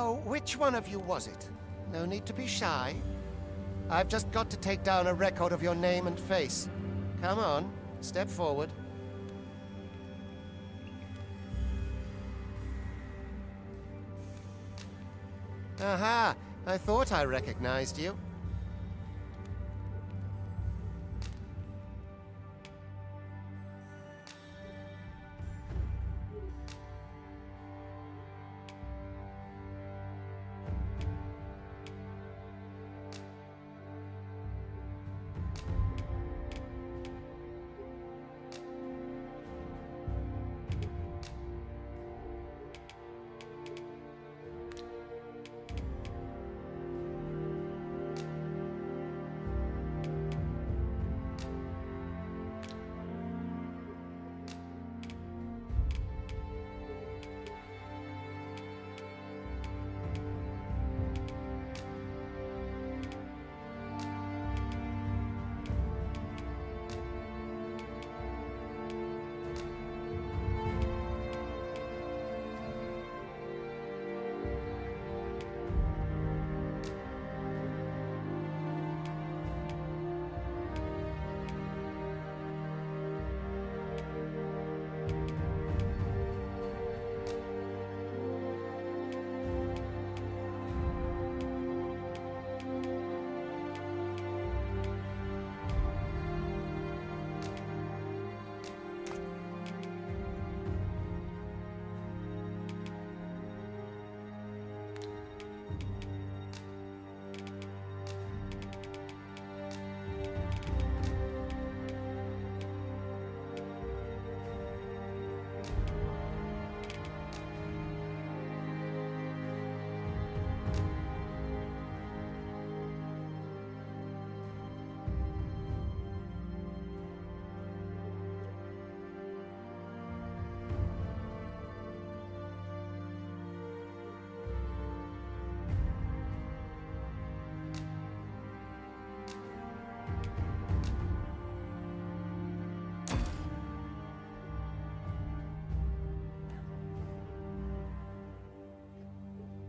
So, which one of you was it? No need to be shy. I've just got to take down a record of your name and face. Come on, step forward. Aha! I thought I recognized you.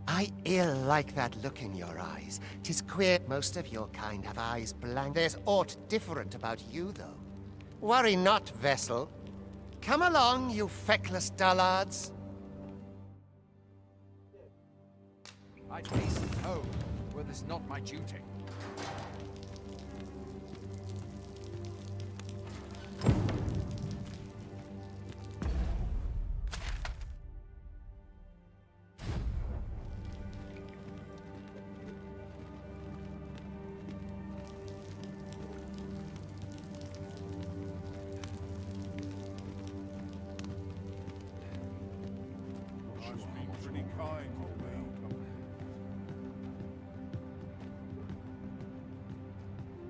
I ill like that look in your eyes. 'Tis queer, most of your kind have eyes blank. There's aught different about you, though. Worry not, vessel. Come along, you feckless dullards. I'd hasten home, were this not my duty.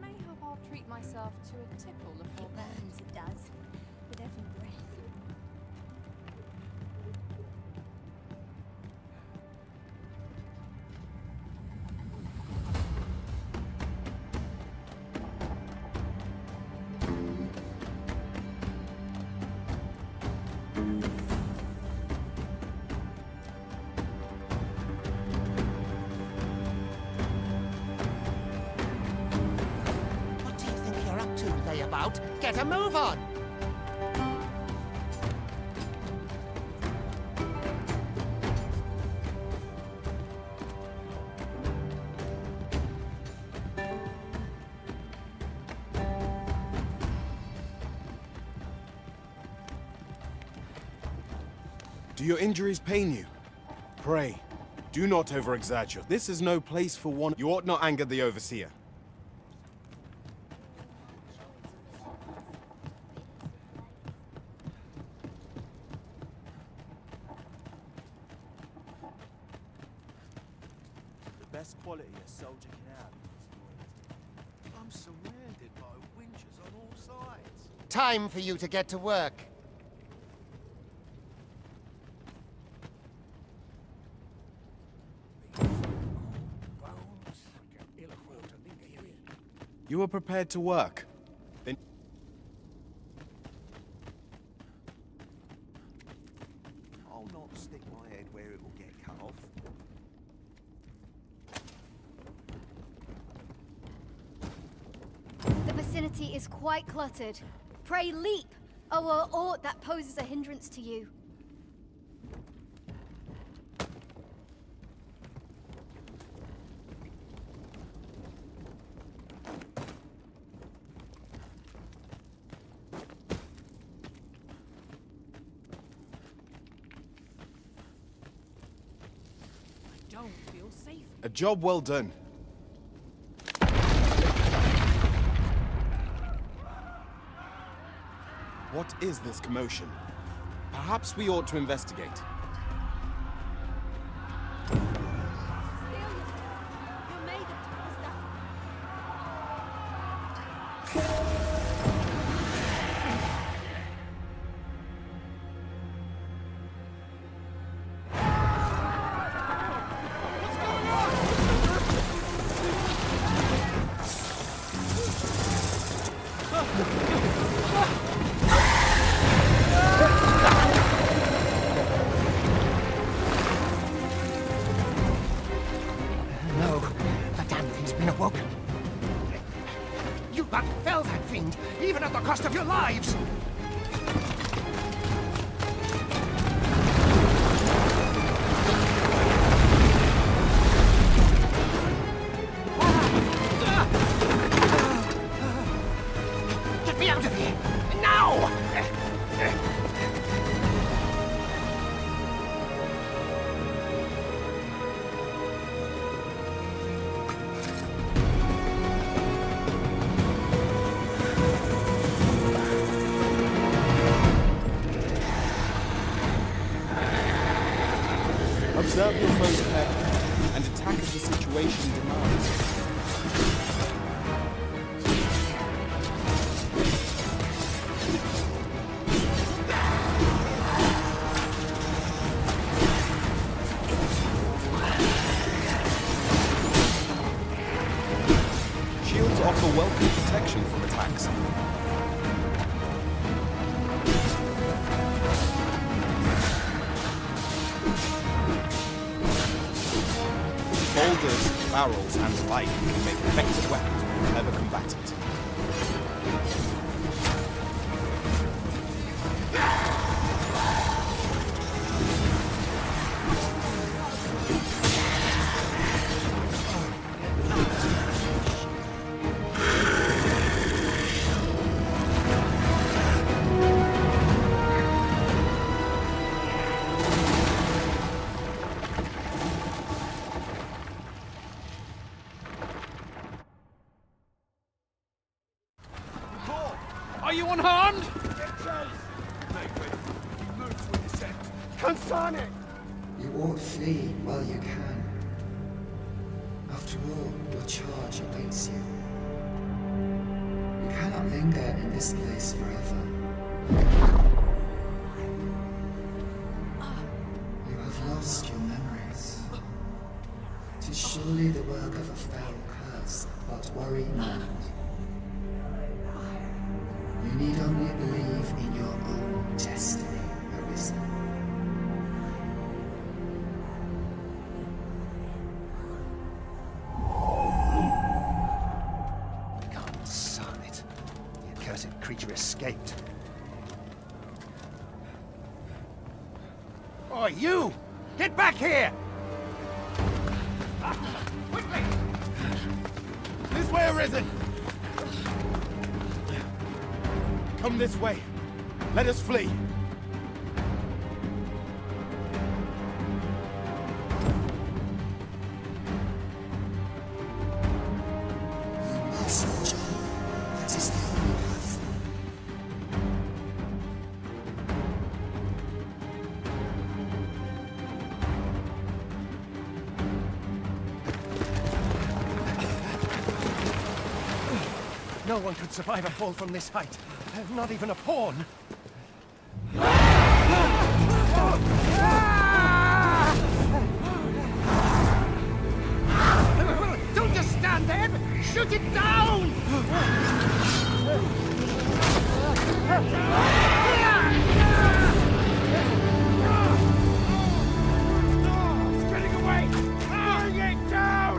Mayhap I'll treat myself to a tipple before bed. It does, with every breath. What do you think you're up to, layabout? Get a move on! Do your injuries pain you? Pray, do not over-exaggerate. This is no place for one. You ought not anger the overseer. The best quality a soldier can have is loyalty. I'm surrounded by winches on all sides. Time for you to get to work. You are prepared to work. Then I'll not stick my head where it will get cut off. vicinity is quite cluttered. Pray leap, or aught that poses a hindrance to you. Don't feel safe. A job well done. What is this commotion? Perhaps we ought to investigate. You're made of stuff. No, the damn thing's been awoken. You lot fell that fiend, even at the cost of your lives! Get me out of here! Now! Observe your foes carefully, and attack as the situation demands. Shields offer welcome protection from attacks. Boulders, barrels, and the like can make effective weapons for whatever combatant. Are you unharmed? Consane! You ought flee while you can. After all, your charge awaits you. You cannot linger in this place forever. You have lost your memories. 'Tis surely the work of a fell curse, but worry not. You need only believe in your own destiny, Arisen. Consane. The accursed creature escaped. Oh, you! Get back here! Quickly! This way, Arisen! Come this way. Let us flee. You must jump. That is the only path. No one could survive a fall from this height. Not even a pawn. Don't just stand there! Shoot it down! It's getting away! Bring it down!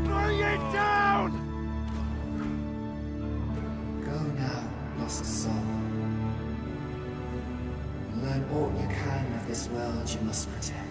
Bring it down! lost soul. Learn all you can of this world you must protect.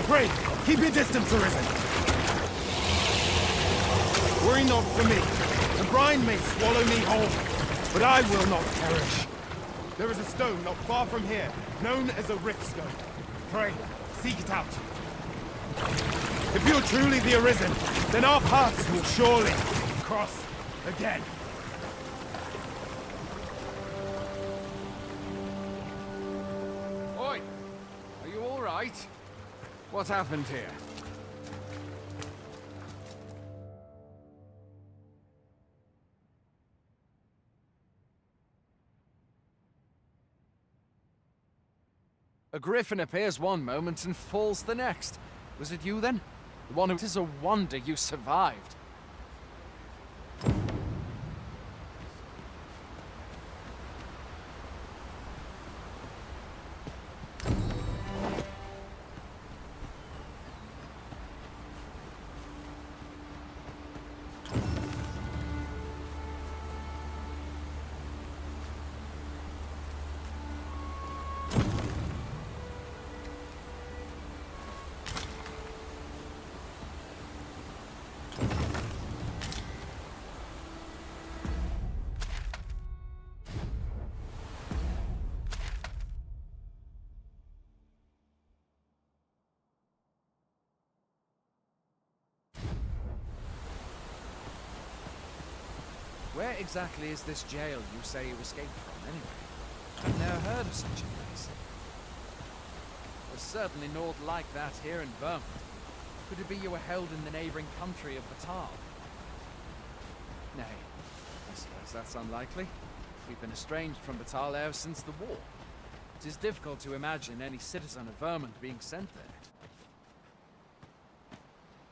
Pray, keep your distance, Arisen. Worry not for me. The brine may swallow me whole, but I will not perish. There is a stone not far from here, known as a rift stone. Pray, seek it out. If you're truly the Arisen, then our paths will surely cross again. Oi! Are you all right? What happened here? A griffin appears one moment and falls the next. Was it you then? The one who... It is a wonder you survived. Where exactly is this jail you say you escaped from, anyway? I've never heard of such a place. There's certainly naught like that here in Vermont. Could it be you were held in the neighboring country of Batal? Nay, I suppose that's unlikely. We've been estranged from Batal ever since the war. It is difficult to imagine any citizen of Vermont being sent there.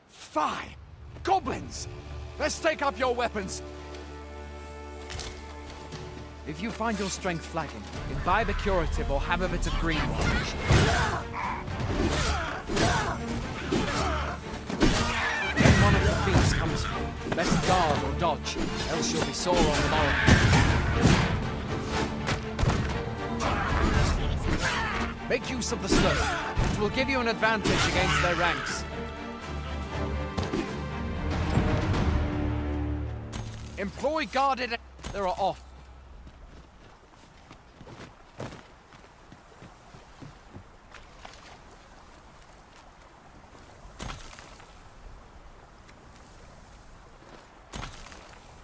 Fie! Goblins! Let's take up your weapons! If you find your strength flagging, imbibe a curative or have a bit of green wash. When one of the fiends comes for you, best guard or dodge, else you'll be sore on the morrow. Make use of the slope. It will give you an advantage against their ranks. Employ guarded... There are off.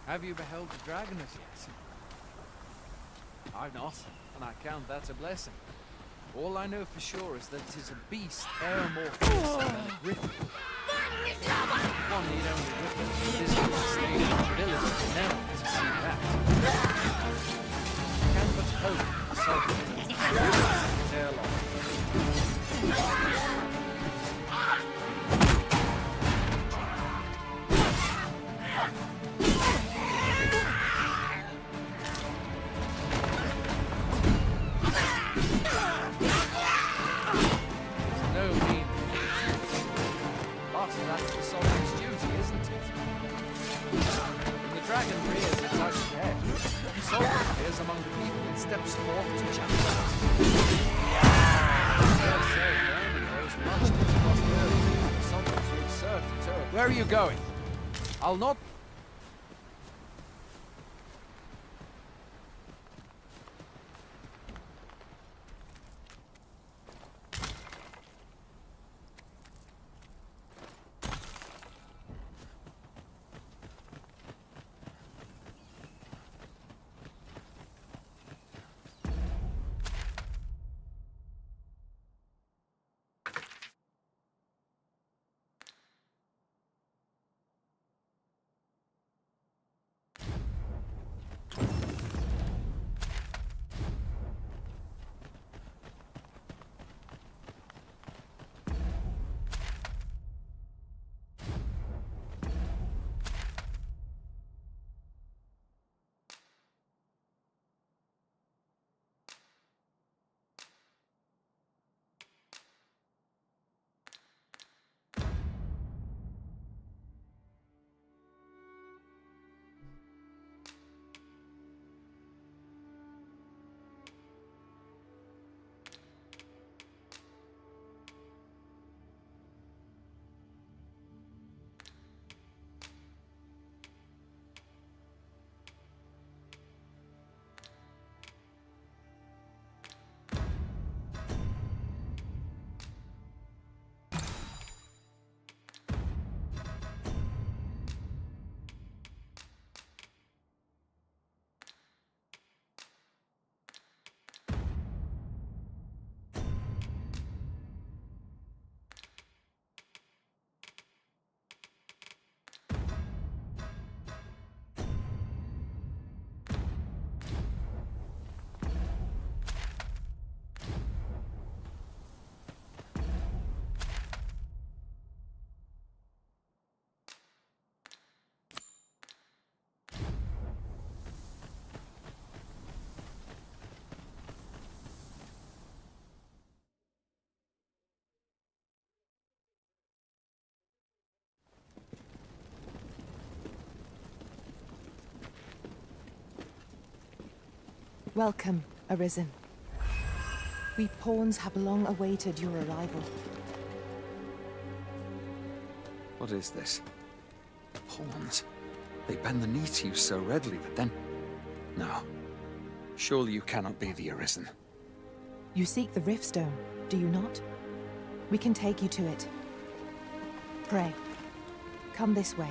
Have you beheld the dragon as yet? I've not, and I count that a blessing. All I know for sure is that it is a beast e'er more fierce than a griffin. One need only witness the distant stage of ability to know to see that. Can but hope so ere long. No mean feat. But that's the soldier's duty, isn't it? rises among people and steps forth to challenge us. Fair to say, Vermin owes much to his prosperity to the sovereigns who have served the Turk. Where are you going? I'll not... Welcome, Arisen. We pawns have long awaited your arrival. What is this? Pawns? They bend the knee to you so readily, but then... No. Surely you cannot be the Arisen. You seek the Riftstone, do you not? We can take you to it. Pray, come this way.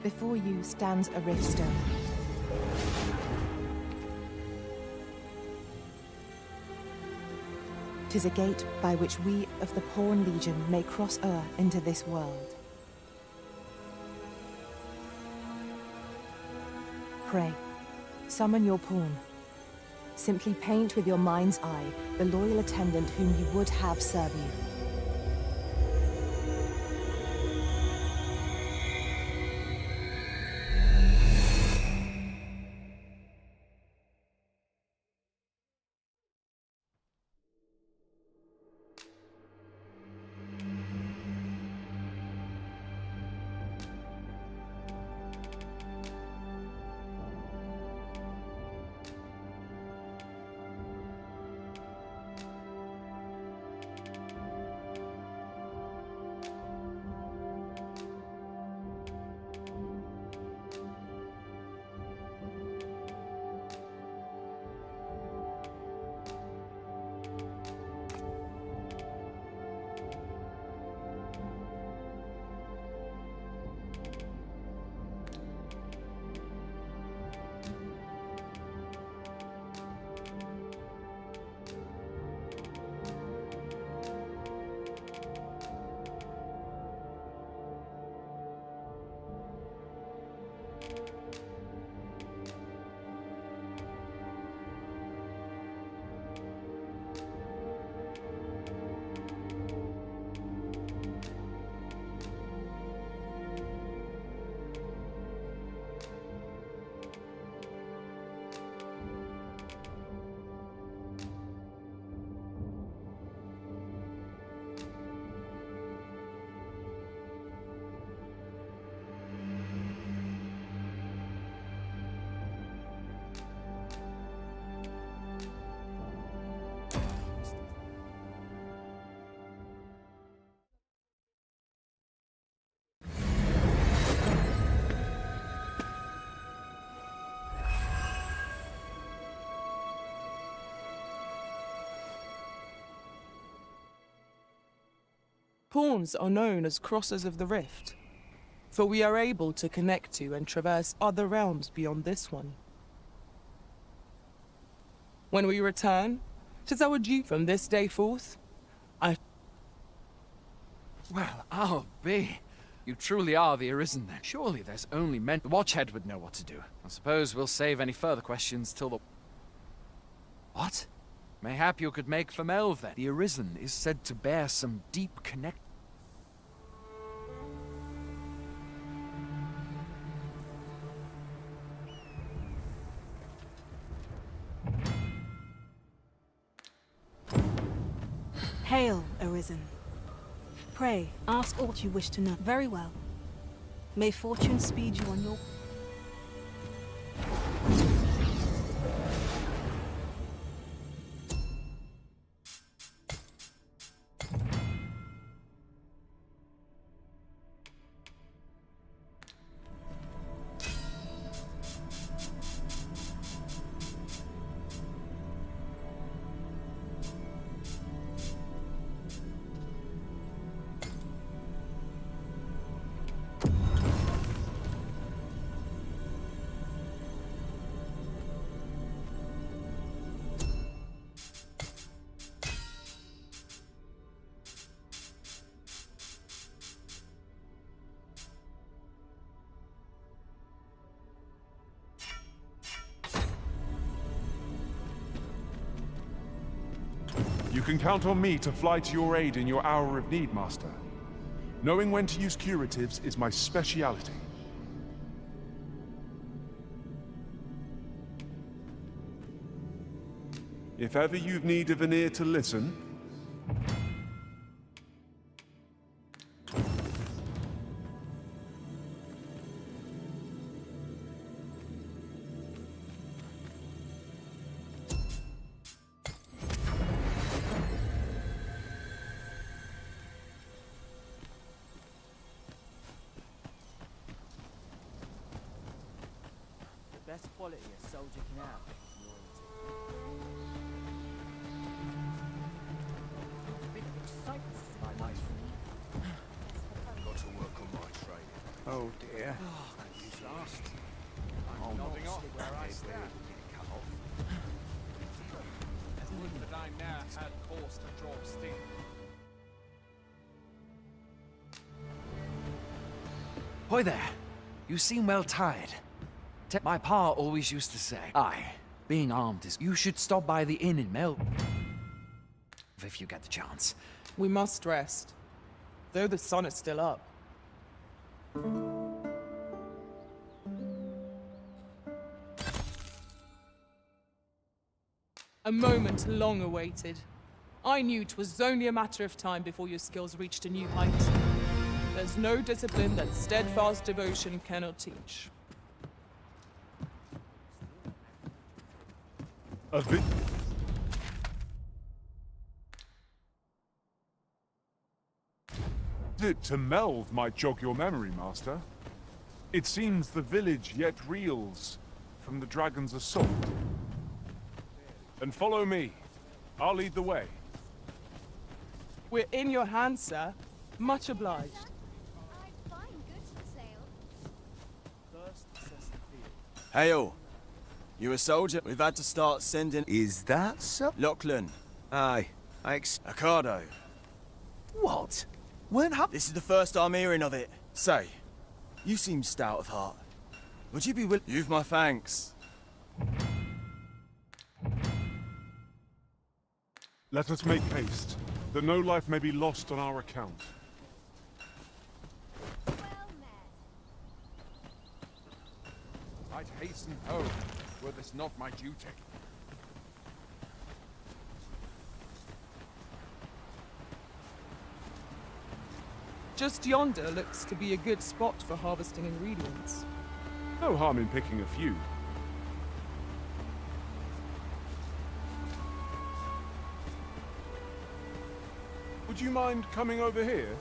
Before you stands a Riftstone. Tis a gate by which we of the Pawn Legion may cross o'er into this world. Pray, summon your pawn. Simply paint with your mind's eye the loyal attendant whom you would have serve you. pawns are known as crossers of the rift, for we are able to connect to and traverse other realms beyond this one. When we return, 'tis our duty from this day forth. Well, I'll be. You truly are the Arisen then. Surely there's only men. The Watchhead would know what to do. I suppose we'll save any further questions till the... What? Mayhap you could make for Melv then. The Arisen is said to bear some deep connect... Hail, Arisen. Pray, ask all you wish to know. Very well. May fortune speed you on your... You can count on me to fly to your aid in your hour of need, Master. Knowing when to use curatives is my speciality. If ever you've need of an ear to listen, The best quality a soldier can have is loyalty. Got to work on my training. oh dear. Who's last? I'm nodding off where I stand. Would that I now had force to draw steel. Hoy there. You seem well tired. My pa always used to say, aye, being armed is... You should stop by the inn in Mel... if you get the chance. We must rest, though the sun is still up. A moment long awaited. I knew 'twas only a matter of time before your skills reached a new height. There's no discipline that steadfast devotion cannot teach. A visit to Melv might jog your memory, Master. It seems the village yet reels from the dragon's assault. And follow me. I'll lead the way. We're in your hands, sir. Much obliged. I've fine goods for sale. First, assess the field. Hail! You a soldier? We've had to start sending... Is that so? Lachlan. Aye, Accardo. What? Weren't hap- This is the first I'm hearing of it. Say, you seem stout of heart. Would you be willing... You've my thanks. Let us make haste, that no life may be lost on our account. Well met. I'd hasten home, were this not my duty. Just yonder looks to be a good spot for harvesting ingredients. No harm in picking a few. Would you mind coming over here?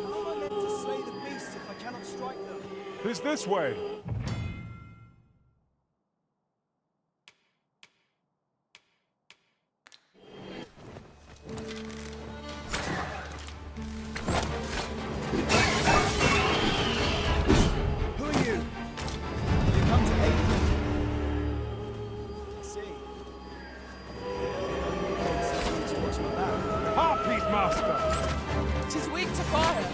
How am I meant to slay the beasts if I It's this way. Who are you? You come to aid me? See. Something to watch my back. Harpies, master! Tis weak to fire.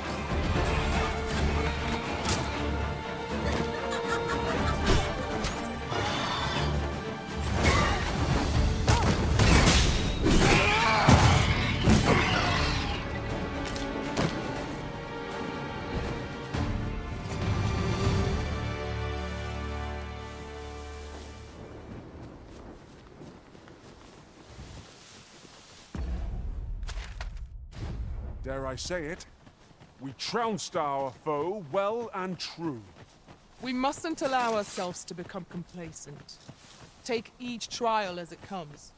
Dare I say it? We trounced our foe well and true. We mustn't allow ourselves to become complacent. Take each trial as it comes.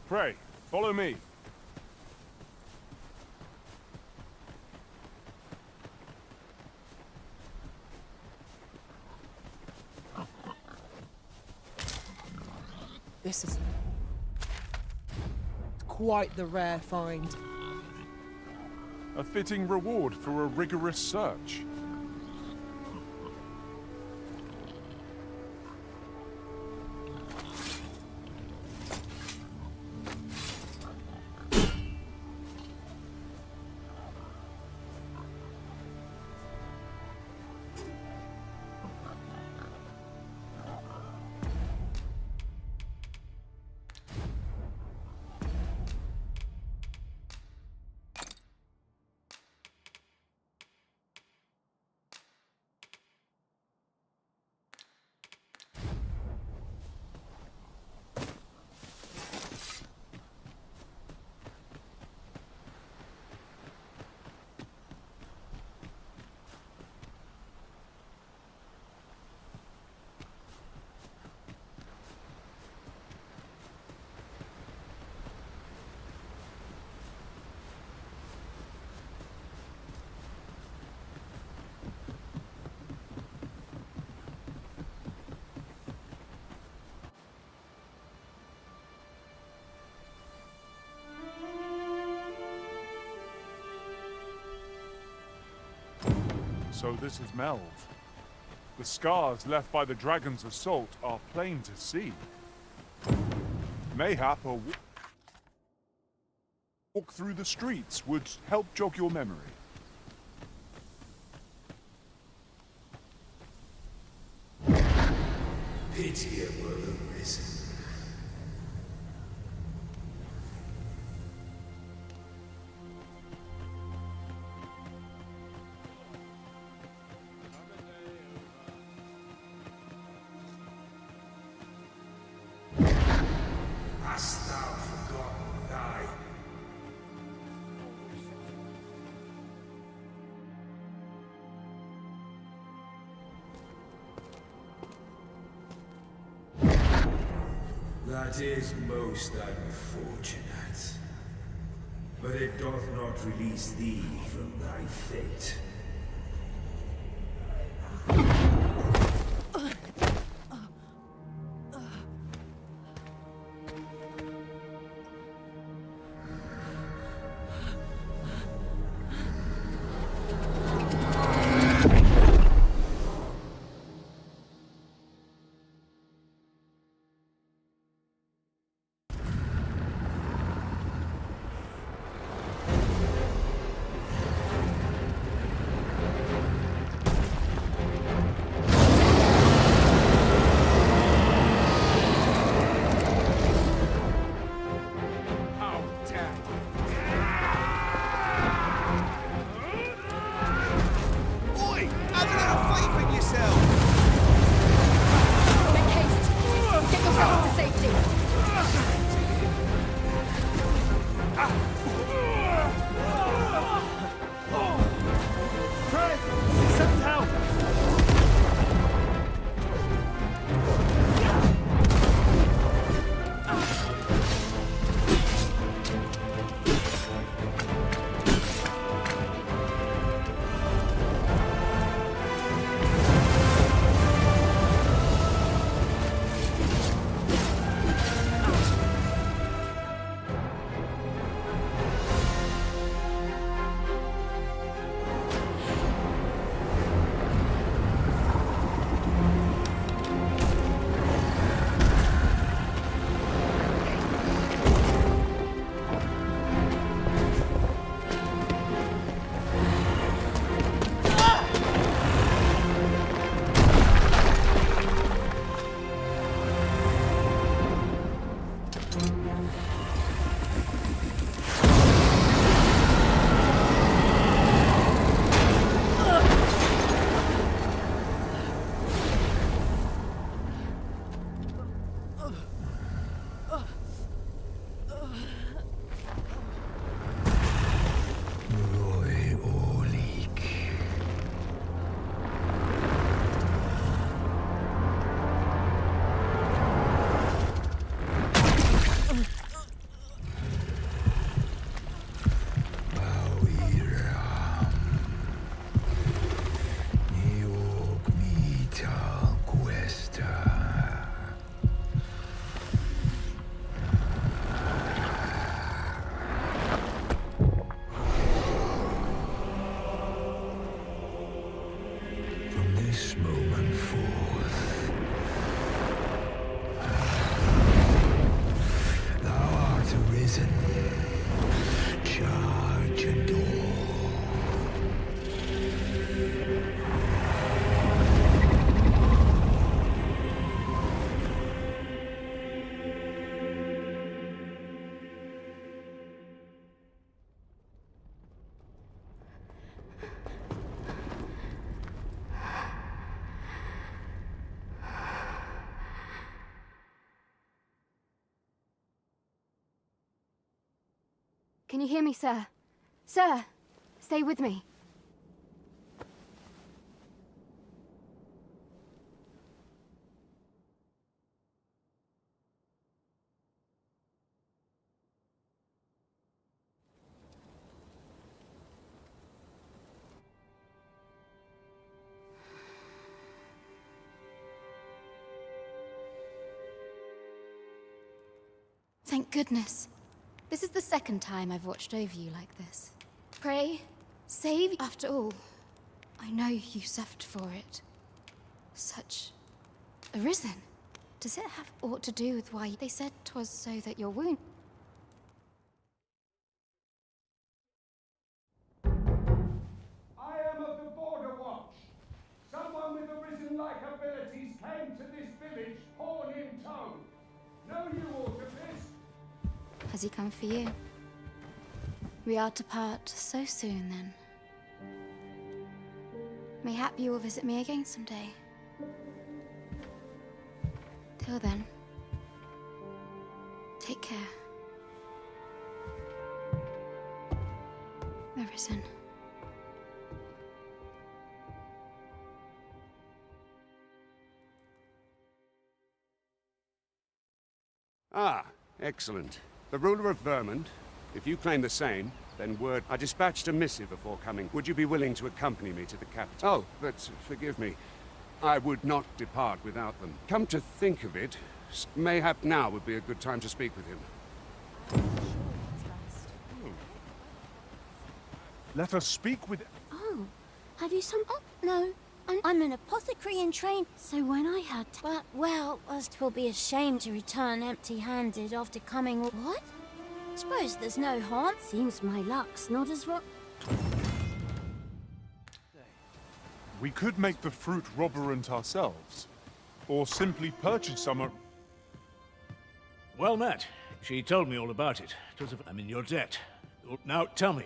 Pray, follow me. This is quite the rare find. A fitting reward for a rigorous search. So this is Melv. The scars left by the dragon's assault are plain to see. Mayhap a walk through the streets would help jog your memory. Pity it were arisen. Hast thou forgotten thy... That is most unfortunate. But it doth not release thee from thy fate. Can you hear me, sir? Sir, stay with me. Thank goodness. This is the second time I've watched over you like this. Pray, save. After all, I know you suffered for it. Such a risen. Does it have aught to do with why they said 'twas so that your wound? I am of the Border Watch. Someone with arisen-like abilities came to this village, horn in tow. Know you, Autopist? Has he come for you? We are to part so soon, then. Mayhap you will visit me again someday. Till then, take care. Arisen. Ah, excellent. The ruler of Vermont. If you claim the same, then word... I dispatched a missive before coming. Would you be willing to accompany me to the capital? Oh, but forgive me. I would not depart without them. Come to think of it, mayhap now would be a good time to speak with him. Let us speak with... Oh, have you some... Oh, no. I'm an apothecary in train, so when I had... But, well, as 'twill be a shame to return empty-handed after coming... What? Suppose there's no harm. Seems my luck's not as rotten. We could make the fruit robberant ourselves, or simply purchase some... Well met. She told me all about it. I'm in your debt. Now, tell me.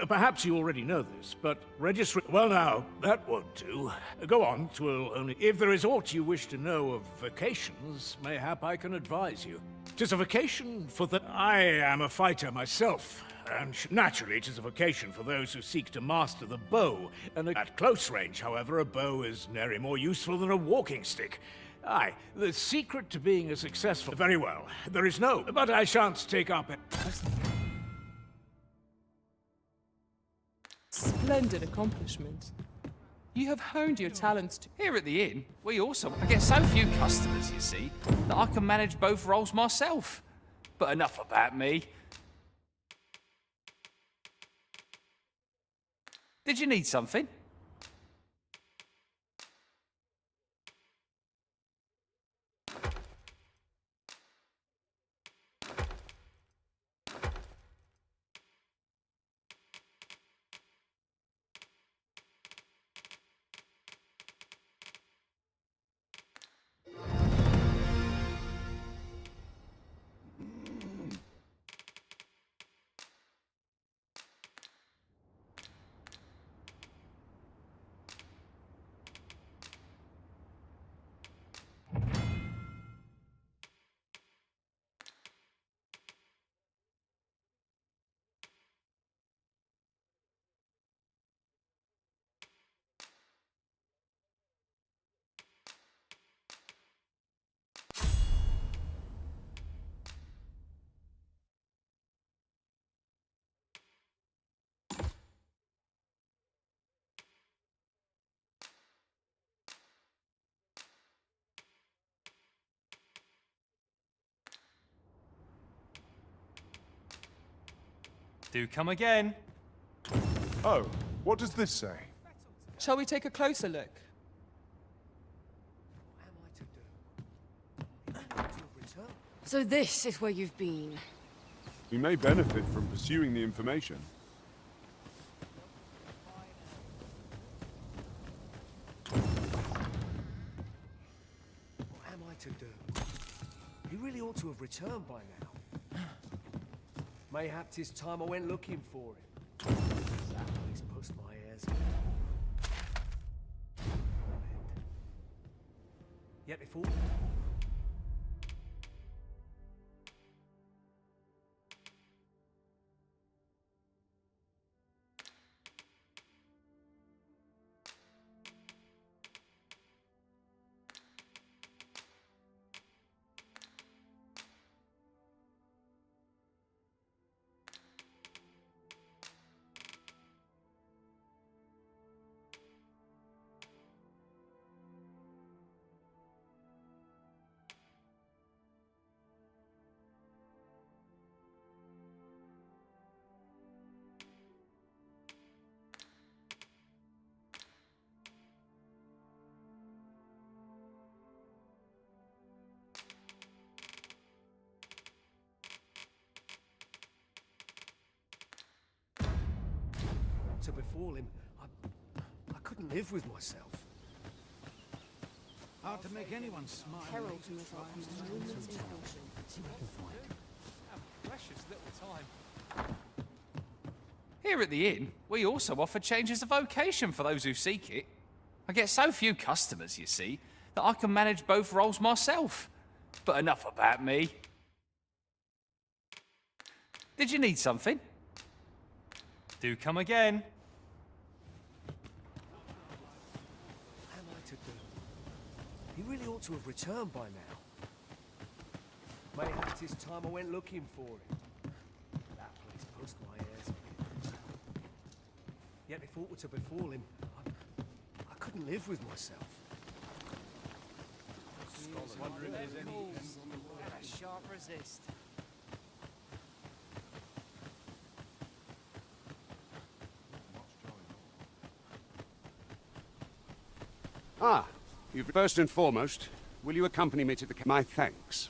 Perhaps you already know this, but registry... Well now, that won't do. Go on, 'twill only... If there is aught you wish to know of vacations, mayhap I can advise you. 'Tis a vacation for the... I am a fighter myself, and naturally 'tis a vacation for those who seek to master the bow, and at close range, however, a bow is nary more useful than a walking stick. Aye, the secret to being a successful... Very well, there is no... But I shan't take up it. Splendid accomplishment. You have honed your talents to... Here at the inn, we also... I get so few customers, you see, that I can manage both roles myself. But enough about me. Did you need something? Do come again. Oh, what does this say? Shall we take a closer look? So this is where you've been. We may benefit from pursuing the information. What am I to do? He really ought to have returned by now. Mayhap 'tis time I went looking for him. That place pussed my ears. Yet before... to befall him, I couldn't live with myself. Hard to make anyone smile. Herald from moments in caution. See what I can find. Precious little time. Here at the inn, we also offer changes of vocation for those who seek it. I get so few customers, you see, that I can manage both roles myself. But enough about me. Did you need something? Do come again. What am I to do? He really ought to have returned by now. Mayhap it's time I went looking for him. That place puts my hairs a bit. Yet if aught were to befall him, I couldn't live with myself. Wondering if there's any sharp resist. Ah, first and foremost, will you accompany me to the my thanks.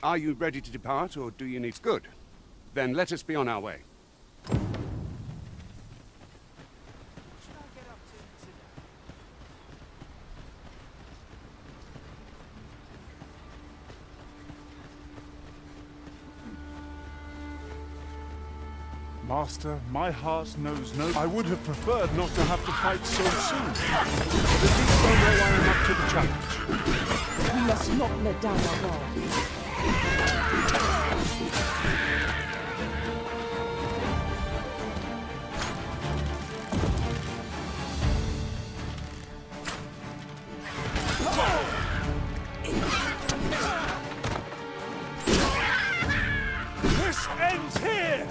Are you ready to depart, or do you need... Good. Then let us be on our way. Master, my heart knows no... I would have preferred not to have to fight so soon. But at least I know I am up to the challenge. We must not let down our guard. This ends here!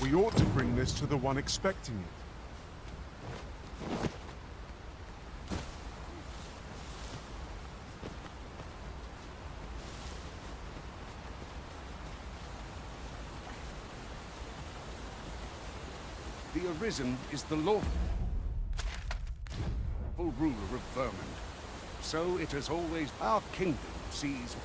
We ought to bring this to the one expecting it. The Arisen is the lawful ruler of Vermund. So it has always... Our kingdom sees...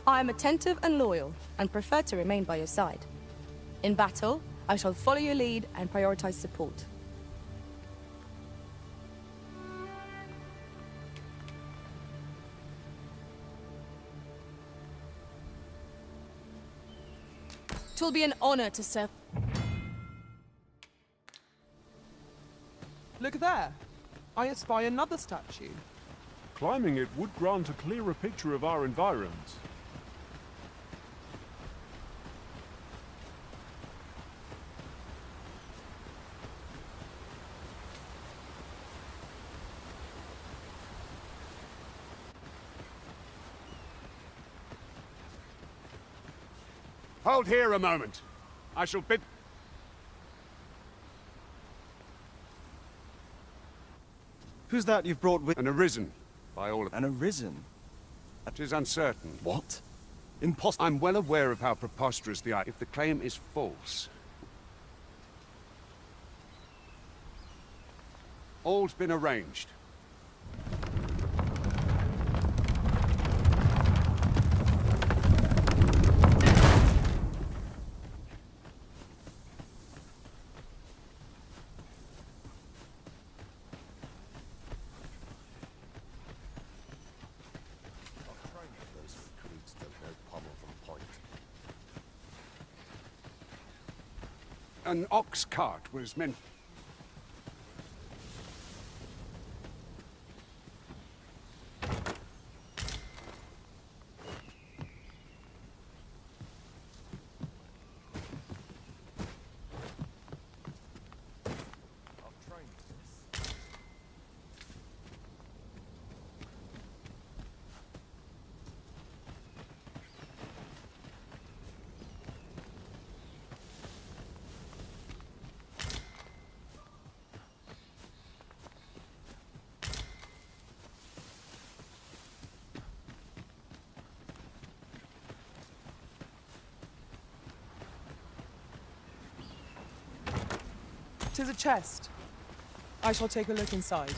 I am attentive and loyal, and prefer to remain by your side. In battle, I shall follow your lead and prioritize support. It will be an honor to serve. Look there. I espy another statue. Climbing it would grant a clearer picture of our environs. Hold here a moment. I shall bid... Who's that you've brought with... An arisen, by all... An arisen? It is uncertain. What? Impossible. I'm well aware of how preposterous the... If the claim is false... All's been arranged. An ox cart was meant... Tis a chest. I shall take a look inside.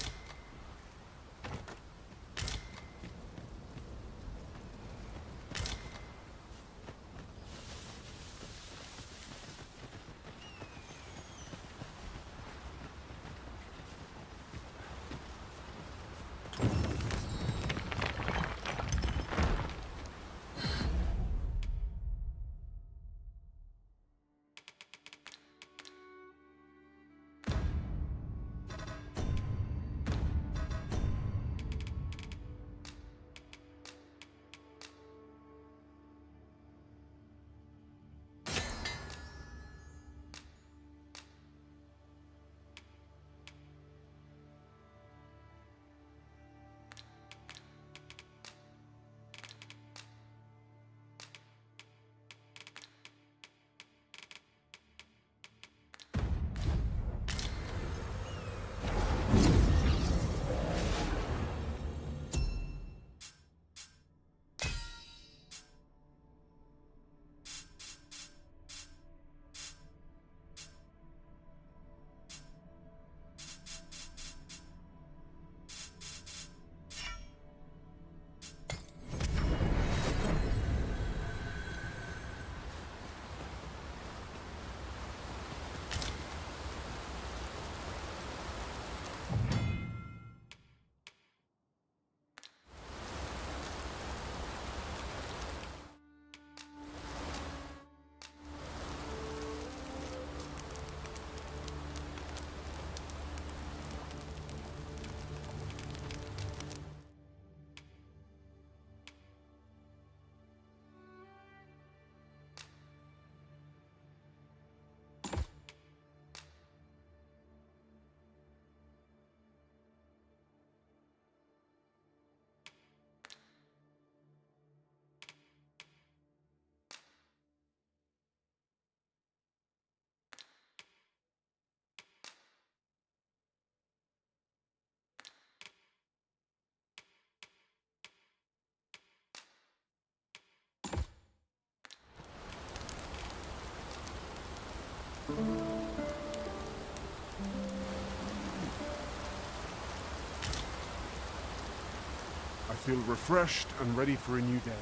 I feel refreshed and ready for a new day.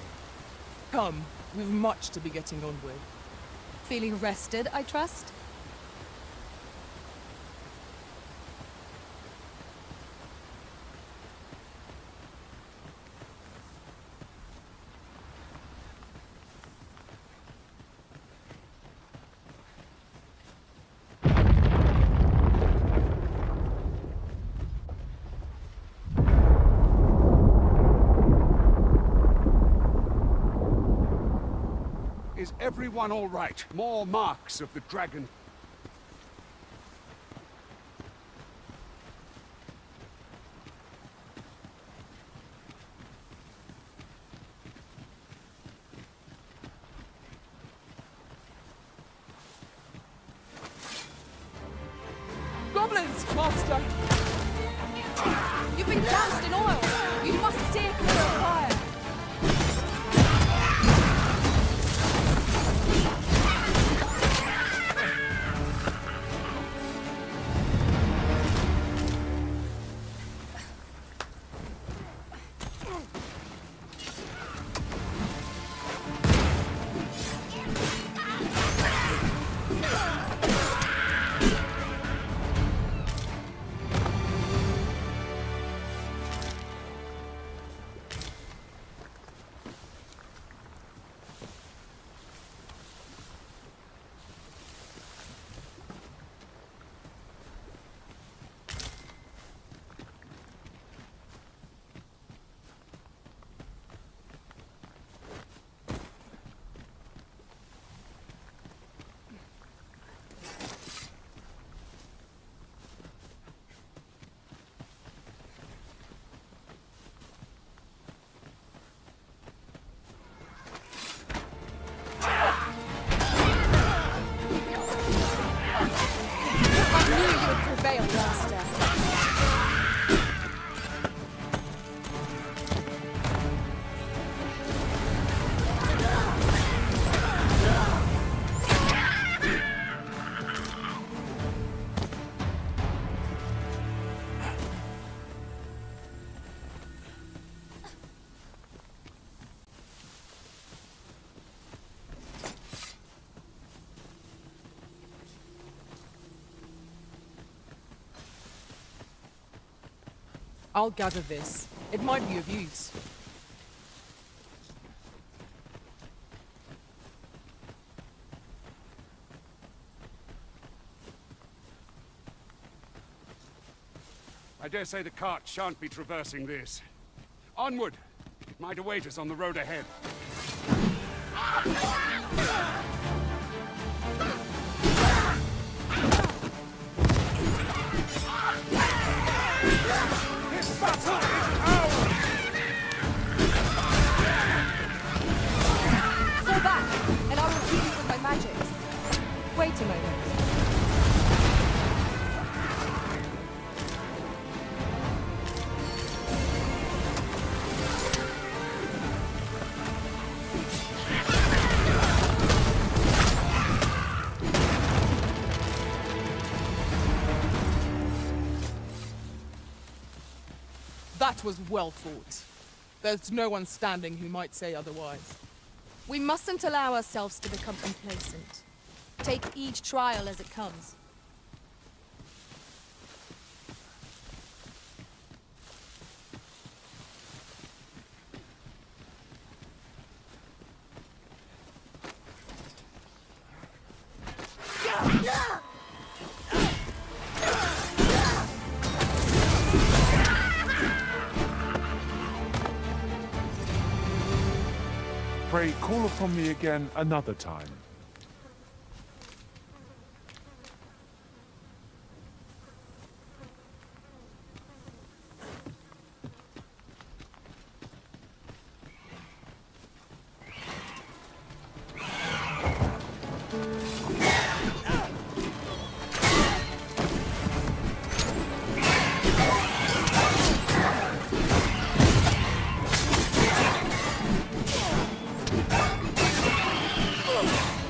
Come, we've much to be getting on with. Feeling rested, I trust? Is everyone all right? More marks of the dragon. Goblins, Master! You've been doused in oil! You must steer clear of fire! Prevail, Master. I'll gather this. It might be of use. I dare say the cart shan't be traversing this. Onward! It might await us on the road ahead. This battle is ours! Fall back, and I will heal you with my magics. Wait a moment. That was well fought. There's no one standing who might say otherwise. We mustn't allow ourselves to become complacent. Take each trial as it comes. Pray call upon me again another time. Oh!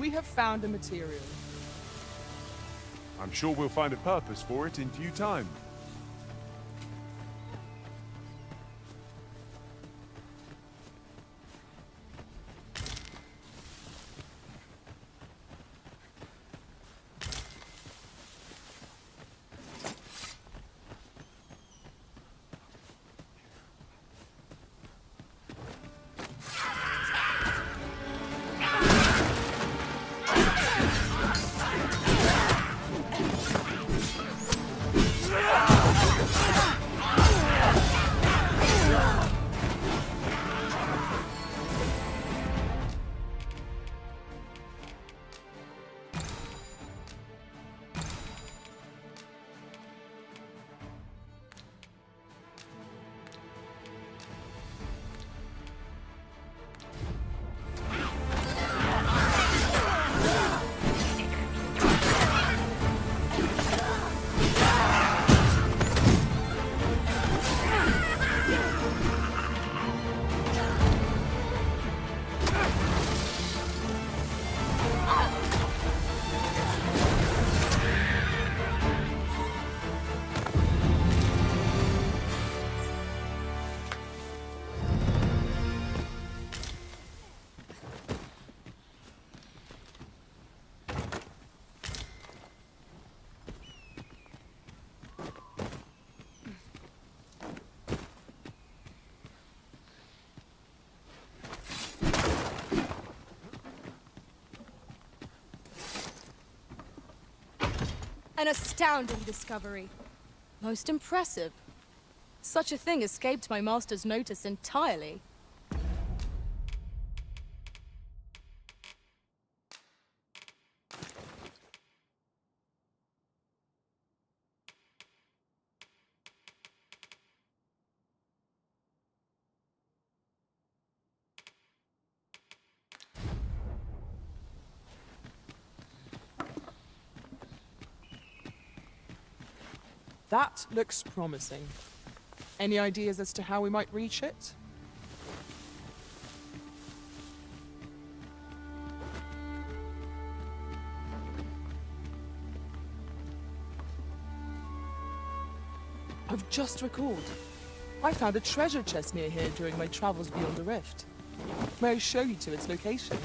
We have found a material. I'm sure we'll find a purpose for it in due time. An astounding discovery. Most impressive. Such a thing escaped my master's notice entirely. That looks promising. Any ideas as to how we might reach it? I've just recalled. I found a treasure chest near here during my travels beyond the rift. May I show you to its location?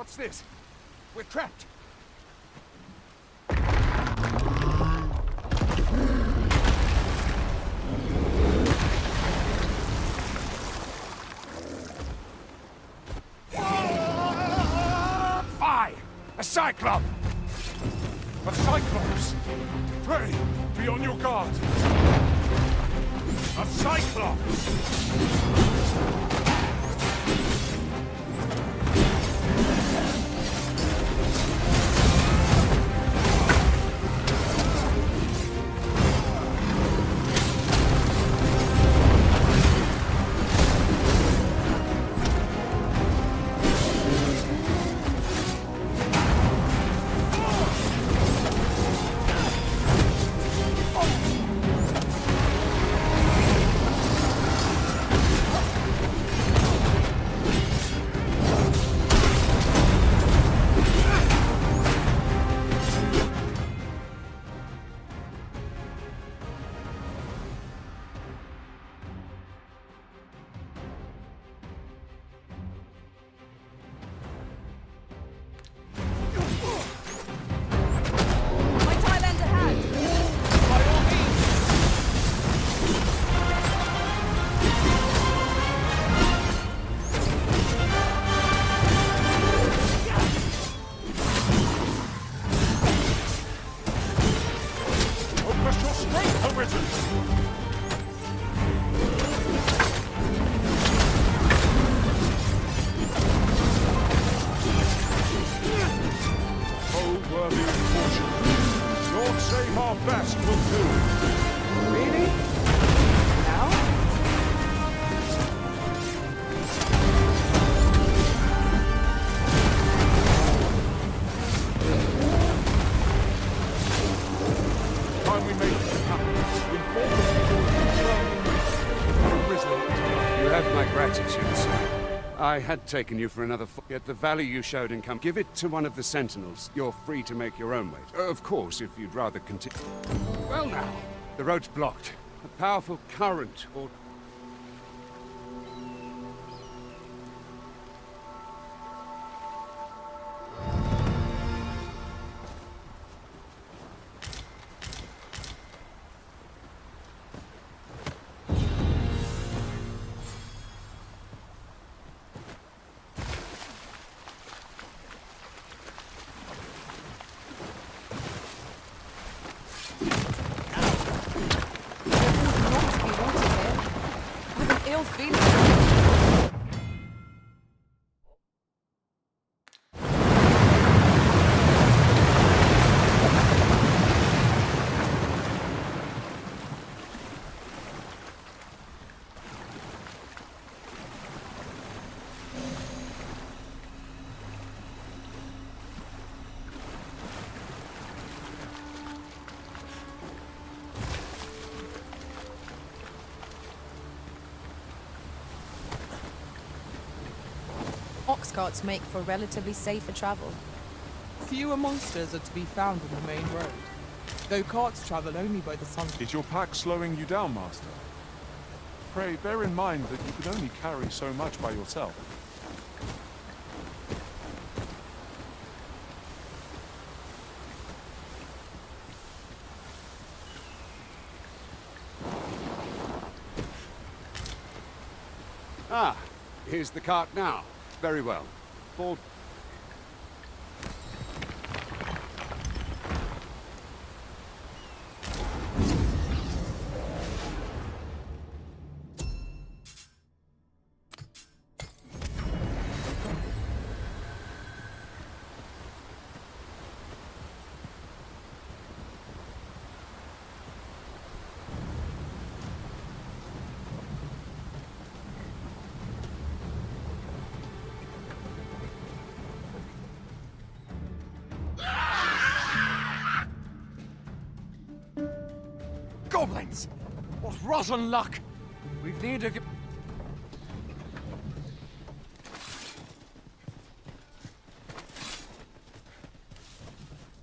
What's this? We're trapped. Fie! A cyclop! A cyclops! Pray, be on your guard! A cyclops! I had taken you for another yet the value you showed in give it to one of the sentinels. You're free to make your own way. Of course, if you'd rather continue. Well now, the road's blocked. A powerful current or... Ox carts make for relatively safer travel. Fewer monsters are to be found on the main road, though carts travel only by the sun. Is your pack slowing you down, Master? Pray, bear in mind that you can only carry so much by yourself. Ah, here's the cart now. Very well. Board. Goblins! What rotten luck! We need to get...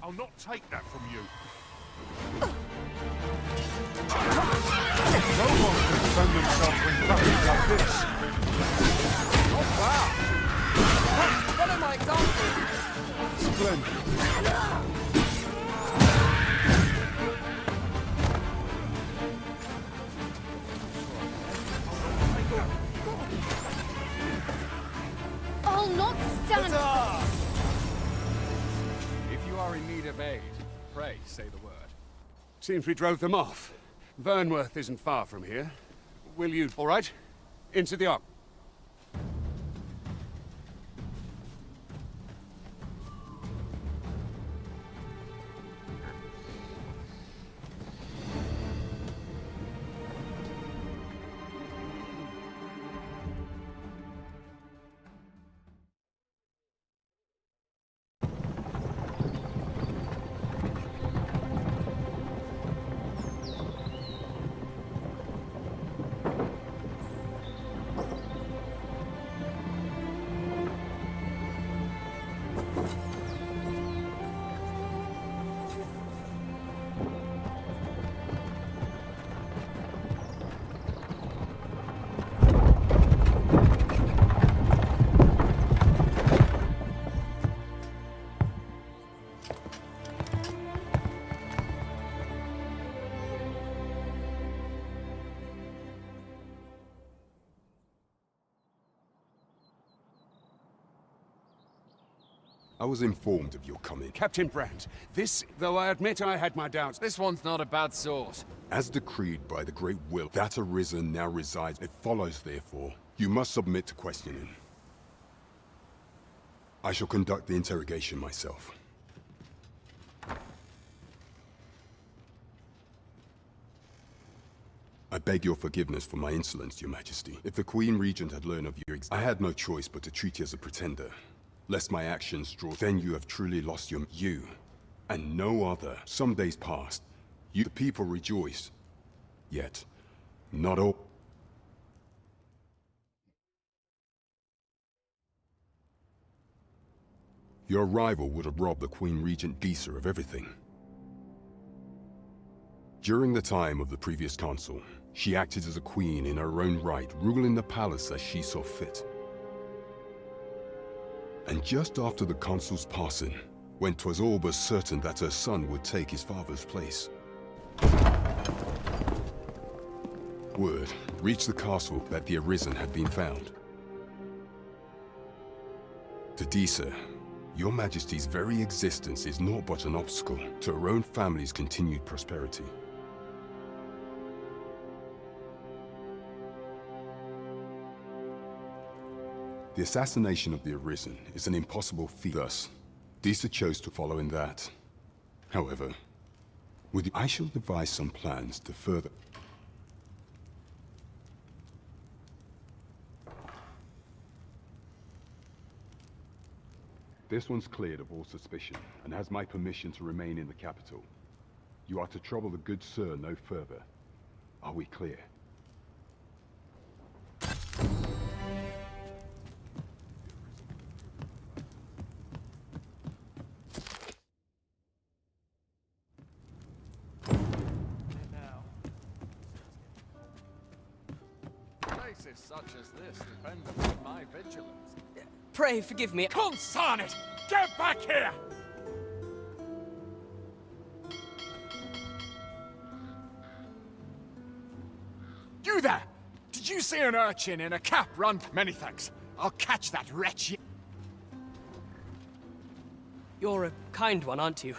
I'll not take that from you. No one can defend themselves when trapped like this. Oh, wow! Follow my example. Splendid. I'll not stand. If you are in need of aid, pray say the word. Seems we drove them off. Vernworth isn't far from here. Will you... All right? Into the Ark. I was informed of your coming. Captain Brandt, this, though I admit I had my doubts, This one's not a bad sort. As decreed by the Great Will, that Arisen now resides. It follows, therefore, you must submit to questioning. I shall conduct the interrogation myself. I beg your forgiveness for my insolence, Your Majesty. If the Queen Regent had learned of your I had no choice but to treat you as a pretender. Lest my actions draw, then you have truly lost your... You, and no other. Some days passed. You, the people, rejoiced. Yet, not all... Your arrival would have robbed the Queen Regent Disa of everything. During the time of the previous consul, she acted as a queen in her own right, ruling the palace as she saw fit. And just after the consul's passing, when 'twas all but certain that her son would take his father's place, word reached the castle that the Arisen had been found. To Disa, Your Majesty's very existence is naught but an obstacle to her own family's continued prosperity. The assassination of the Arisen is an impossible feat. Thus, Disa chose to follow in that. However, I shall devise some plans to further... This one's cleared of all suspicion, and has my permission to remain in the capital. You are to trouble the good sir no further. Are we clear? Places such as this depend upon my vigilance. Pray forgive me. Consign it! Get back here! You there! Did you see an urchin in a cap run? Many thanks. I'll catch that wretch. You're a kind one, aren't you?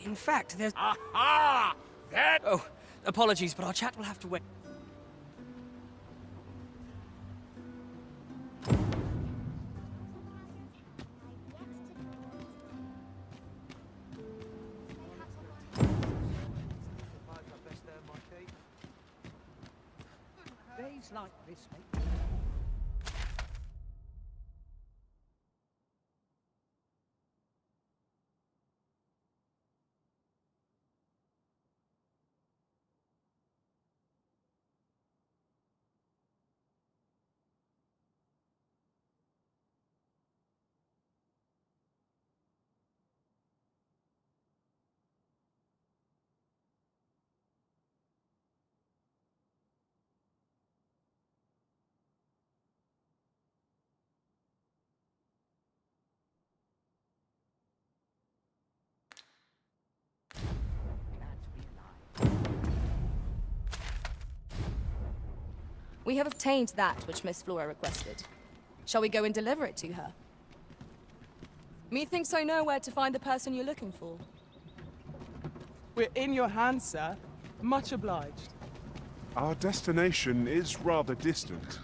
In fact, there's... Aha! That... Oh, apologies, but our chat will have to wait. Days like this make We have obtained that which Miss Flora requested. Shall we go and deliver it to her? Methinks I know where to find the person you're looking for. We're in your hands, sir. Much obliged. Our destination is rather distant.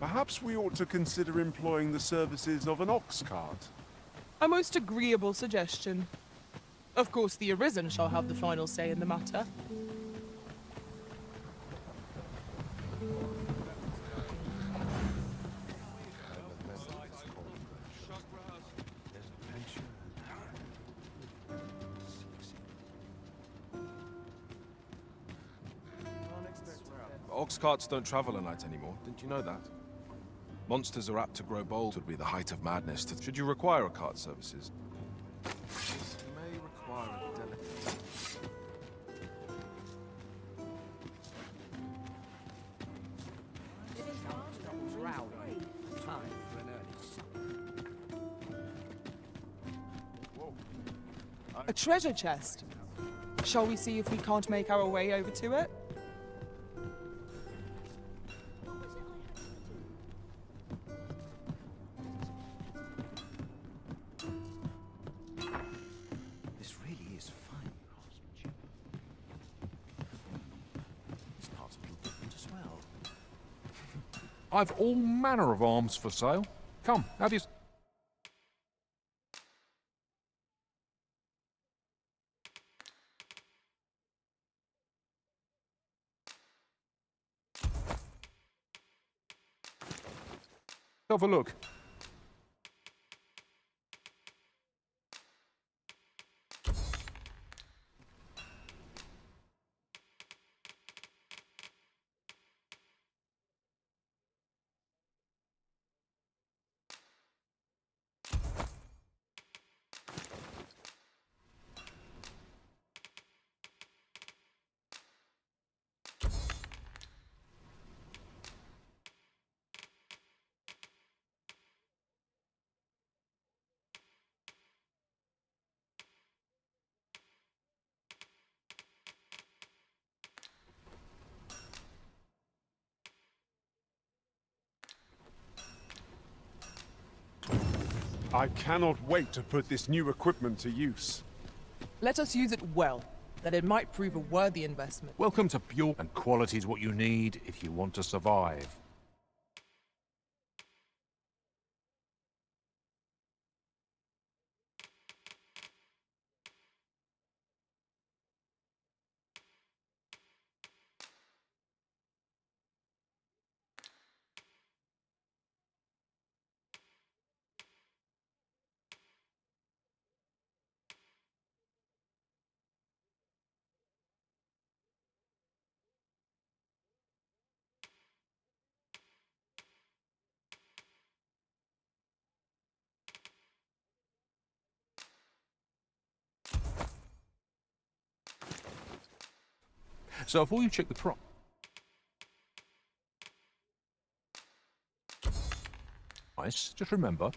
Perhaps we ought to consider employing the services of an ox cart. A most agreeable suggestion. Of course, the Arisen shall have the final say in the matter. Ox carts don't travel at night anymore. Didn't you know that? Monsters are apt to grow bold. Would be the height of madness. Should you require a cart services? You may require a delicate... A treasure chest. Shall we see if we can't make our way over to it? This really is fine craftsmanship. This part's a little different as well. I've all manner of arms for sale. Come, have you... Have a look. I cannot wait to put this new equipment to use. Let us use it well, that it might prove a worthy investment. Welcome to Pure, and quality is what you need if you want to survive. So before you check the price, just remember,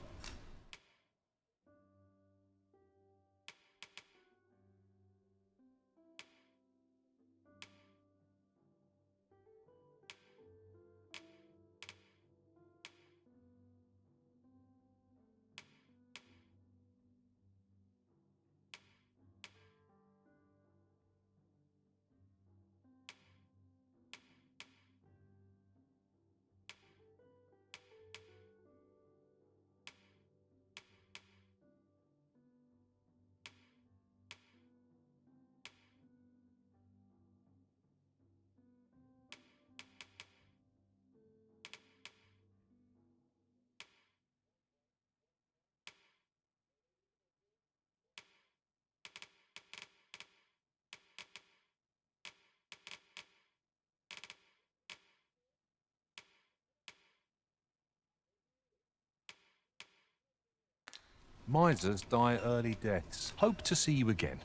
misers die early deaths. Hope to see you again.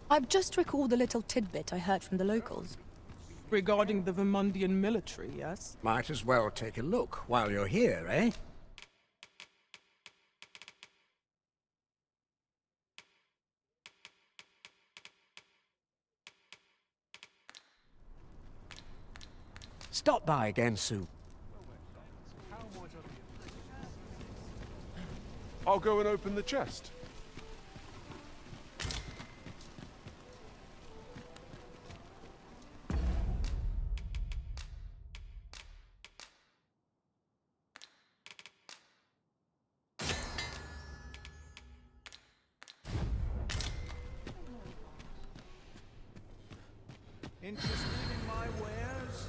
I've just recalled a little tidbit I heard from the locals. Regarding the Vermundian military, yes? Might as well take a look while you're here, eh? Stop by again soon. I'll go and open the chest. Interested in my wares?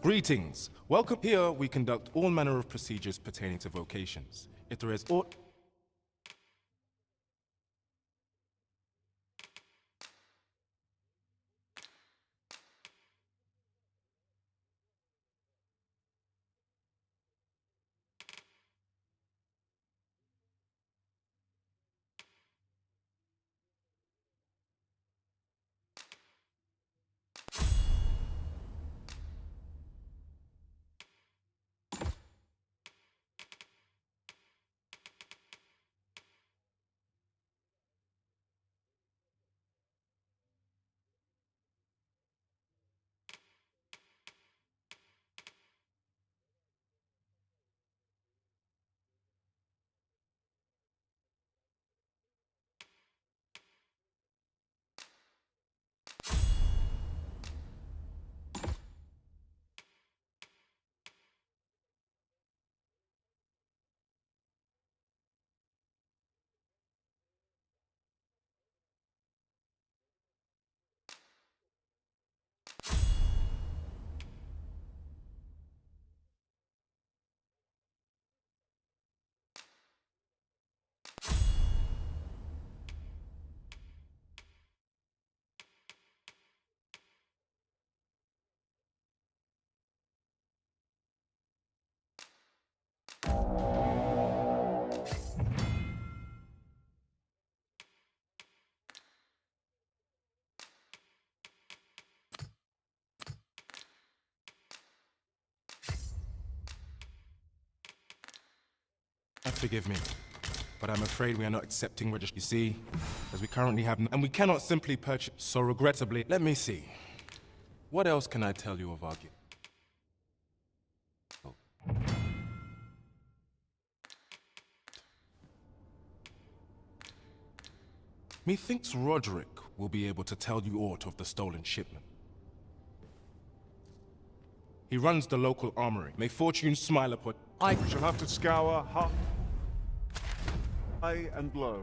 Greetings. Welcome. Here we conduct all manner of procedures pertaining to vocations. If there is aught... Forgive me, but I'm afraid we are not accepting registry. You see, as we currently have, and we cannot simply purchase. So regrettably, let me see. What else can I tell you of our gift? Methinks Roderick will be able to tell you aught of the stolen shipment. He runs the local armory. May fortune smile upon... We shall have to scour high and low.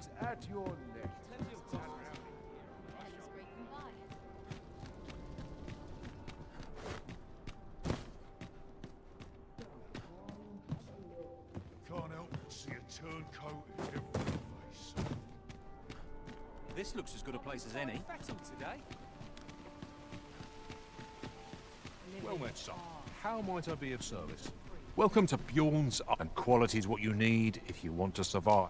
Food's at your neck. Can't help but see a turncoat in every face. This looks as good a place as any. Today. Well met, son. How might I be of service? Welcome to Bjorn's, and quality's what you need if you want to survive.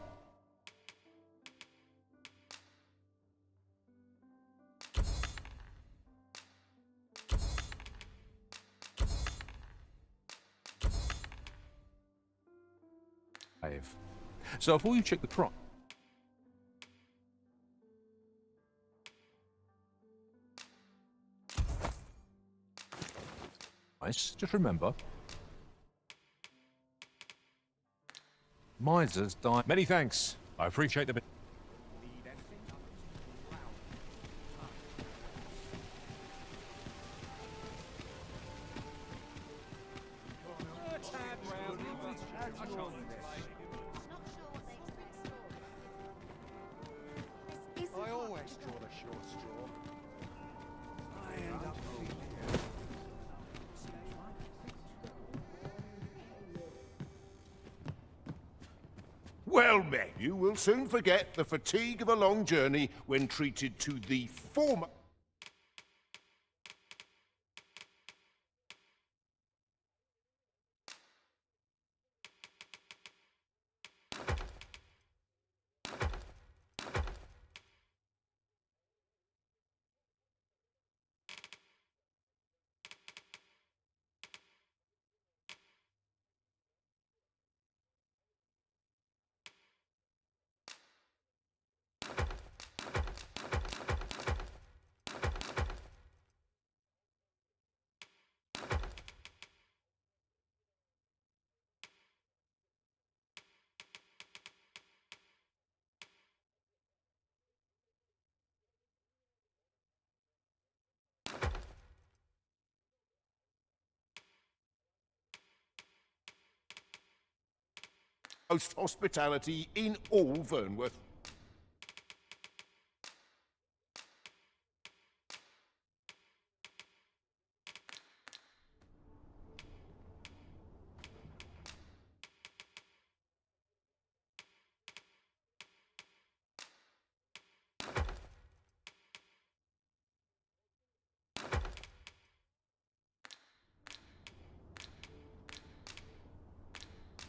So before you check the crop, just remember, misers die. Many thanks. I appreciate the. I always draw the short straw. I end up feeling Well met. You will soon forget the fatigue of a long journey when treated to the former... most hospitality in all Vernworth.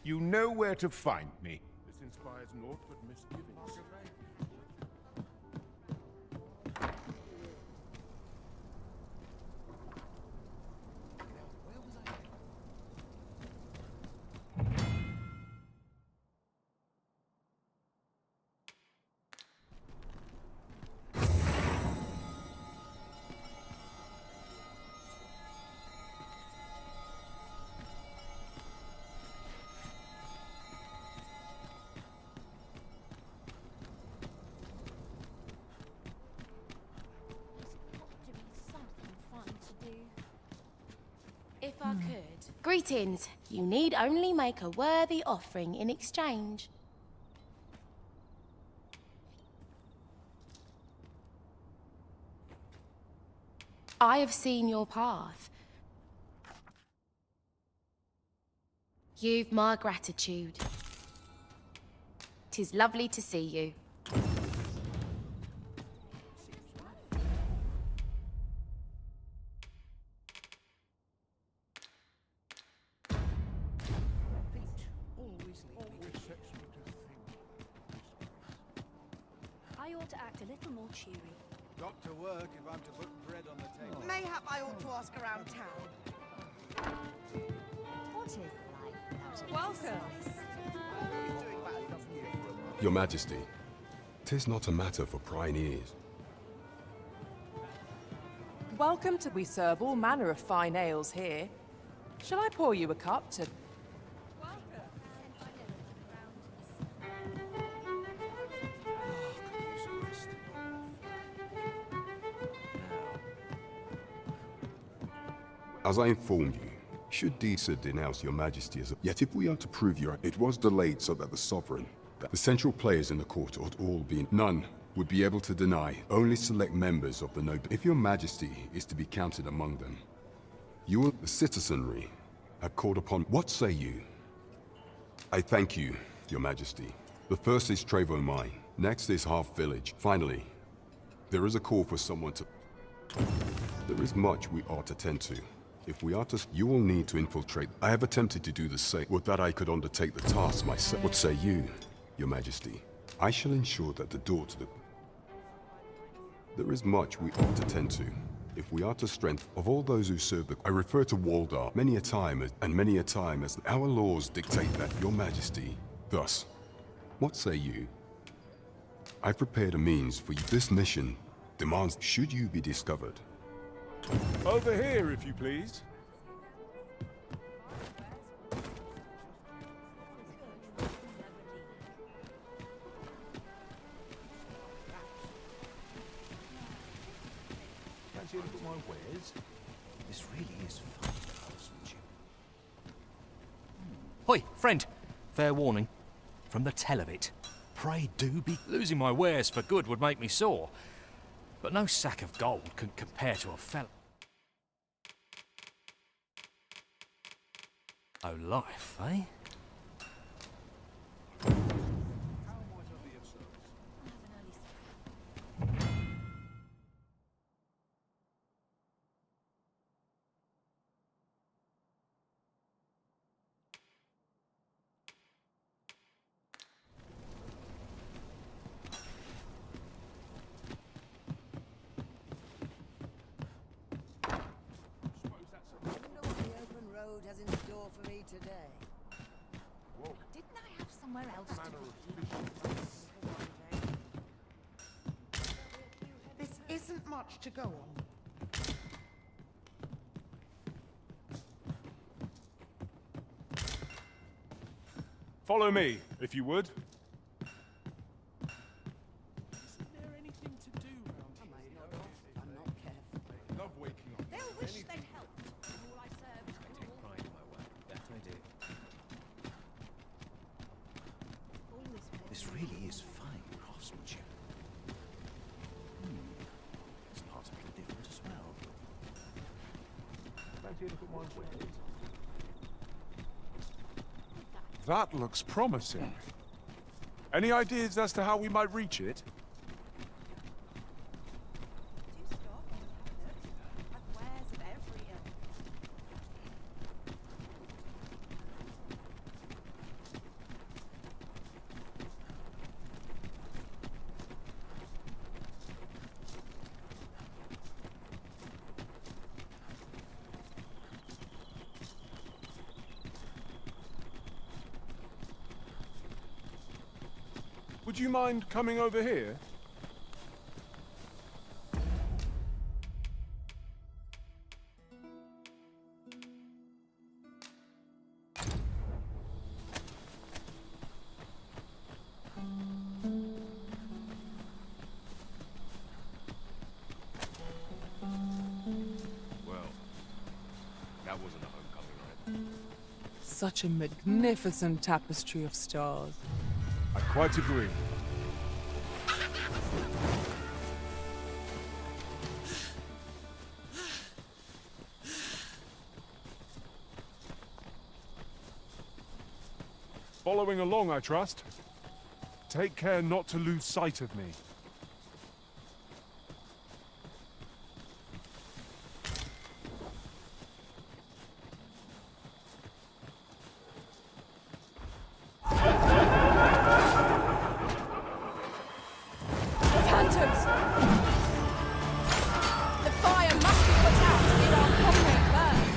You know where to find me. This inspires naught but misgivings. If I could. Greetings. You need only make a worthy offering in exchange. I have seen your path. You've my gratitude. 'Tis lovely to see you. I ought to act a little more cheery. Got to work if I'm to put bread on the table. Mayhap I ought to ask around town. What is life without a Welcome. Your Majesty, 'tis not a matter for prying ears. Welcome to. We serve all manner of fine ales here. Shall I pour you a cup to... As I informed you, should Disa denounce your Majesty as a... Yet if we are to prove it was delayed so that the Sovereign The central players in the court ought all be... None would be able to deny. Only select members of the nobility. If your majesty is to be counted among them, you will... The citizenry have called upon... What say you? I thank you, your majesty. The first is Trevo Mine. Next is Half Village. Finally, there is a call for someone to... There is much we ought to tend to. If we are to... You will need to infiltrate. I have attempted to do the same. Would that I could undertake the task myself. What say you, your majesty? I shall ensure that the door to the... There is much we ought to tend to. If we are to strengthen of all those who serve the... I refer to Waldar many a time as our laws dictate that, your majesty. Thus, what say you? I prepared a means for you. This mission demands, should you be discovered. Over here, if you please. Fancy a look at my wares? This really is fun, craftsmanship. Hoi, friend. Fair warning. From the tell of it, pray do be... Losing my wares for good would make me sore. But no sack of gold can compare to a fellow. Oh, life, eh? Has in store for me today. Whoa. Didn't I have somewhere else to be? This isn't much to go on. Follow me, if you would. This really is fine craftsmanship. This part's a little different as well. Fancy a look at my wares? That looks promising. Any ideas as to how we might reach it? Would you mind coming over here? Well, that wasn't a homecoming, right? Such a magnificent tapestry of stars. I quite agree. Following along, I trust. Take care not to lose sight of me. Phantoms! The fire must be put out to get our comrade burns.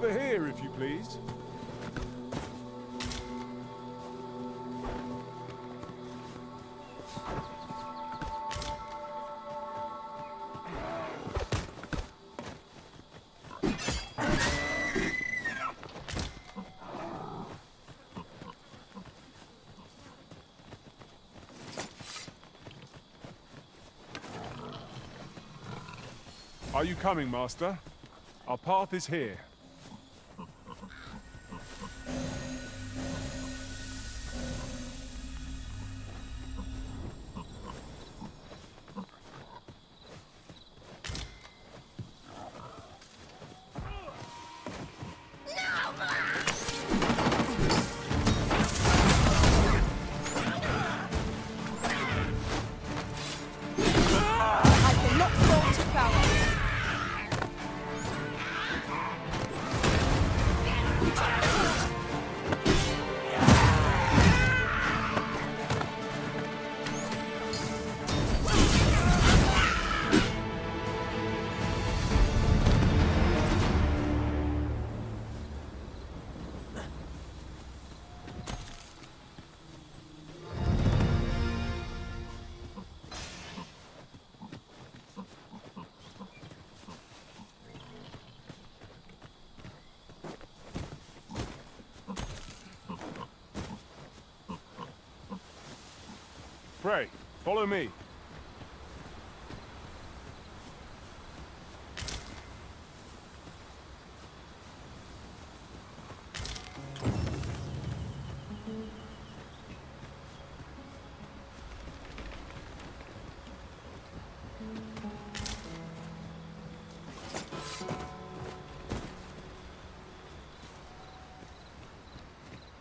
Over here, if you please. Are you coming, Master? Our path is here. I cannot fall to power. Pray, follow me.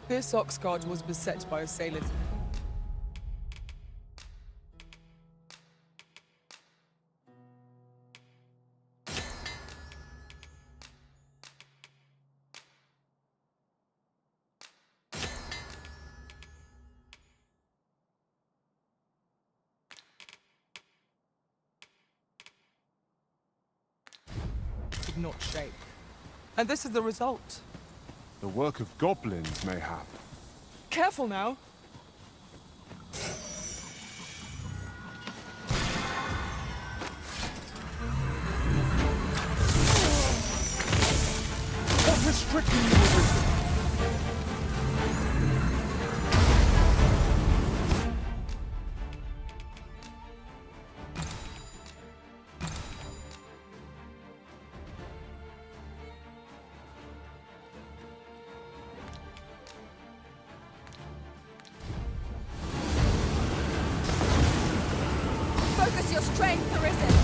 This Oxguard was beset by assailants. Did not shake. And this is the result. The work of goblins, mayhap. Careful now. What restricting you with wisdom? Focus your strength, Arisen.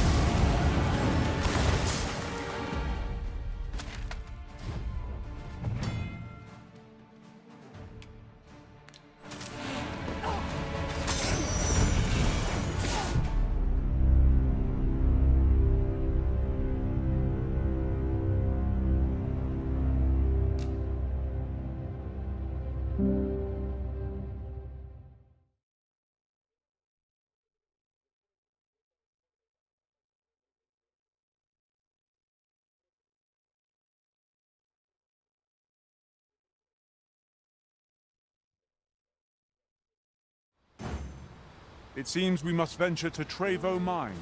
It seems we must venture to Trevo Mine.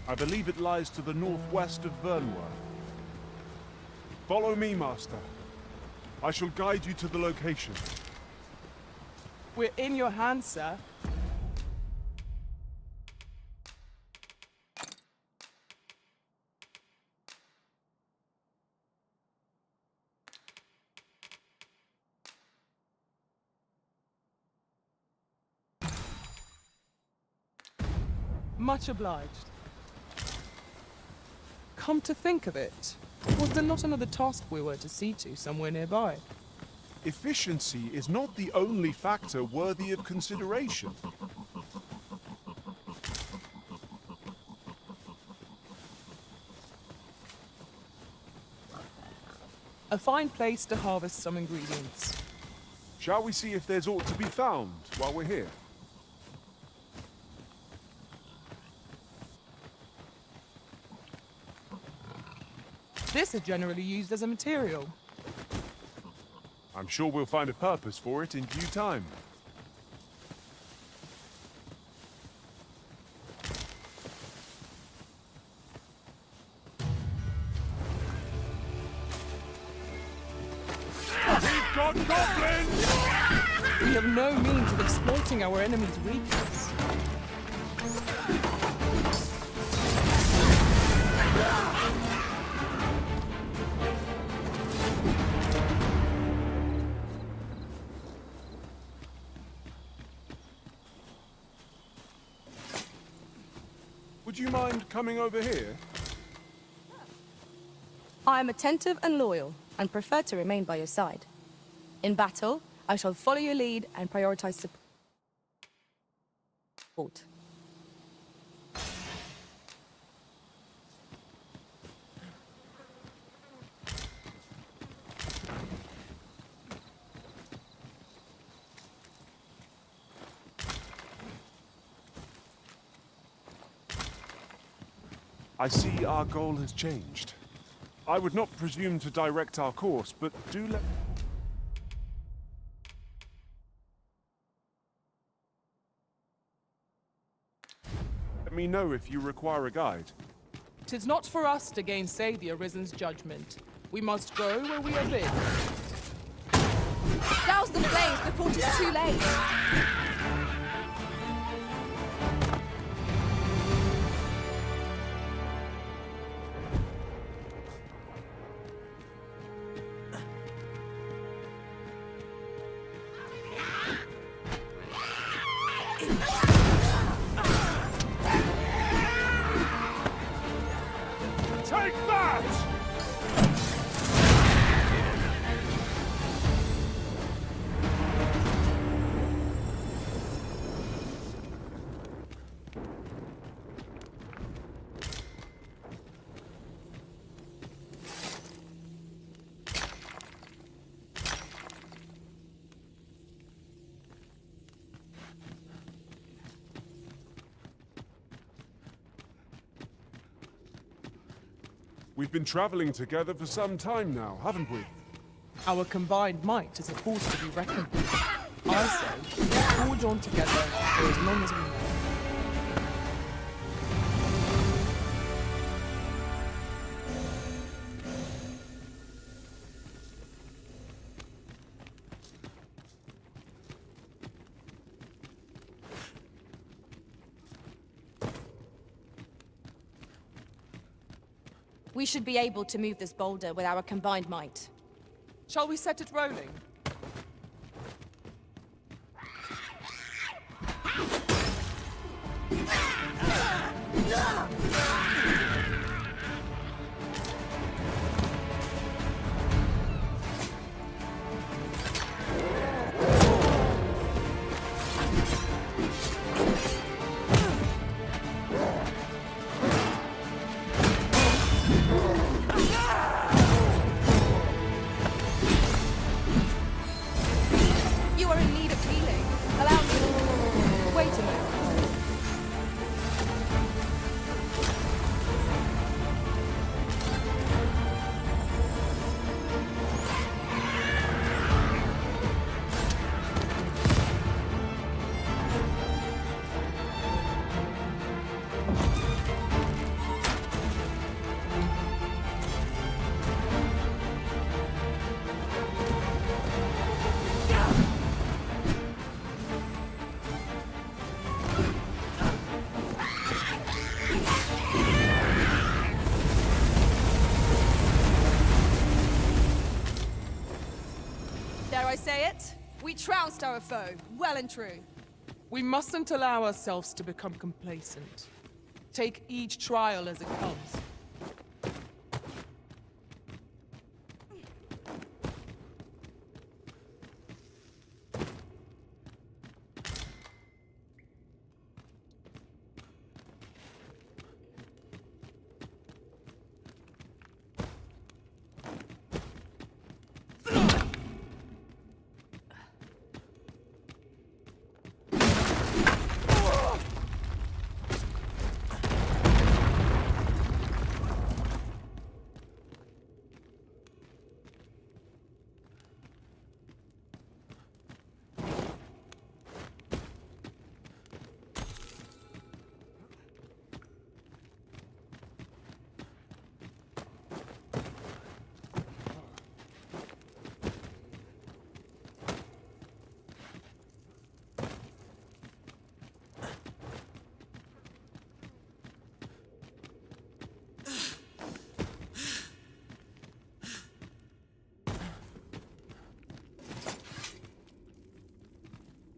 I believe it lies to the northwest of Vernworth. Follow me, Master. I shall guide you to the location. We're in your hands, sir. Much obliged. Come to think of it, was there not another task we were to see to somewhere nearby? Efficiency is not the only factor worthy of consideration. A fine place to harvest some ingredients. Shall we see if there's aught to be found while we're here? This is generally used as a material. I'm sure we'll find a purpose for it in due time. We've got goblins! We have no means of exploiting our enemy's weakness. Would you mind coming over here? I am attentive and loyal, and prefer to remain by your side. In battle, I shall follow your lead and prioritize support. I see our goal has changed. I would not presume to direct our course, but do let me know if you require a guide. 'Tis not for us to gainsay the Arisen's judgment. We must go where we are bid. Douse the flames before 'tis too late! Take that! We've been traveling together for some time now, haven't we? Our combined might is a force to be reckoned with. I say, forge on together for as long as we may. We should be able to move this boulder with our combined might. Shall we set it rolling? You are in need of healing. Allow me. Wait a moment. Dare I say it? We trounced our foe, well and true. We mustn't allow ourselves to become complacent. Take each trial as it comes.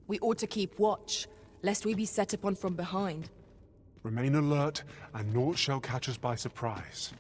We ought to keep watch, lest we be set upon from behind. Remain alert, and naught shall catch us by surprise.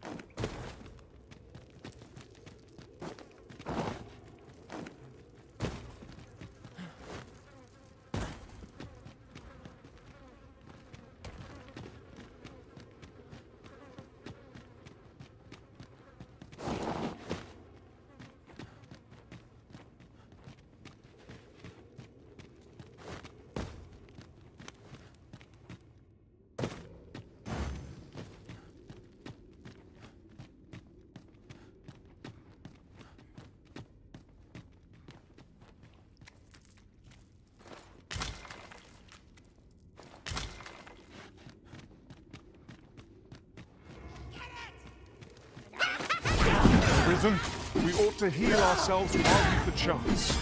Risen, we ought to heal ourselves while we've the chance.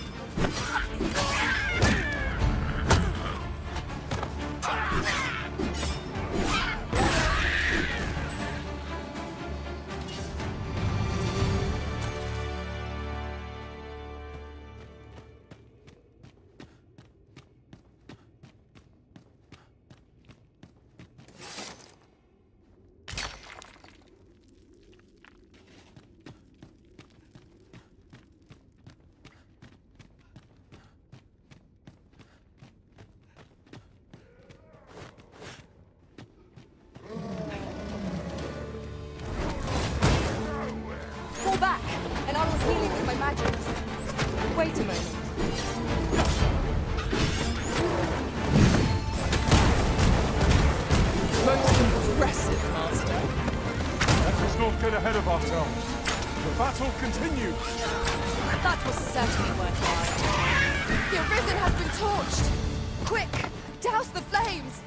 Fall back, and I will heal you with my magics. Wait a moment. Most impressive, Master. Let us not get ahead of ourselves. The battle continues. That was certainly worthwhile. The Arisen has been torched! Quick, douse the flames!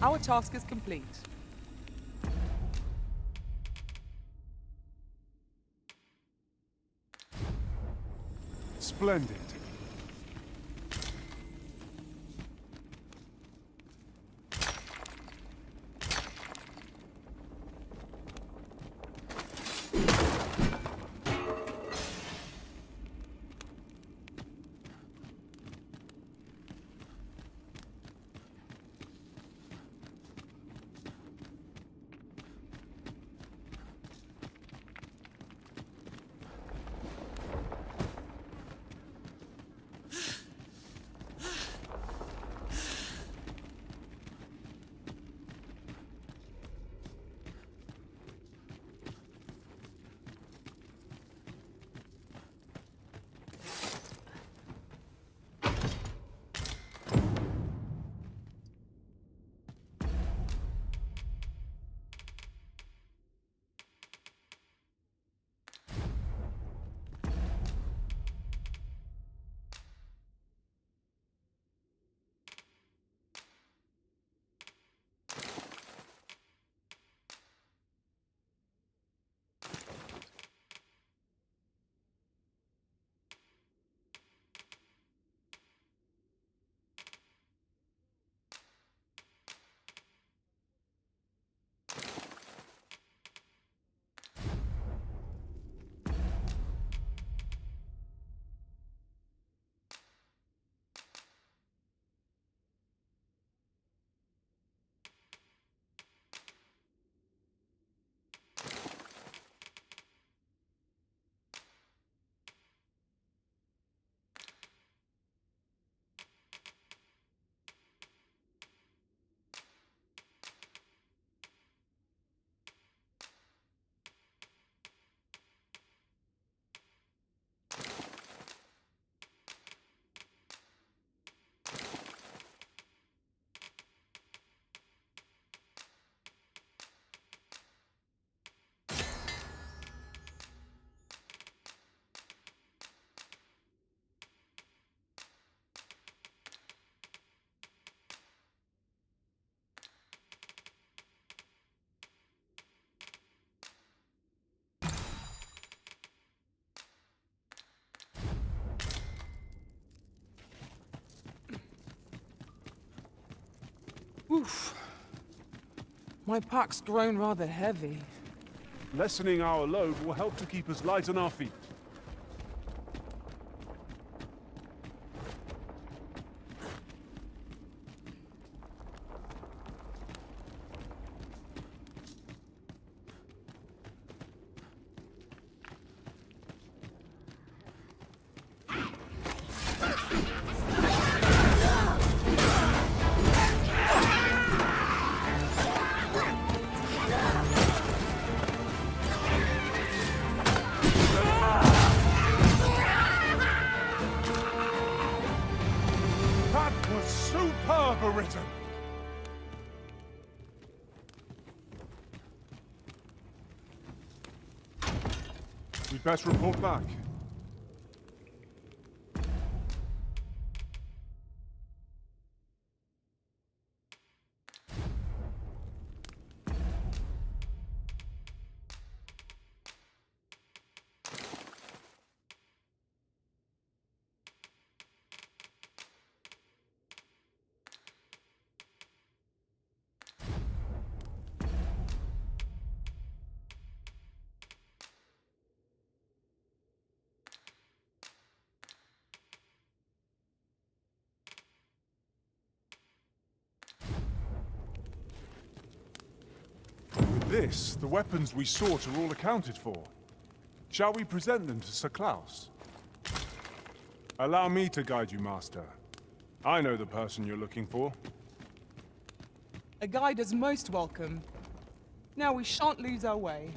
Our task is complete. Splendid. Oof. My pack's grown rather heavy. Lessening our load will help to keep us light on our feet. Written. We'd best report back. With this, the weapons we sought are all accounted for. Shall we present them to Sir Klaus? Allow me to guide you, Master. I know the person you're looking for. A guide is most welcome. Now we shan't lose our way.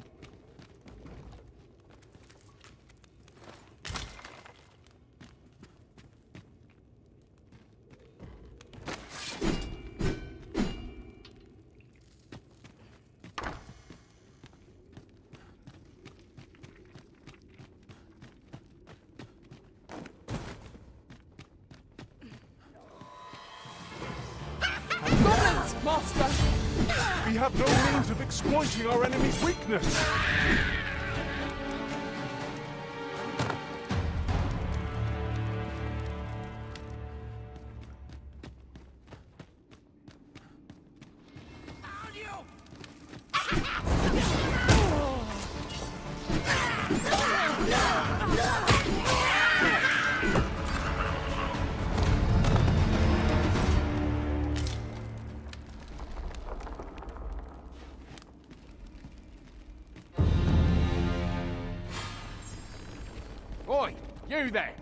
Master! We have no means of exploiting our enemy's weakness! Oi, you there!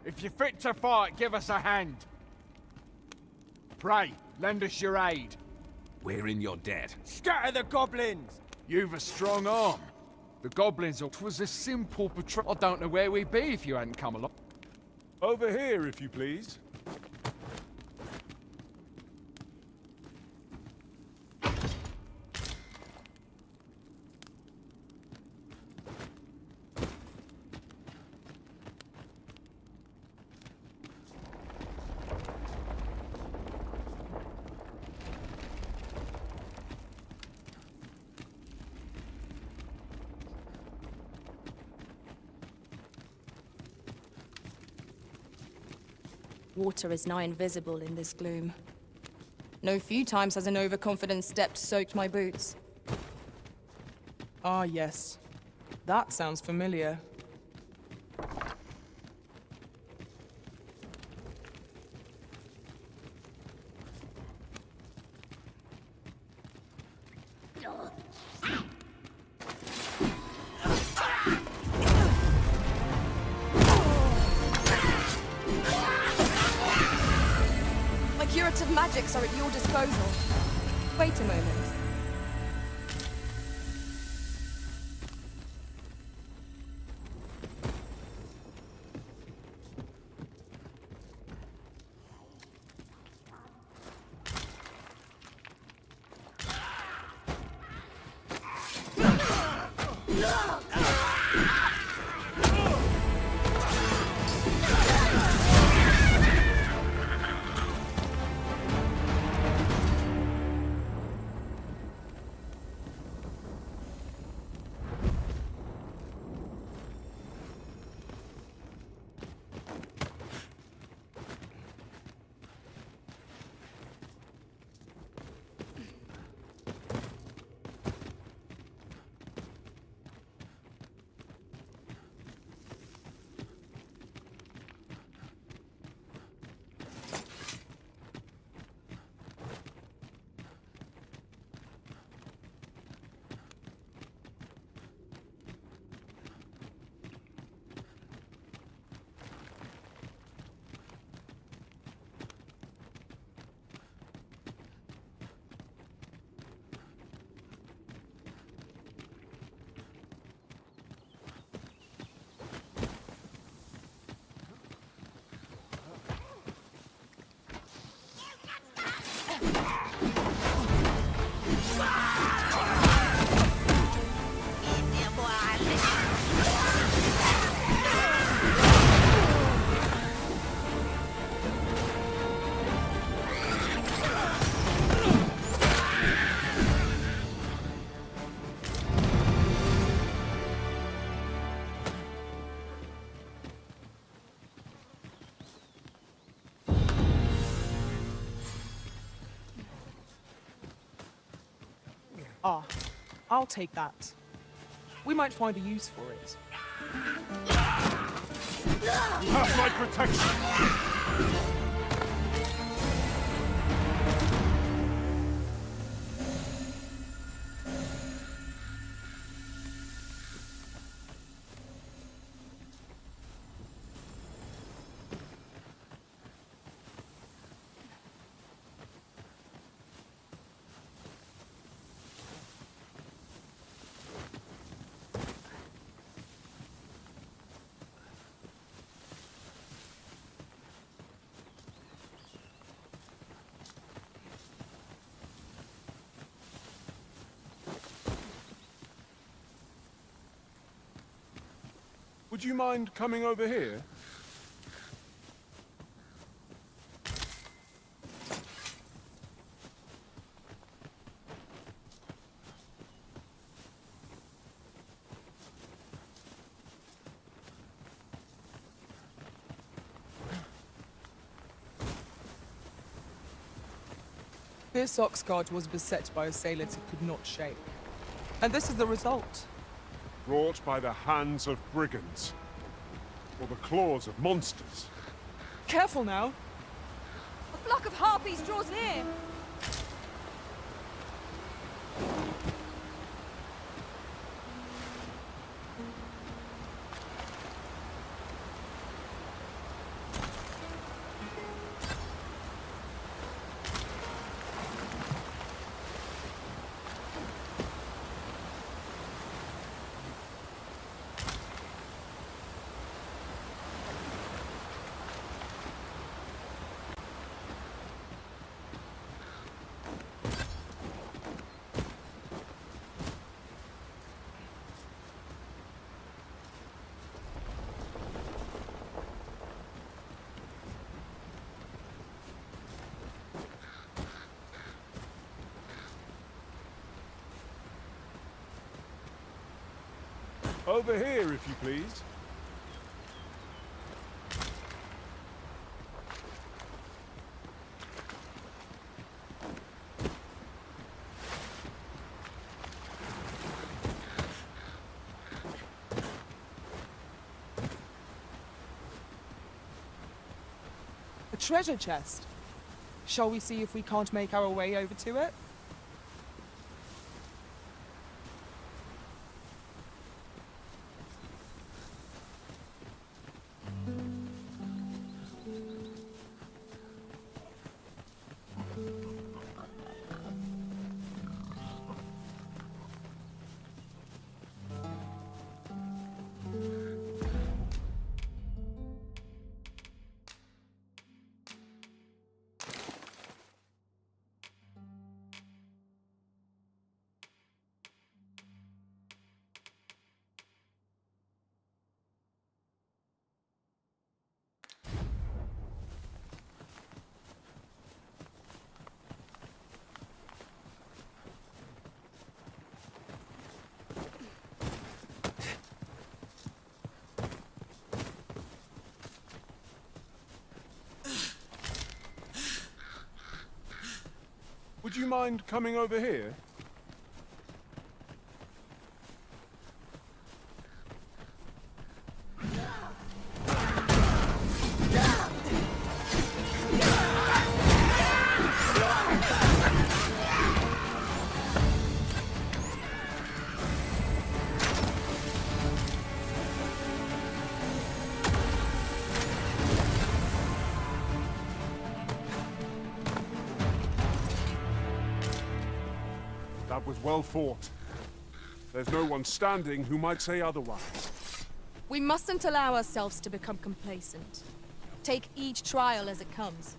If you're fit to fight, give us a hand. Pray, lend us your aid. We're in your debt. Scatter the goblins! You've a strong arm. The goblins, it was a simple patrol. I don't know where we'd be if you hadn't come along. Over here, if you please. Water is nigh invisible in this gloom. No few times has an overconfident step soaked my boots. Ah, yes. That sounds familiar. My curative magics are at your disposal. Wait a moment. Ah, I'll take that. We might find a use for it. You have my protection! Would you mind coming over here? This Oxguard was beset by assailants it could not shake. And this is the result. Wrought by the hands of brigands. Or the claws of monsters. Careful now. A flock of harpies draws near. Over here, if you please. A treasure chest. Shall we see if we can't make our way over to it? Would you mind coming over here? That was well fought. There's no one standing who might say otherwise. We mustn't allow ourselves to become complacent. Take each trial as it comes.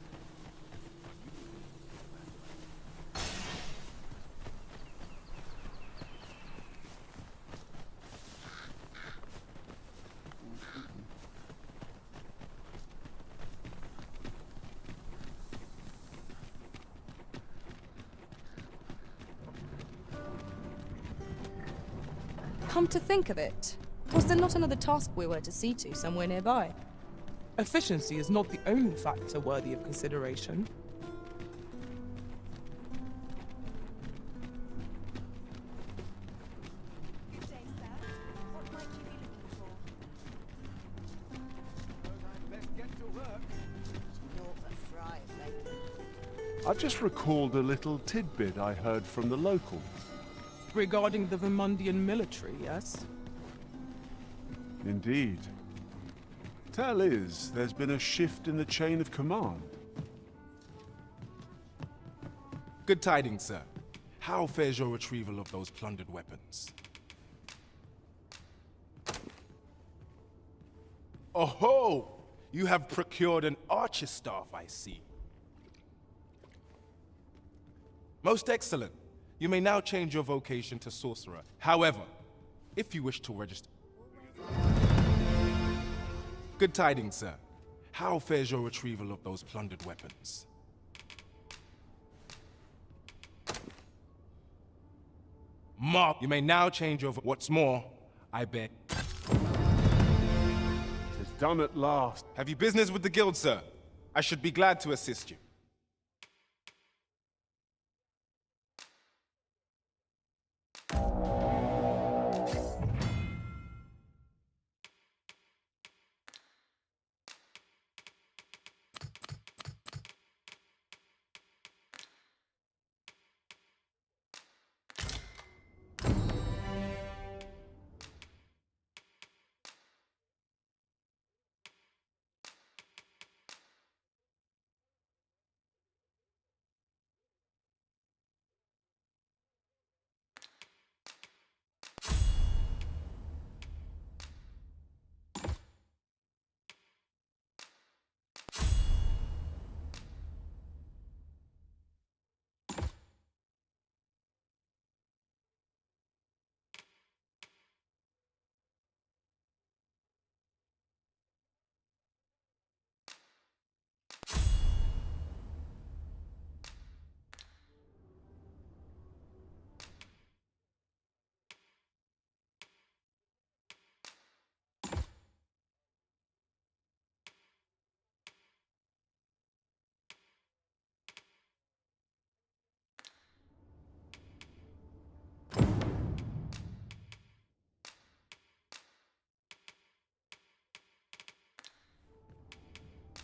Come to think of it, was there not another task we were to see to somewhere nearby? Efficiency is not the only factor worthy of consideration. I've just recalled a little tidbit I heard from the locals. Regarding the Vermundian military, yes? Indeed. Tell is, there's been a shift in the chain of command. Good tidings, sir. How fares your retrieval of those plundered weapons? Oh-ho! You have procured an archer staff, I see. Most excellent. You may now change your vocation to sorcerer. However, if you wish to register... Good tidings, sir. How fares your retrieval of those plundered weapons? Mark, you may now change your... What's more, I bet... It's done at last. Have you business with the guild, sir? I should be glad to assist you.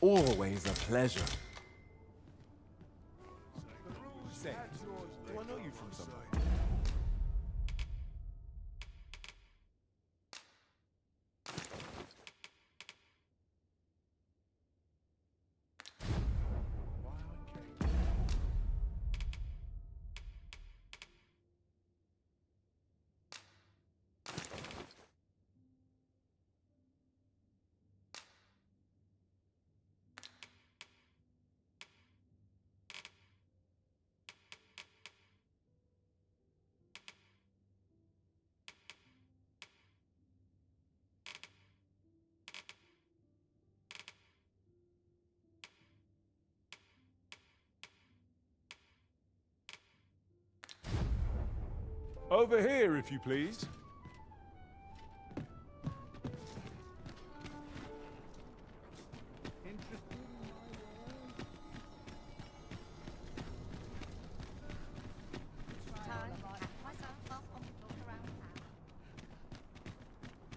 Always a pleasure. Say, do I know you from somewhere? Over here, if you please.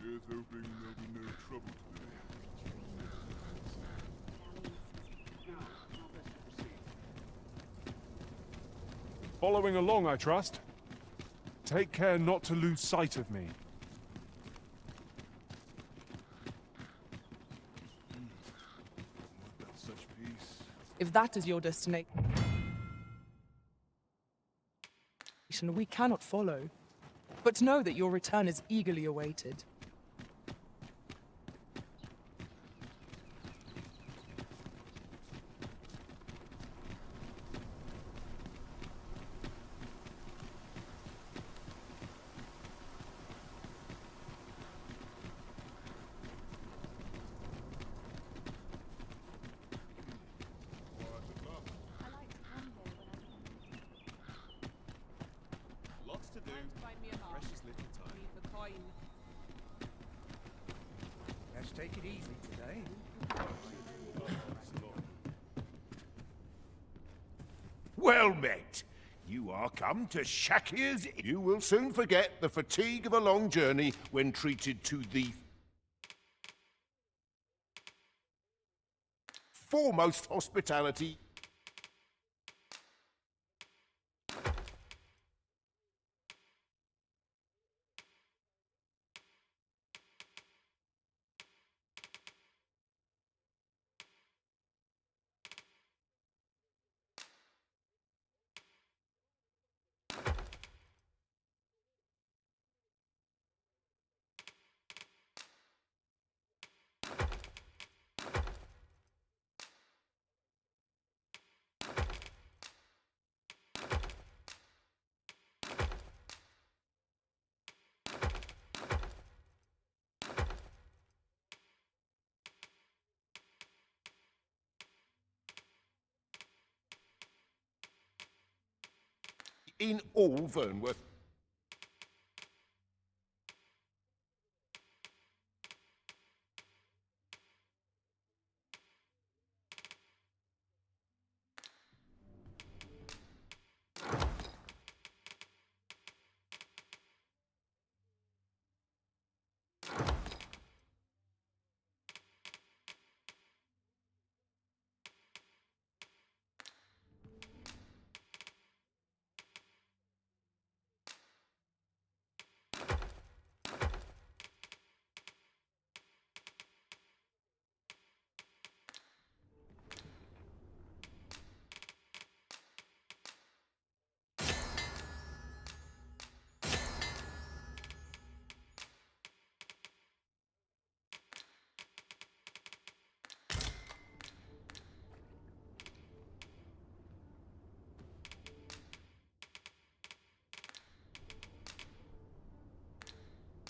Here's hoping there'll be no trouble today. Following along, I trust. Take care not to lose sight of me. Such peace. If that is your destination, we cannot follow. But know that your return is eagerly awaited. Lots to do. Precious little time. mine. Let's take it easy today. Well met. You are come to Shakir's. You will soon forget the fatigue of a long journey when treated to the foremost hospitality. In all Vernworth.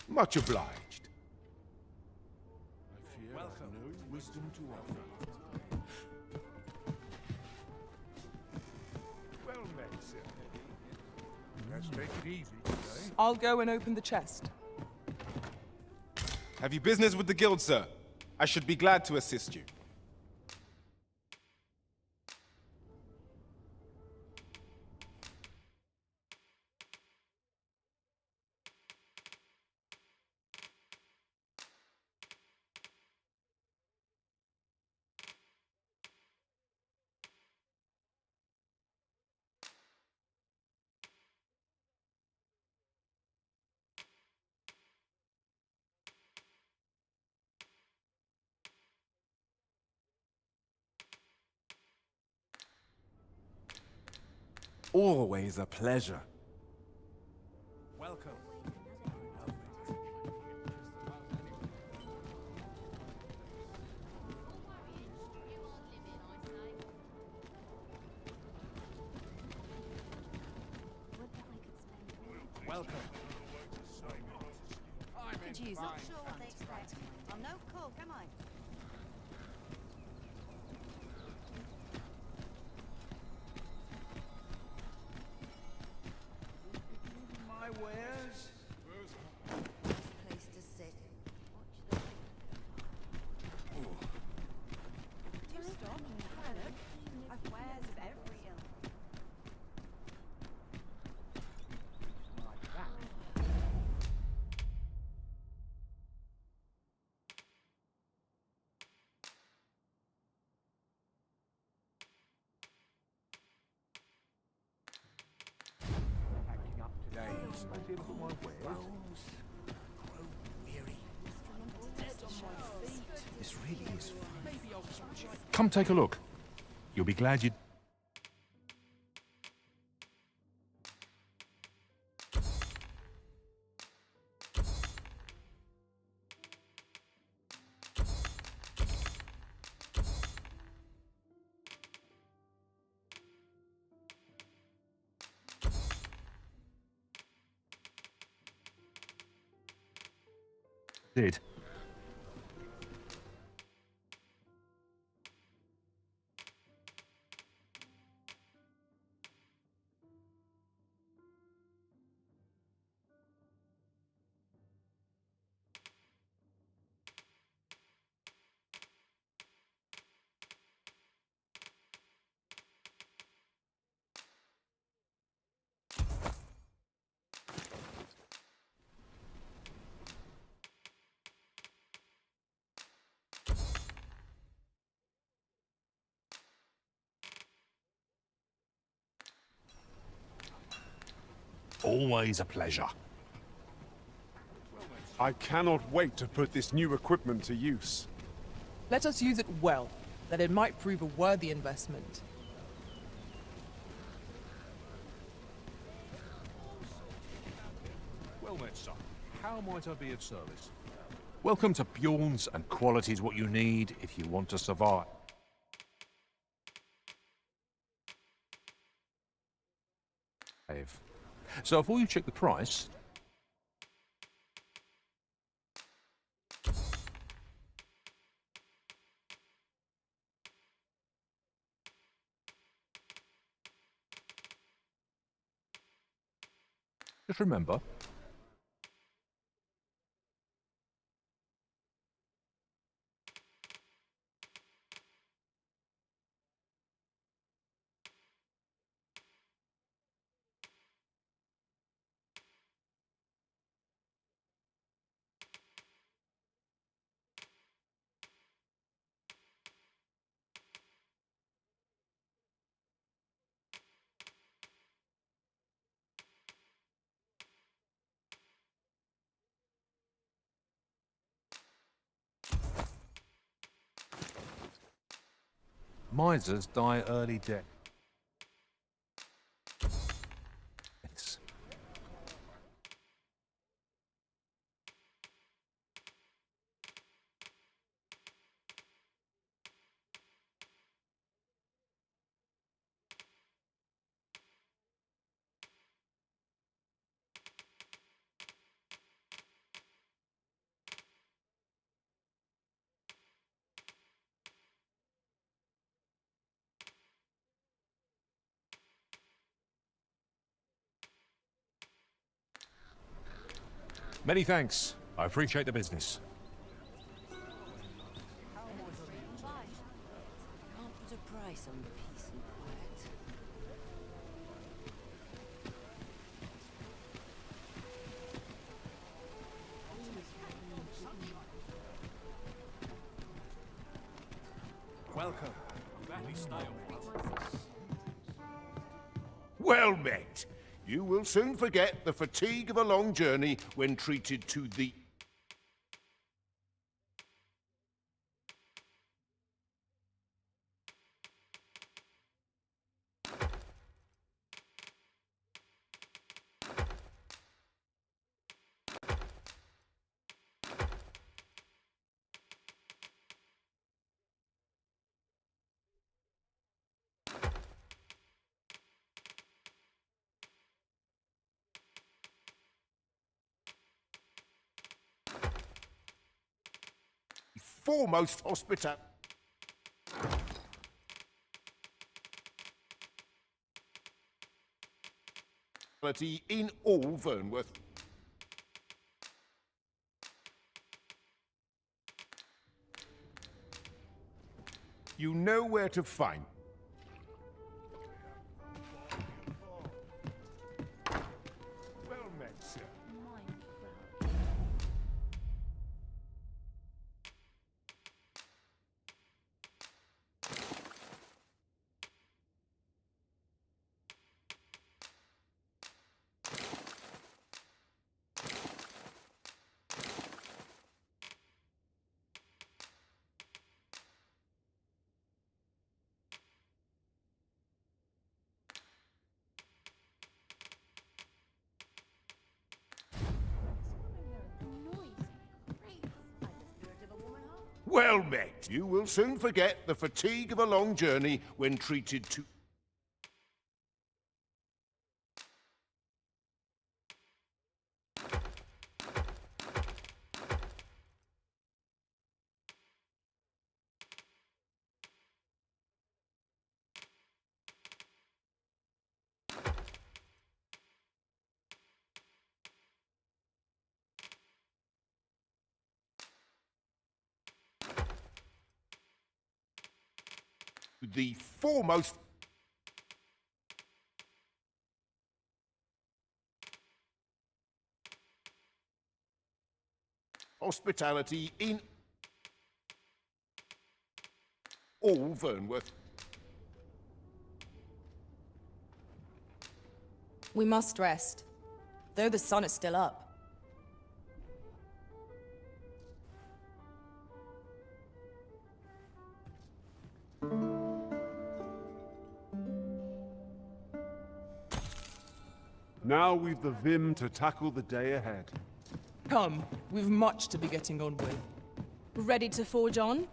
Much obliged. I fear welcome. No wisdom to offer. Well met, sir. Let's take it easy today. I'll go and open the chest. Have you business with the guild, sir? I should be glad to assist you. Always a pleasure. Welcome. Welcome. Could use not sure what they expect. I'm no cook, am I? My wares? Place to sit. Do stop. I've wares of every ilk. Like that. Packing up today. This really is fun. Come take a look. You'll be glad you... did. Always a pleasure. I cannot wait to put this new equipment to use. Let us use it well, that it might prove a worthy investment. Well met, son. How might I be of service? Welcome to Bjorn's, and quality's what you need if you want to survive. So before you check the price, just remember, misers die early death. Yes. Many thanks. I appreciate the business. Can't put a price on peace and quiet. Welcome. Well met. You will soon forget the fatigue of a long journey when treated to the... foremost hospitality in all Vernworth. You know where to find. Well met, sir. Well met. You will soon forget the fatigue of a long journey when treated to... the foremost hospitality in all Vernworth. We must rest. though the sun is still up. Now we've the vim to tackle the day ahead. Come, we've much to be getting on with. Ready to forge on?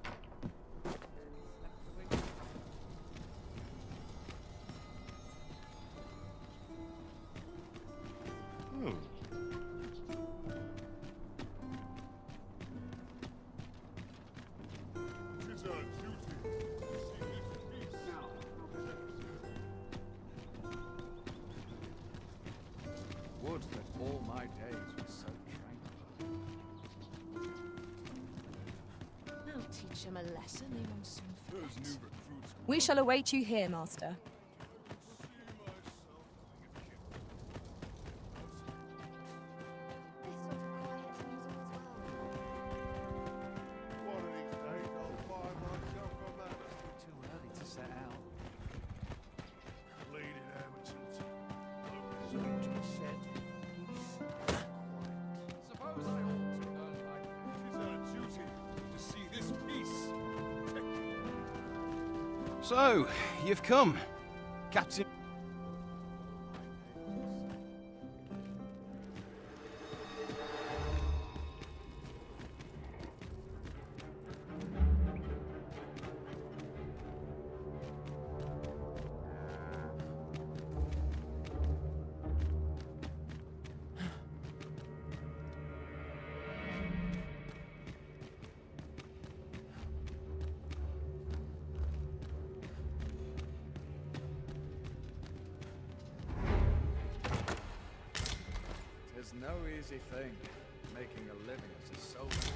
Would that all my days were so tranquil. I'll teach them a lesson they won't soon forget. We shall await you here, Master. Too early to set out. Bleeding amateurs. Suppose I ought to learn my It is our duty to see this peace protected. So, you've come, Captain. Tis no easy thing, making a living as a soldier.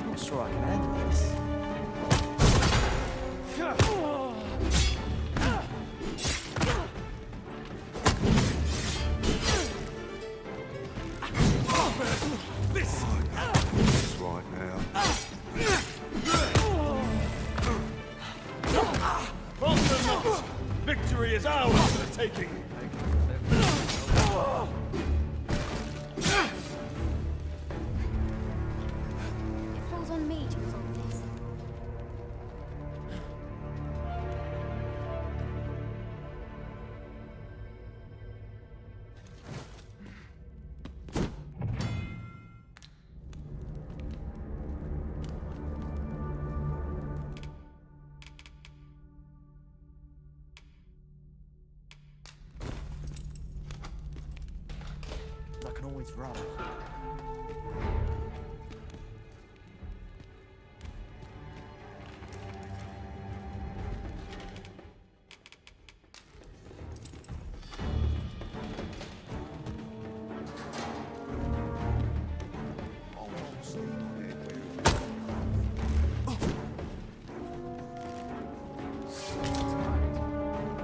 Not sure I can handle this. This right now. Faster not! Victory is ours for the taking! It falls on me to resolve this. I can always run.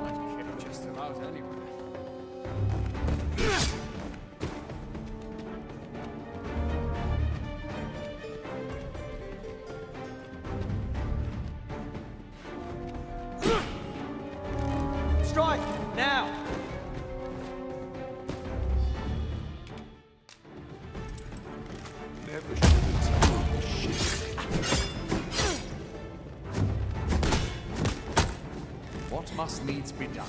I'd kick just about anywhere. Strike! Now! Never should have told shit. What must needs be done?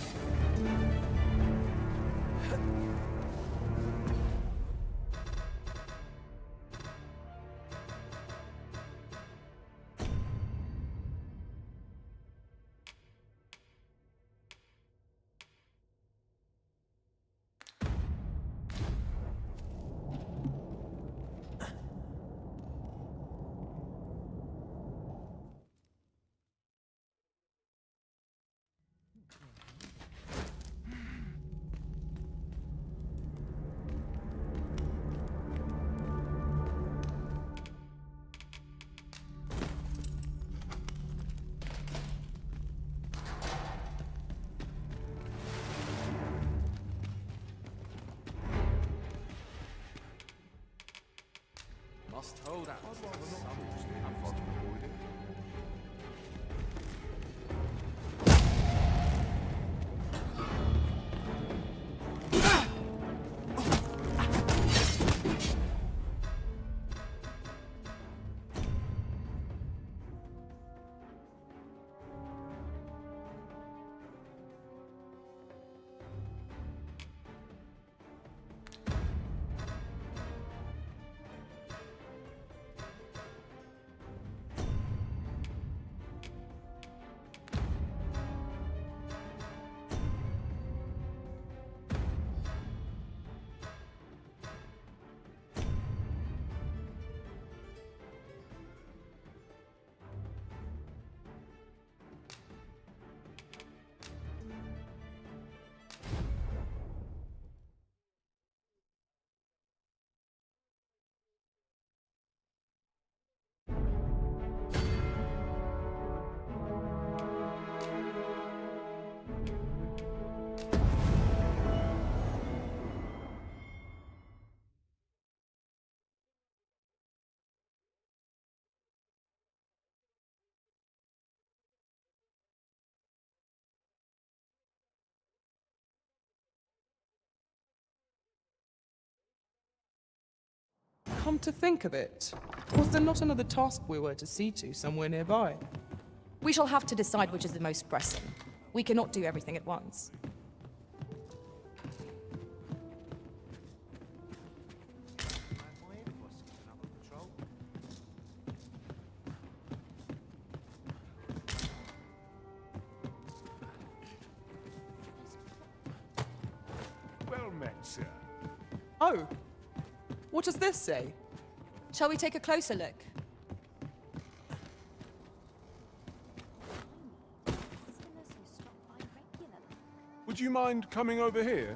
Must hold out. I'd rather not be interested in fun to avoid it. Come to think of it, was there not another task we were to see to somewhere nearby? We shall have to decide which is the most pressing. We cannot do everything at once. Well met, sir. Oh, what does this say? Shall we take a closer look? Would you mind coming over here?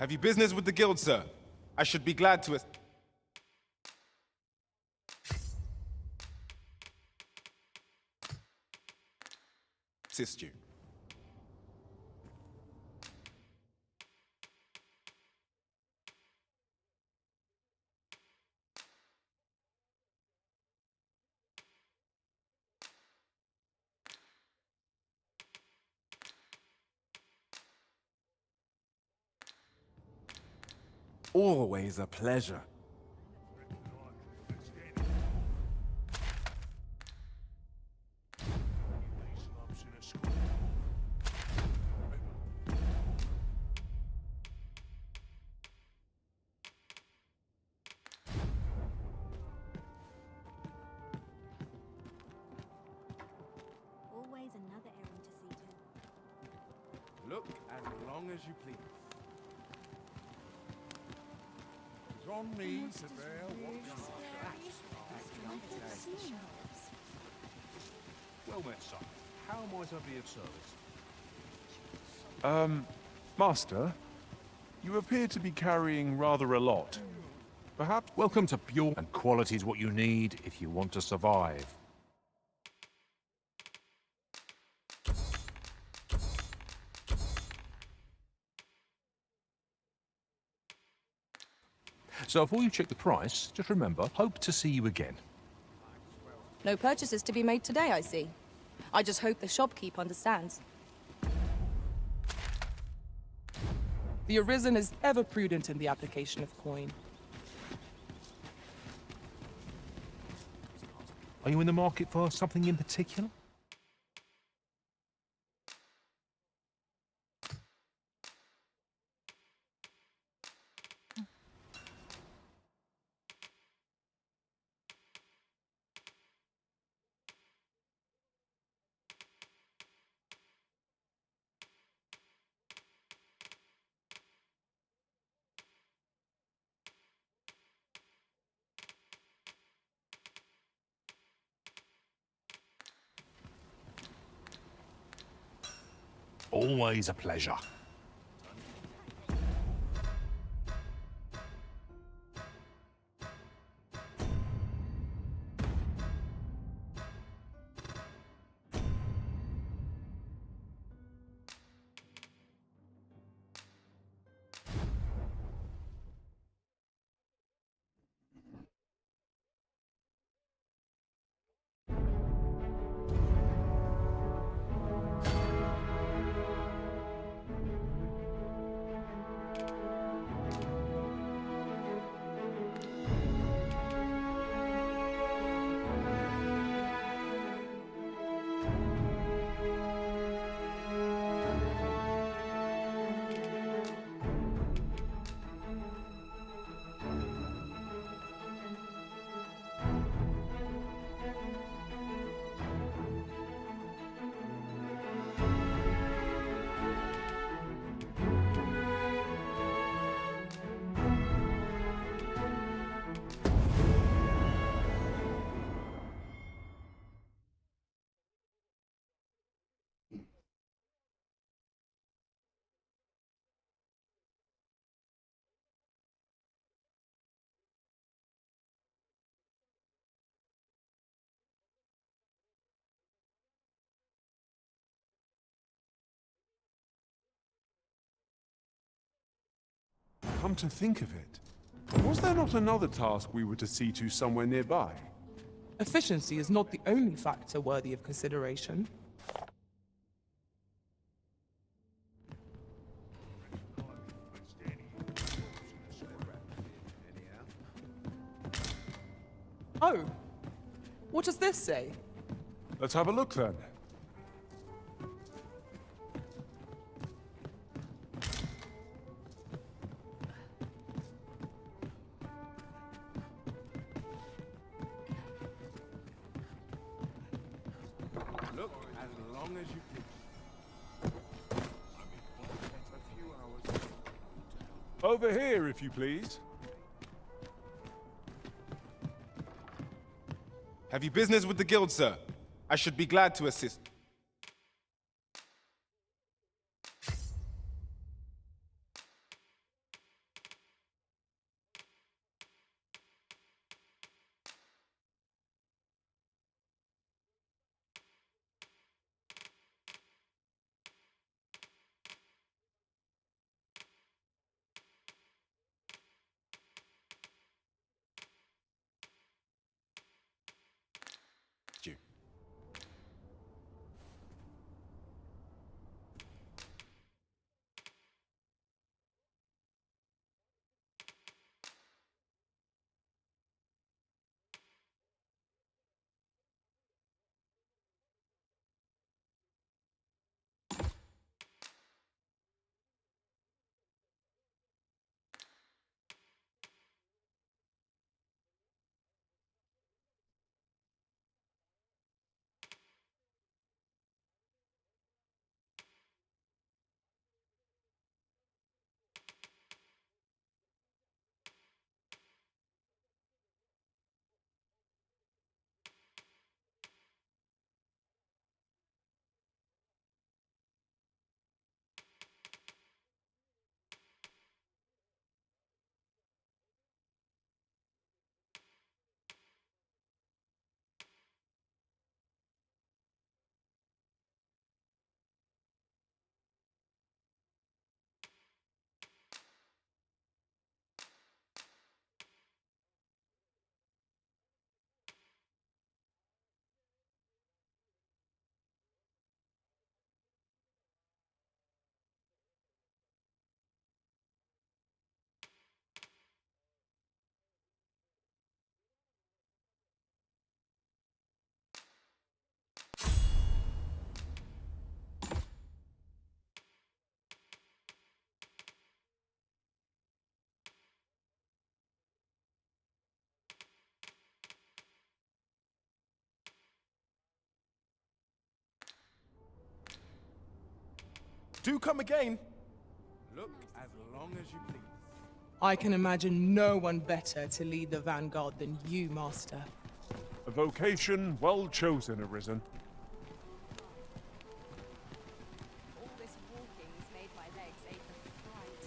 Have you business with the guild, sir? I should be glad to assist you. Always a pleasure. Always another errand to see to. Look as long as you please. It's on me to bear what comes. Well met, son. How might I be of service? Master, you appear to be carrying rather a lot. Perhaps... Welcome to pure and quality is what you need if you want to survive. So before you check the price, just remember, hope to see you again. No purchases to be made today, I see. I just hope the shopkeep understands. The Arisen is ever prudent in the application of coin. Are you in the market for something in particular? Always a pleasure. Come to think of it, was there not another task we were to see to somewhere nearby? Efficiency is not the only factor worthy of consideration. Oh, what does this say? Let's have a look then. Look as long as you please. A few hours. Over here, if you please. Have you business with the guild, sir? I should be glad to assist. You. Do come again. Look as long as you please. I can imagine no one better to lead the vanguard than you, Master. A vocation well chosen, Arisen. All this walking's made my legs ache with fright.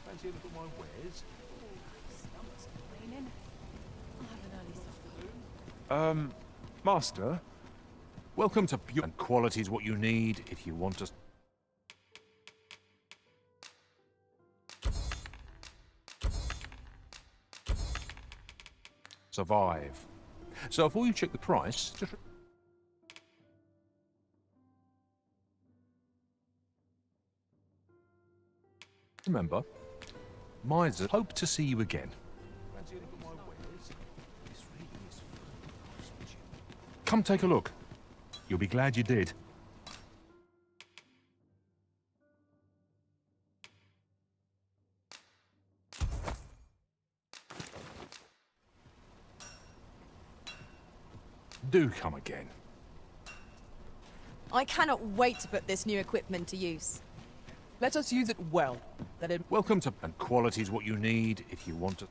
Fancy a look at my wares? Stomach's complaining. I'll have an early supper. Master? Welcome to Pure. And quality is what you need if you want to. Survive. So before you check the price, just remember, misers hope to see you again. Come take a look. You'll be glad you did. Do come again. I cannot wait to put this new equipment to use. Let us use it well. Let it... Welcome to... And quality is what you need if you want to...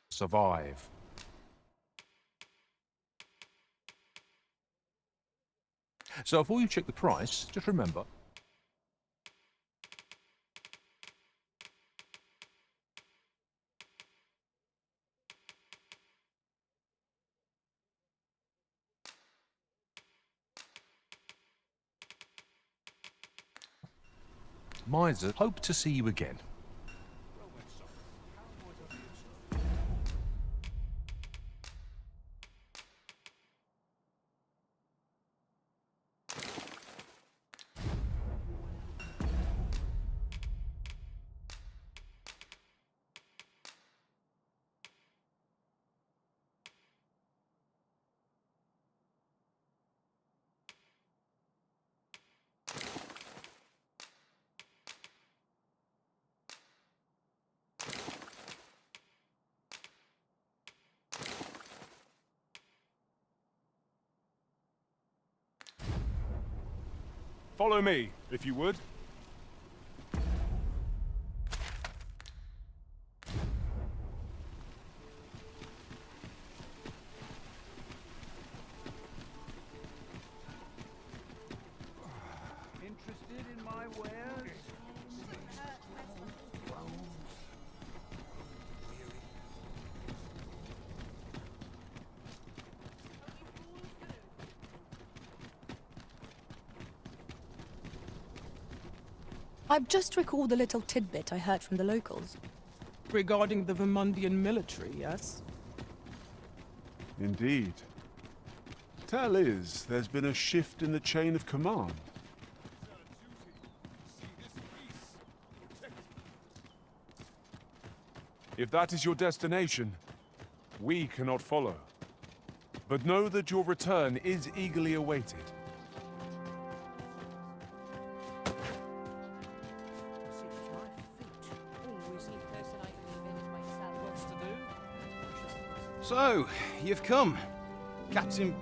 Survive. So before you check the price, just remember. Miser, hope to see you again. Follow me, if you would. Interested in my wares? I've just recalled a little tidbit I heard from the locals. Regarding the Vermundian military, yes? Indeed. Tell is, there's been a shift in the chain of command. If that is your destination, we cannot follow. But know that your return is eagerly awaited. So, you've come, Captain...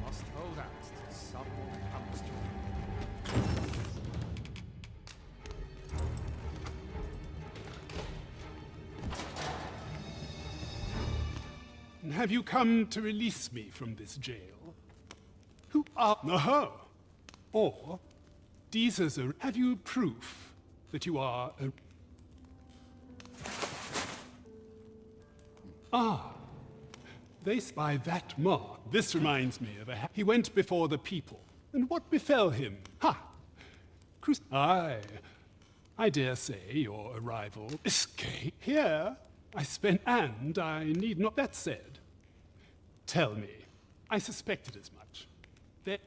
Must hold out till someone comes to me. Have you come to release me from this jail? Who are... No. Or, dieses... Have you proof that you are a... Ah. They spy that mark. This reminds me of a... He went before the people. And what befell him? Ha! Aye. I dare say your arrival... Escape? Here, I spent... And I need not... That said... Tell me. I suspected as much. They...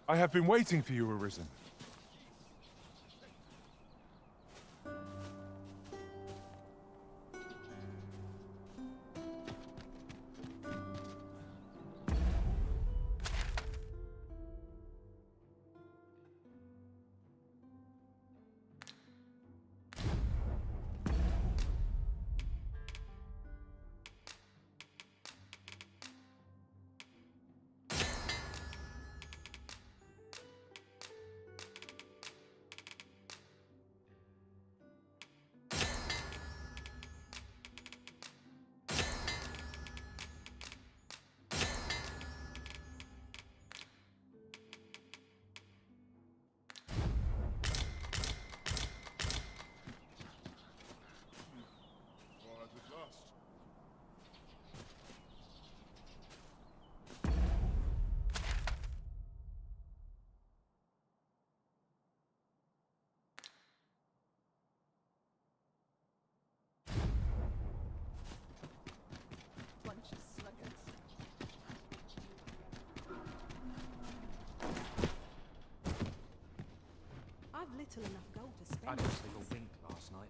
I have been waiting for you, Arisen. I've little enough gold to spend. I didn't sleep a wink last night.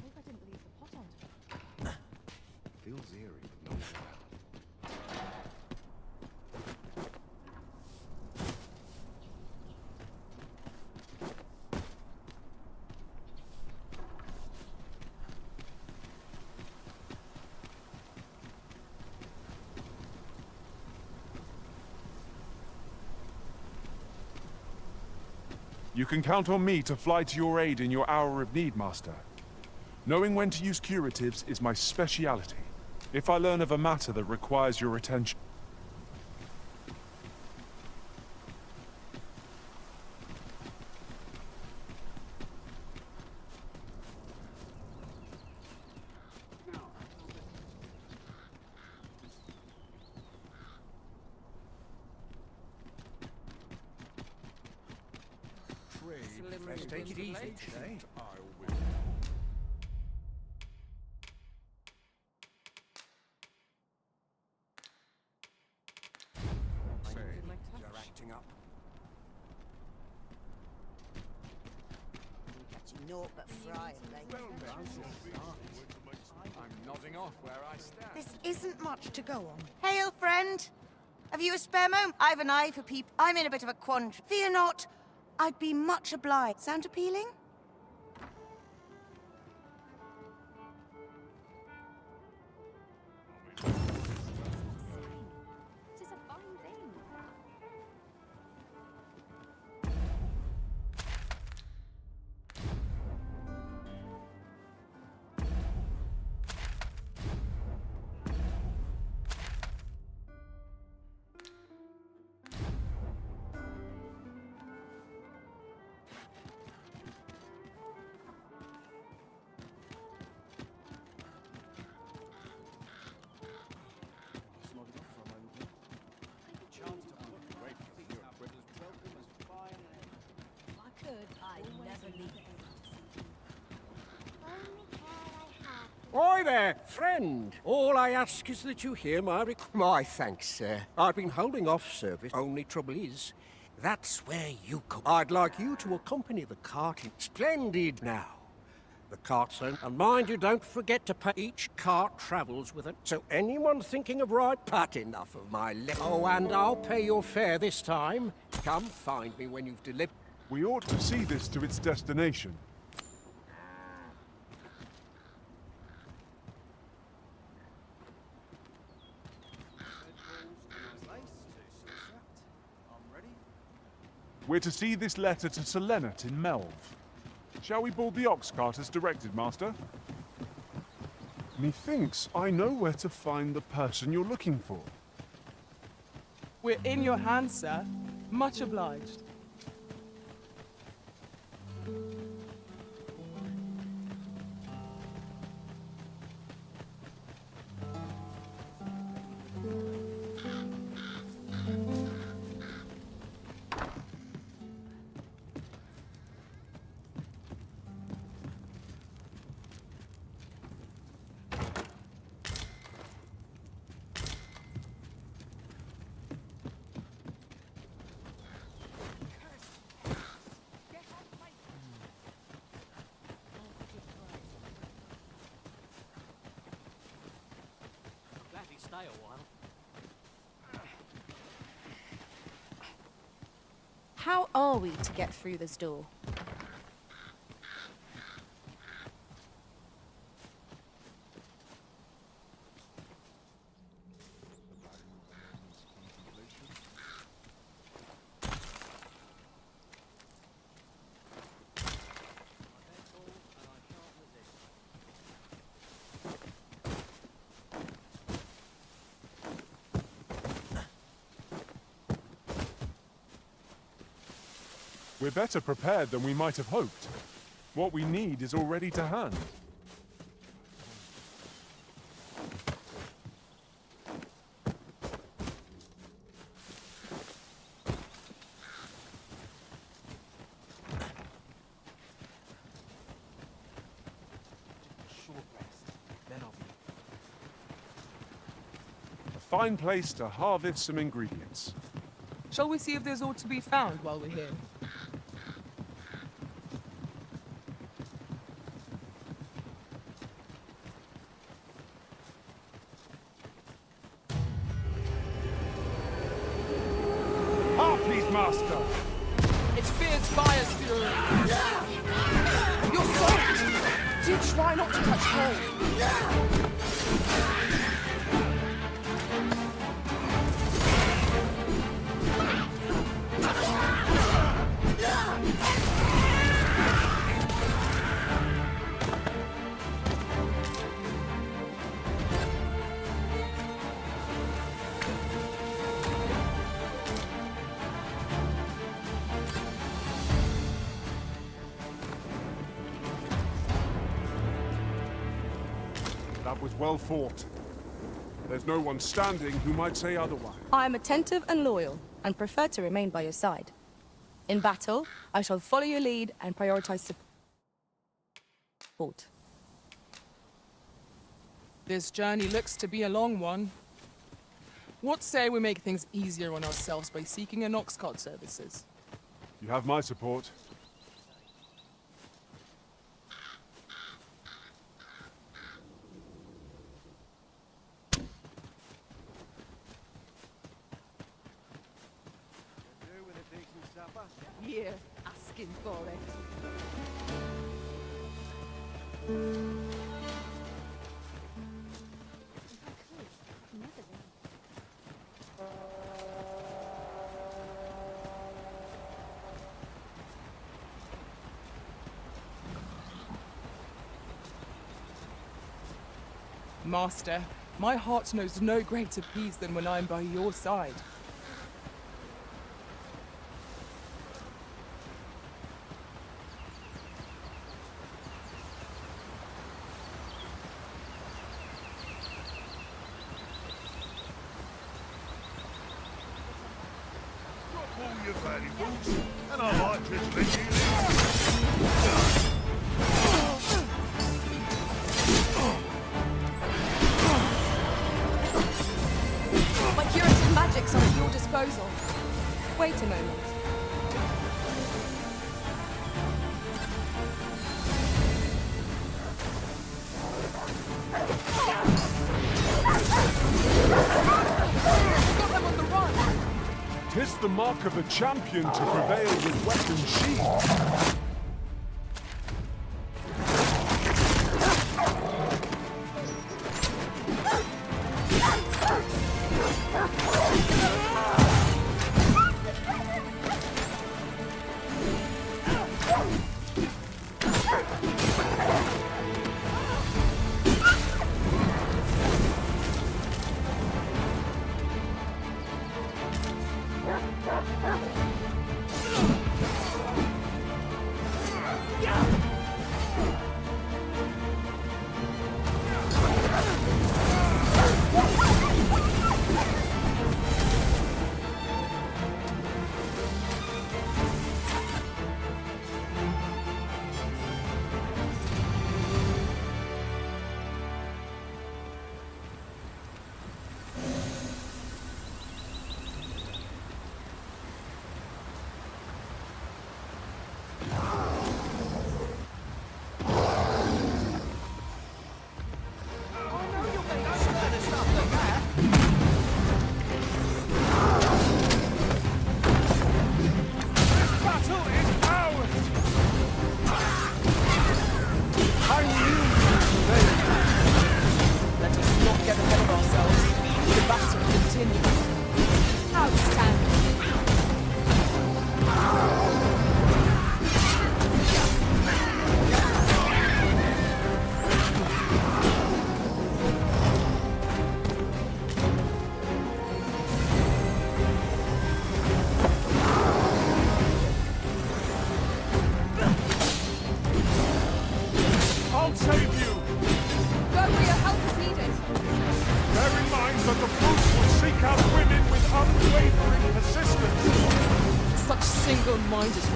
Hope I didn't leave the pot on top. Feels eerie, but no one around. You can count on me to fly to your aid in your hour of need, Master. Knowing when to use curatives is my speciality. If I learn of a matter that requires your attention... Let's take it easy today. You're acting up. Catching naught but fry lately. I'm nodding off where I stand. This isn't much to go on. Hail, friend. Have you a spare moment? I've an eye for people. I'm in a bit of a quandary. Fear not. I'd be much obliged. Sound appealing? It is a fine thing. Oi there, friend. All I ask is that you hear my thanks, sir. I've been holding off service. Only trouble is, that's where you come. I'd like you to accompany the cart in splendid now. The cart's own. And mind you, don't forget to pay. Each cart travels with it. So anyone thinking of ride, pat enough of my lip. Oh, and I'll pay your fare this time. Come find me when you've delivered. We ought to see this to its destination. We're to see this letter to Selenet in Melv. Shall we board the ox cart as directed, Master? Methinks I know where to find the person you're looking for. We're in your hands, sir. Much obliged. stay a while. How are we to get through this door? We're better prepared than we might have hoped. What we need is already to hand. A fine place to harvest some ingredients. Shall we see if there's aught to be found while we're here? Harpies, Master! Its fierce fire's fury! You're soaked! Do try not to touch cold! That was well fought. There's no one standing who might say otherwise. I am attentive and loyal, and prefer to remain by your side. In battle, I shall follow your lead and prioritize support. This journey looks to be a long one. What say we make things easier on ourselves by seeking an ox cart services? You have my support. Here, asking for it. Master, my heart knows no greater peace than when I'm by your side. Drop all your valuables, and I might just let you live. My curative magics are at your disposal. Wait a moment. Got them on the run! 'Tis the mark of a champion to prevail with weapon sheathed.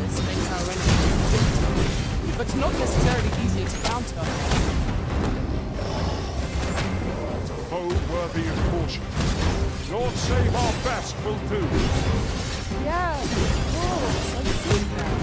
This makes our enemy but not necessarily easier to counter. It's a foe worthy of caution. Lord save our best will do. Yeah, whoa, let's see that.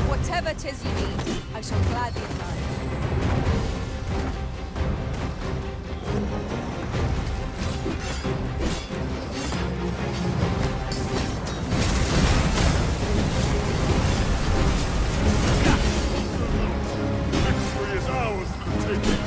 Whatever 'tis you need, I shall gladly oblige. Victory is ours for the taking.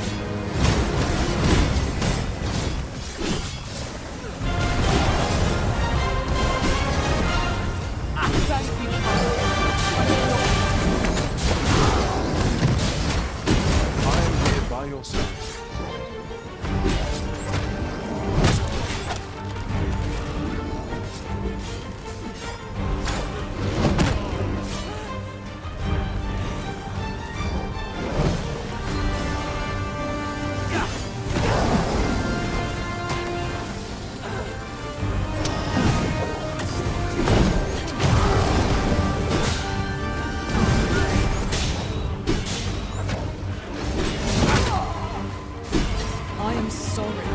By your side. I am sorry.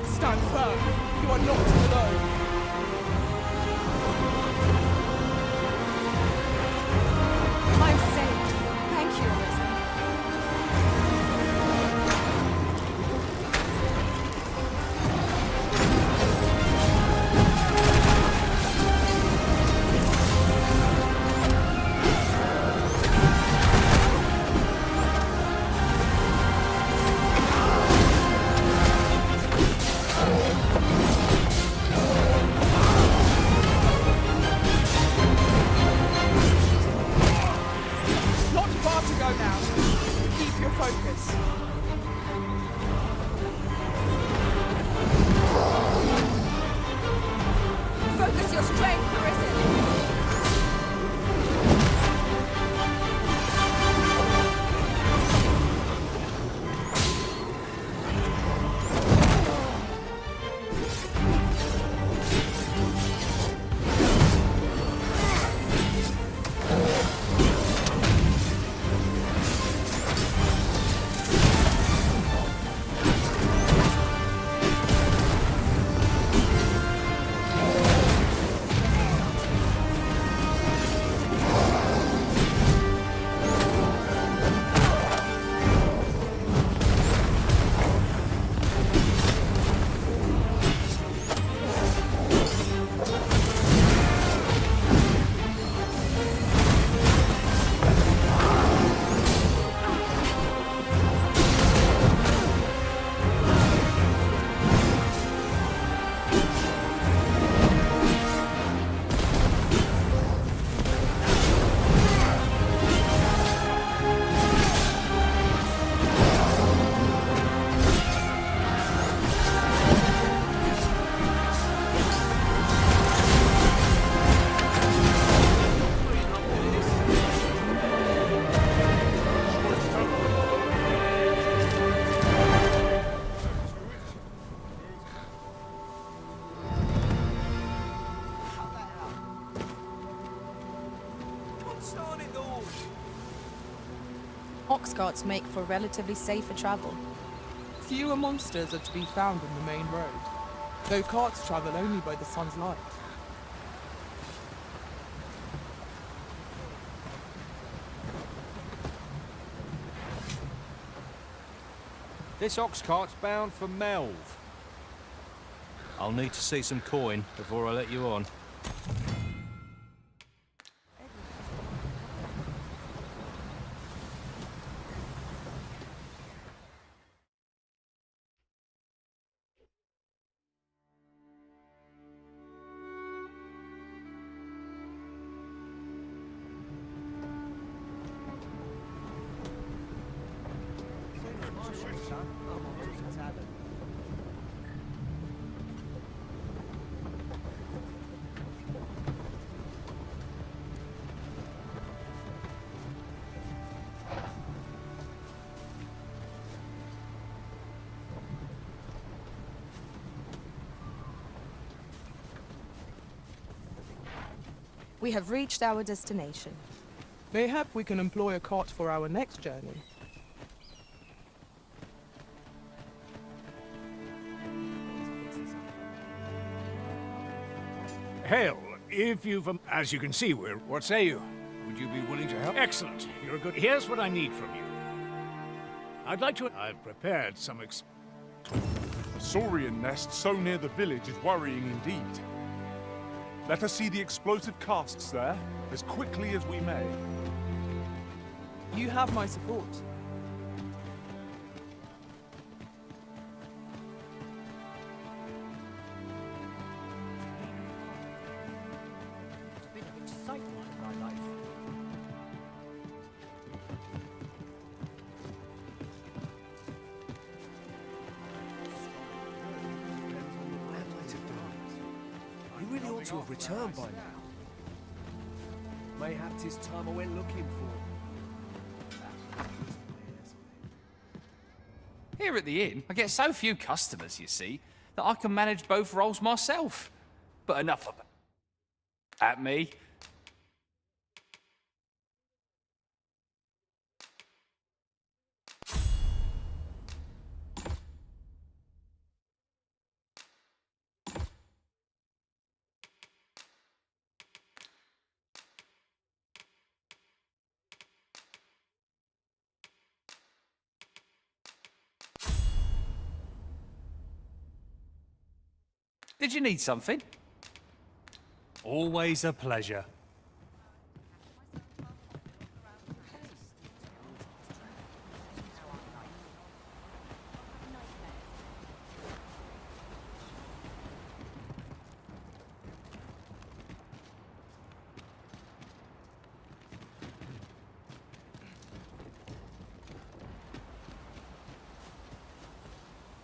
Stand firm. You are not alone. I'm safe. Thank you, Arisen. ox carts make for relatively safer travel. Fewer monsters are to be found on the main road, though carts travel only by the sun's light. This ox cart's bound for Melv. I'll need to see some coin before I let you on. We have reached our destination. Mayhap we can employ a cart for our next journey. Hail, if you've... as you can see, what say you? Would you be willing to help? Excellent. You're a good... Here's what I need from you. I'd like to... I've prepared some A saurian nest so near the village is worrying indeed. Let us see the explosive casts there, as quickly as we may. You have my support. a bit of excitement in my life. He really ought to have returned by now. Mayhap 'tis time I went looking for. Here at the inn, I get so few customers, you see, that I can manage both roles myself. But enough of it. At me. Did you need something? Always a pleasure.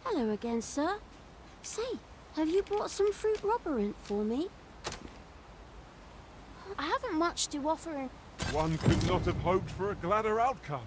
Hello again, sir. Say, have you brought some fruit robberant for me? I haven't much to offer in... One could not have hoped for a gladder outcome.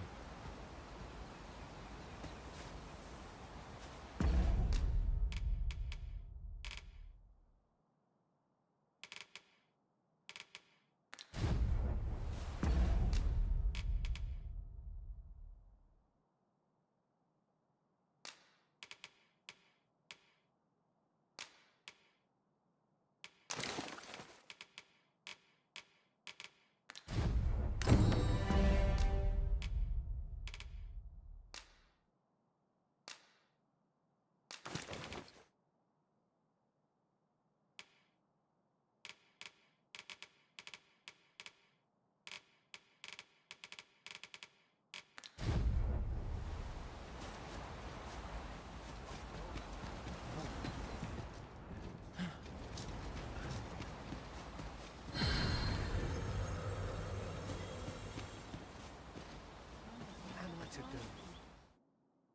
To do.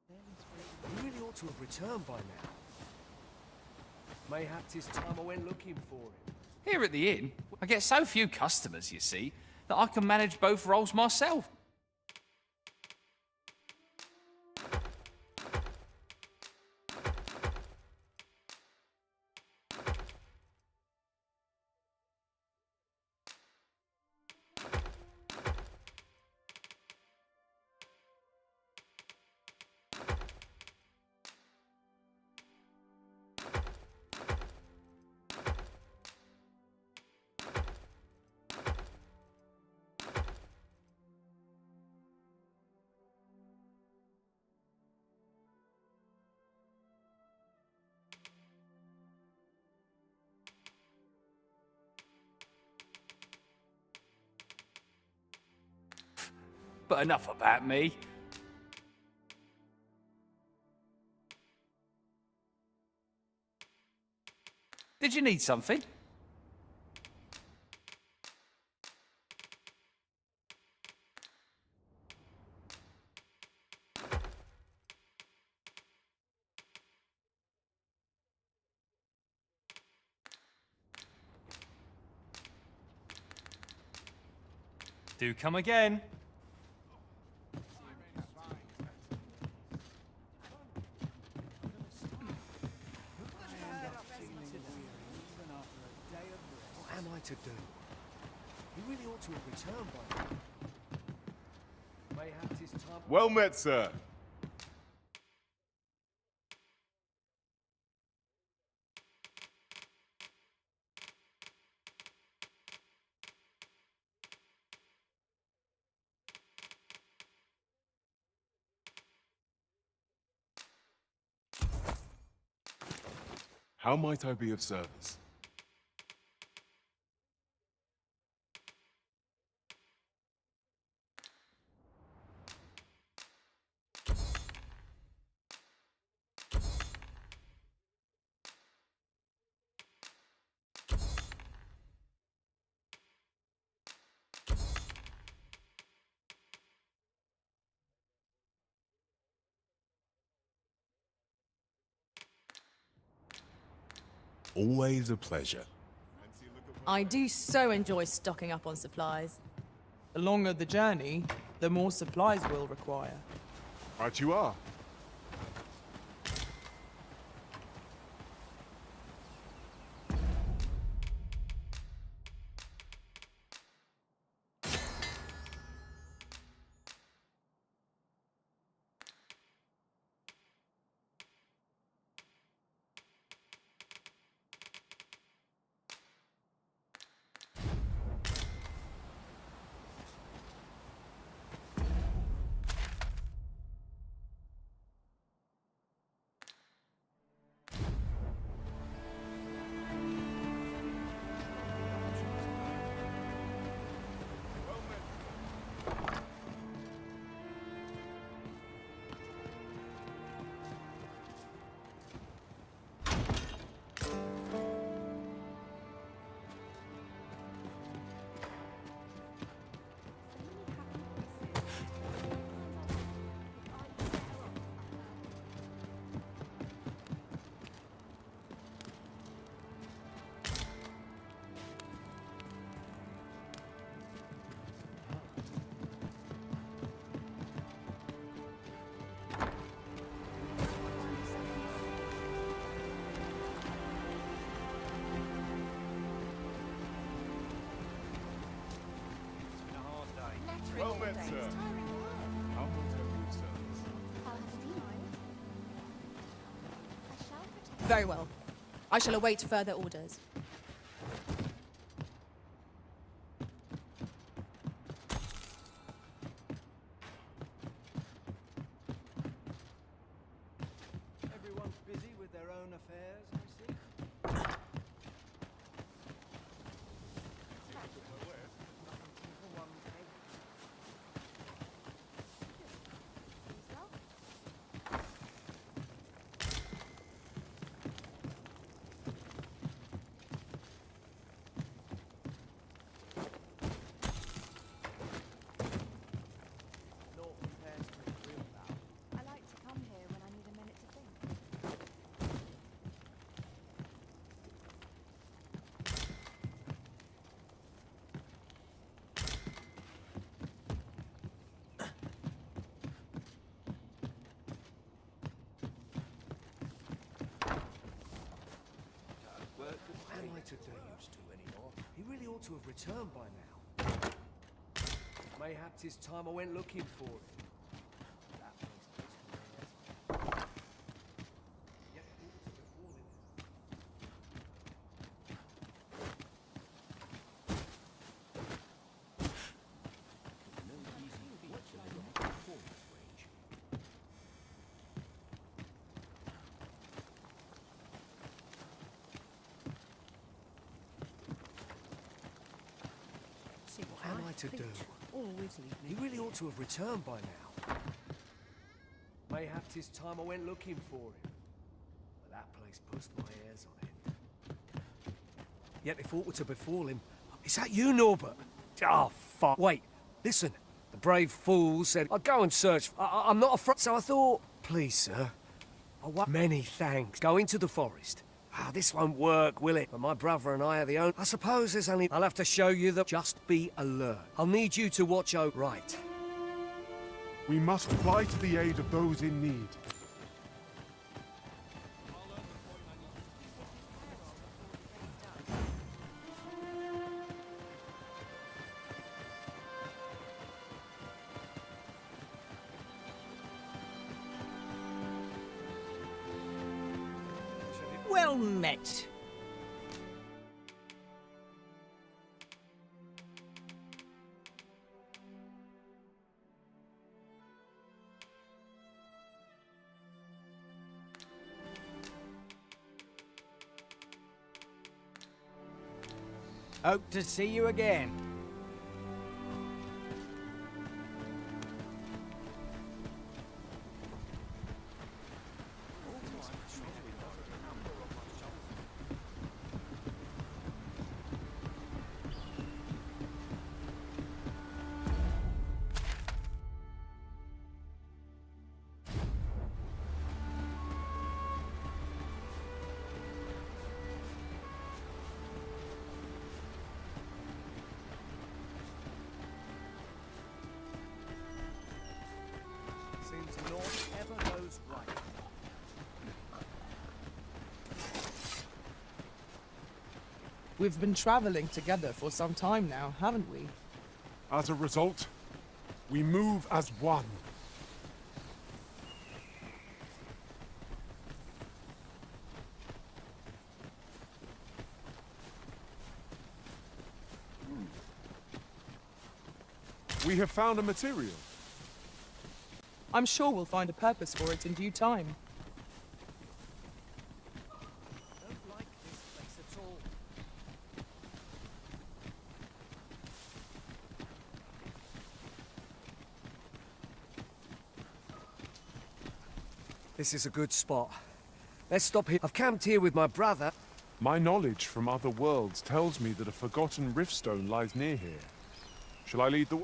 He really ought to have returned by now. Mayhap 'tis time I went looking for him. Here at the inn, I get so few customers, you see, that I can manage both roles myself. But enough about me. Did you need something? Do come again. What am I to do? He really ought to have returned by now. Mayhap 'tis time. Well met, sir. How might I be of service? Always a pleasure. I do so enjoy stocking up on supplies. The longer the journey, the more supplies we'll require. Right you are. Well met, sir. How might I be of service? Very well. I shall await further orders. Everyone's busy with their own affairs, I see. I like to come here when I need a minute to think. What am I to do used to anymore? He really ought to have returned by now. Mayhap 'tis time I went looking for him. That makes sense. Yet he ought to have fallen. What am I to do? Always leaving. He really ought to have returned by now. Mayhaps it's time I went looking for him. But that place puts my hairs on it. Yet if aught were to befall him... Is that you, Norbert? Oh, fuck. Wait, listen. The brave fool said I'd go and search. I'm not afraid. So I thought, please, sir. I want many thanks. Go into the forest. This won't work, will it? But my brother and I are the only... I suppose there's only... I'll have to show you that... Just be alert. I'll need you to watch out. Right. We must fly to the aid of those in need. Well met. Hope to see you again. Seems naught ever goes right. We've been traveling together for some time now, haven't we? As a result, we move as one. We have found a material. I'm sure we'll find a purpose for it in due time. I don't like this place at all. This is a good spot. Let's stop here. I've camped here with my brother. My knowledge from other worlds tells me that a forgotten riftstone lies near here. Shall I lead the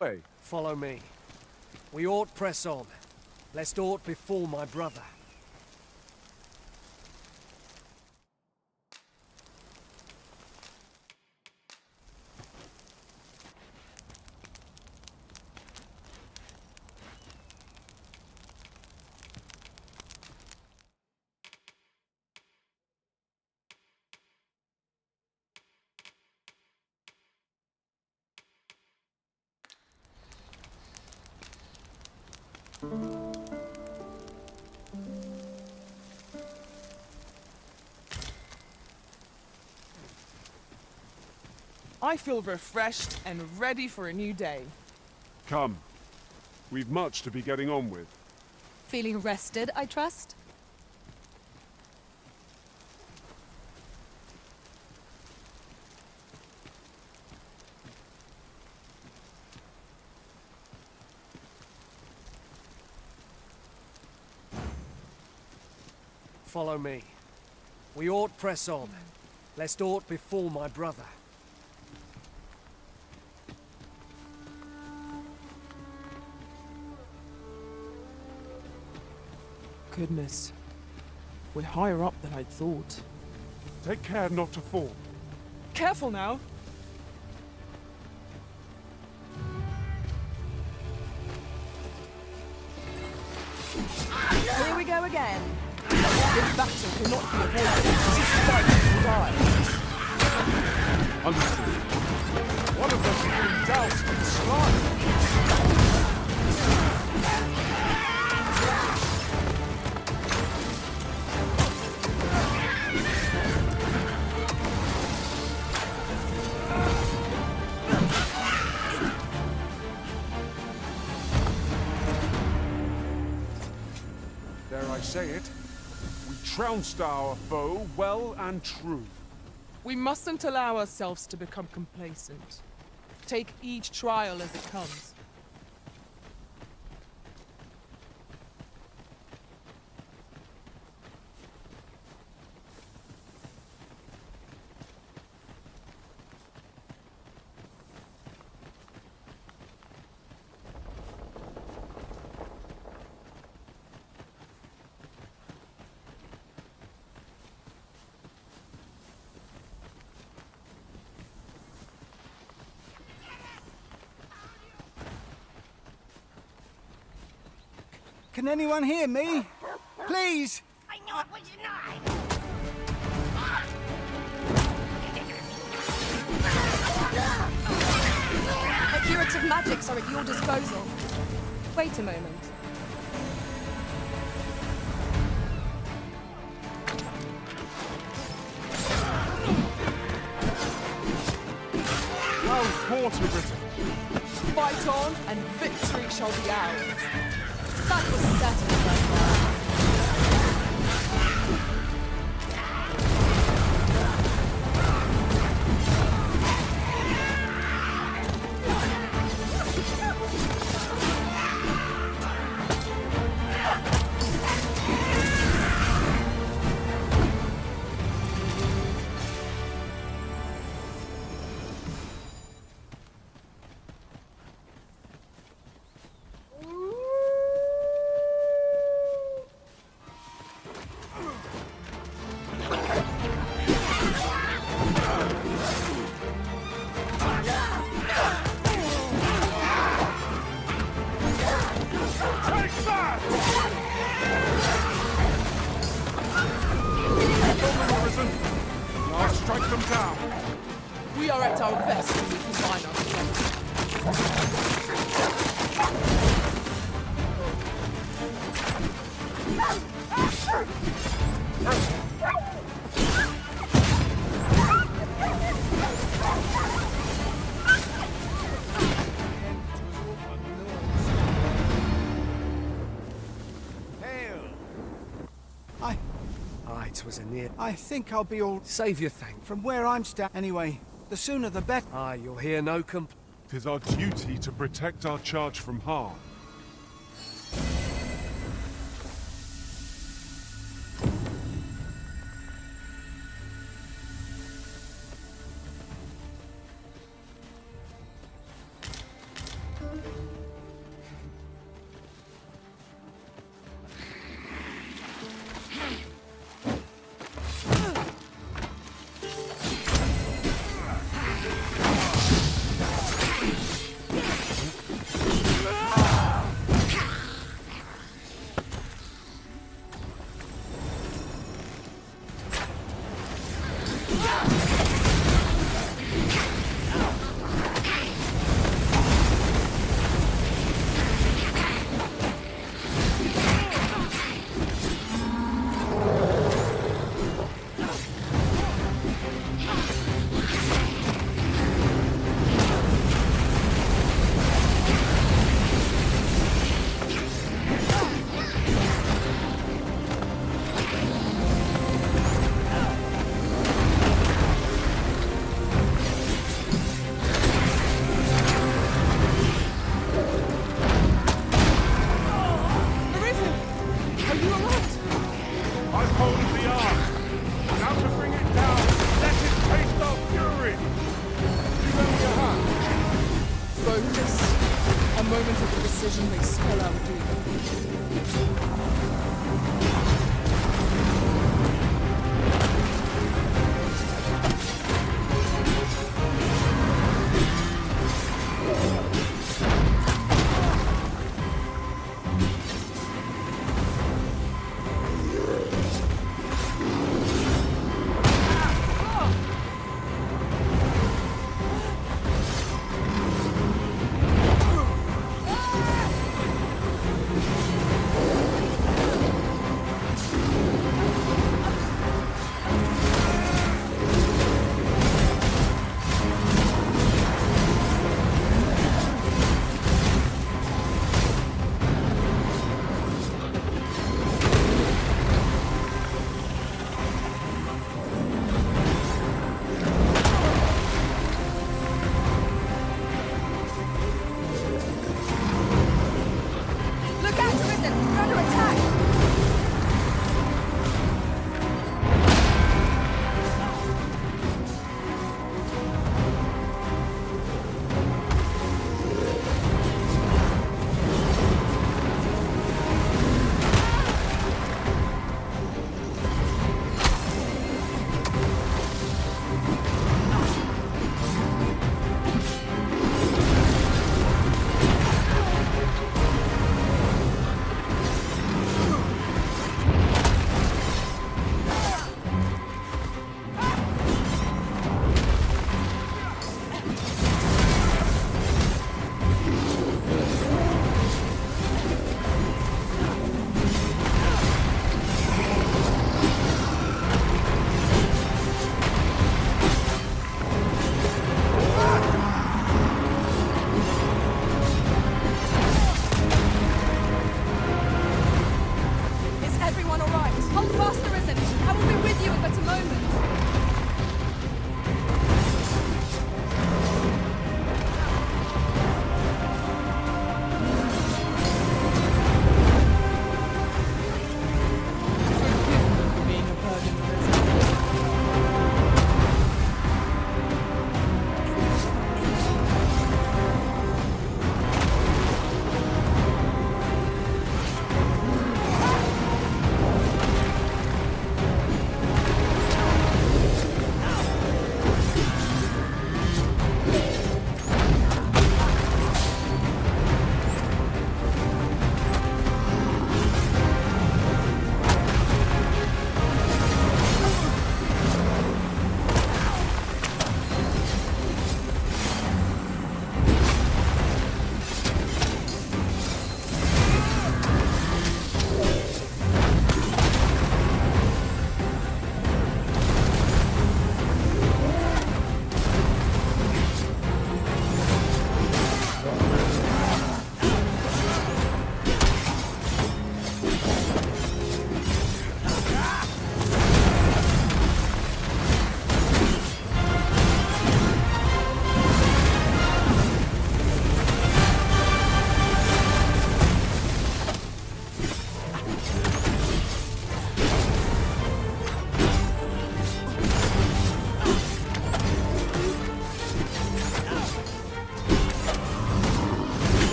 way? Follow me. We ought press on, lest aught befall my brother. I feel refreshed and ready for a new day. Come. We've much to be getting on with. Feeling rested, I trust? Follow me. We ought press on, lest aught befall my brother. Goodness. We're higher up than I'd thought. Take care not to fall. Careful now! Here we go again. This battle cannot be avoided. This fight will die. Understood. One of us has been doused in slime. Dare I say it? We trounced our foe well and true. We mustn't allow ourselves to become complacent. take each trial as it comes. Can anyone hear me? Please! I know it was not. My curative magics are at your disposal. Wait a moment. Well fought, Britain. Fight on, and victory shall be ours. That was settled right now. Now strike them down. We are at our best when we combine our strength. It was a near... I think I'll be all... Save your thank. From where I'm standing. Anyway, the sooner the better. Aye, you'll hear no complaint. 'Tis our duty to protect our charge from harm.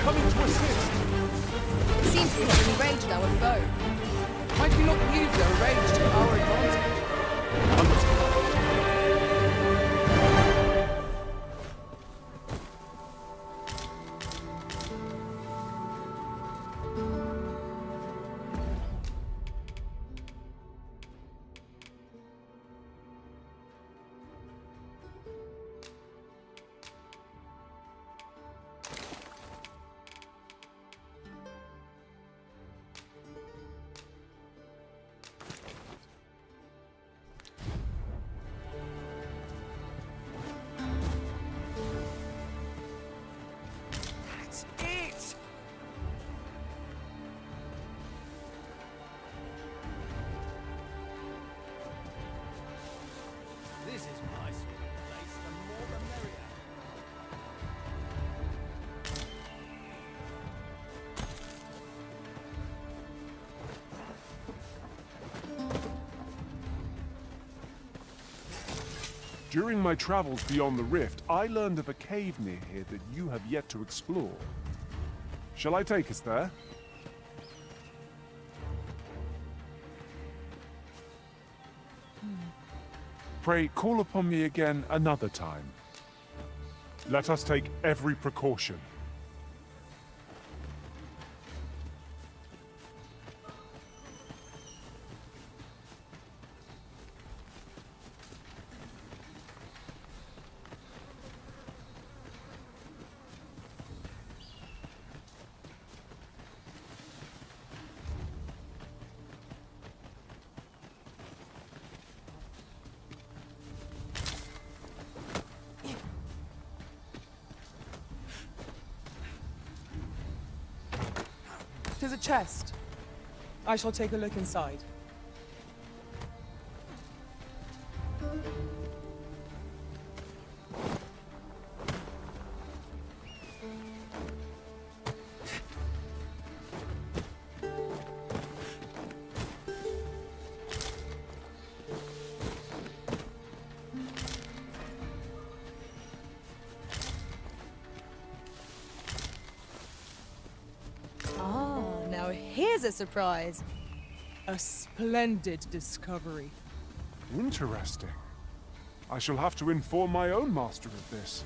coming to assist. It seems we have enraged our foe. Might we not use their rage to our advantage? That's it! This is my sort of place. The more the merrier. During my travels beyond the rift, I learned of a cave near here that you have yet to explore. Shall I take us there? Pray, call upon me again another time. Let us take every precaution. Tis a chest. I shall take a look inside. Now here's a surprise. A splendid discovery. Interesting. I shall have to inform my own master of this.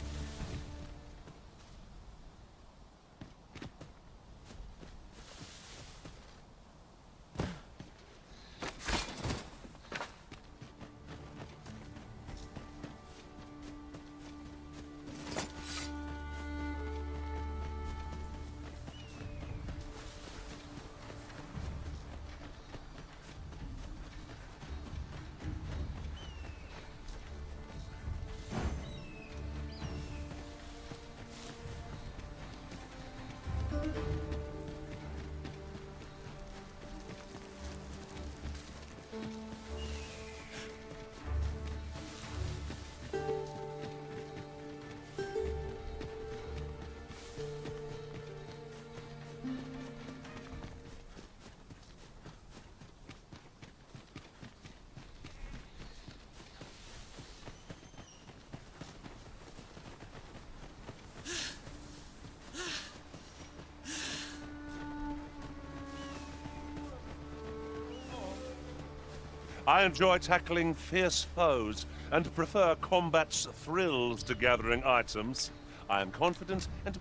I enjoy tackling fierce foes and prefer combat's thrills to gathering items. I am confident and...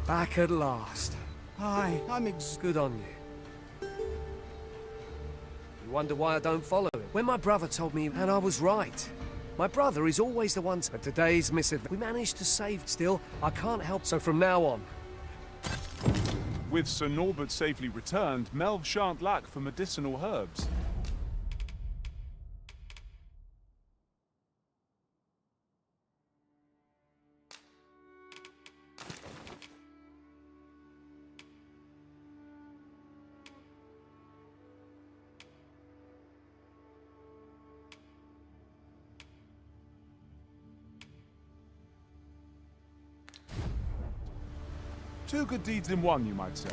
Back at last. Aye, I'm good on you. You wonder why I don't follow him? When my brother told me, and I was right. My brother is always the one, but today's misadventure, we managed to save. Still, I can't help, so from now on. With Sir Norbert safely returned, Melv shan't lack for medicinal herbs. Two good deeds in one, you might say.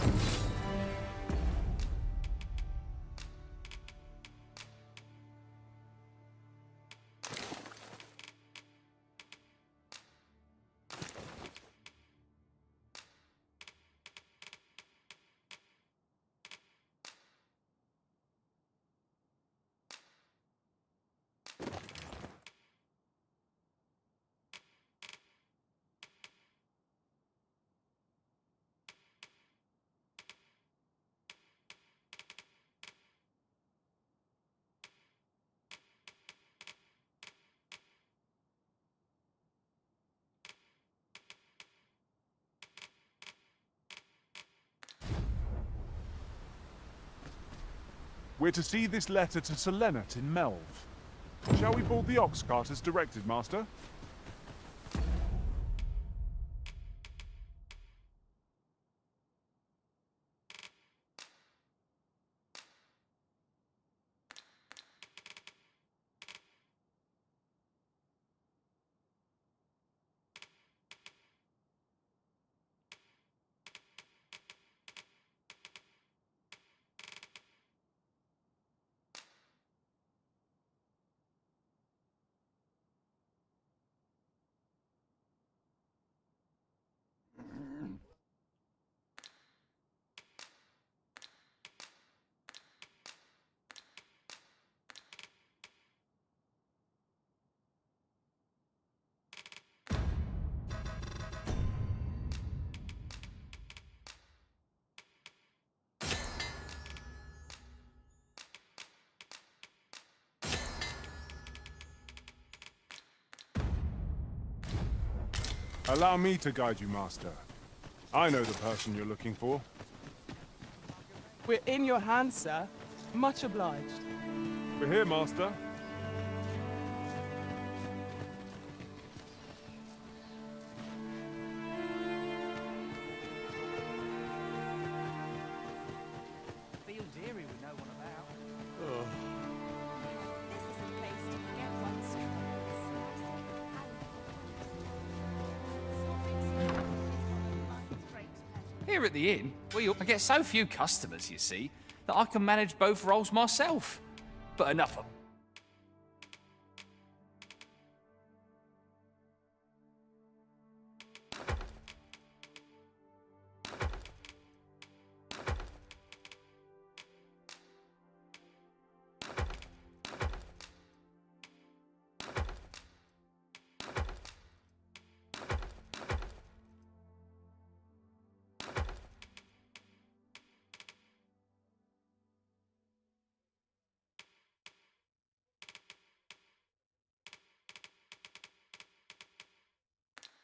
We're to see this letter to Selenet in Melve. Shall we board the ox cart as directed, Master? Allow me to guide you, Master. I know the person you're looking for. We're in your hands, sir. Much obliged. We're here, Master. Feels eerie with no one about. This is a place to forget one's Here at the inn, I get so few customers, you see, that I can manage both roles myself. But enough of...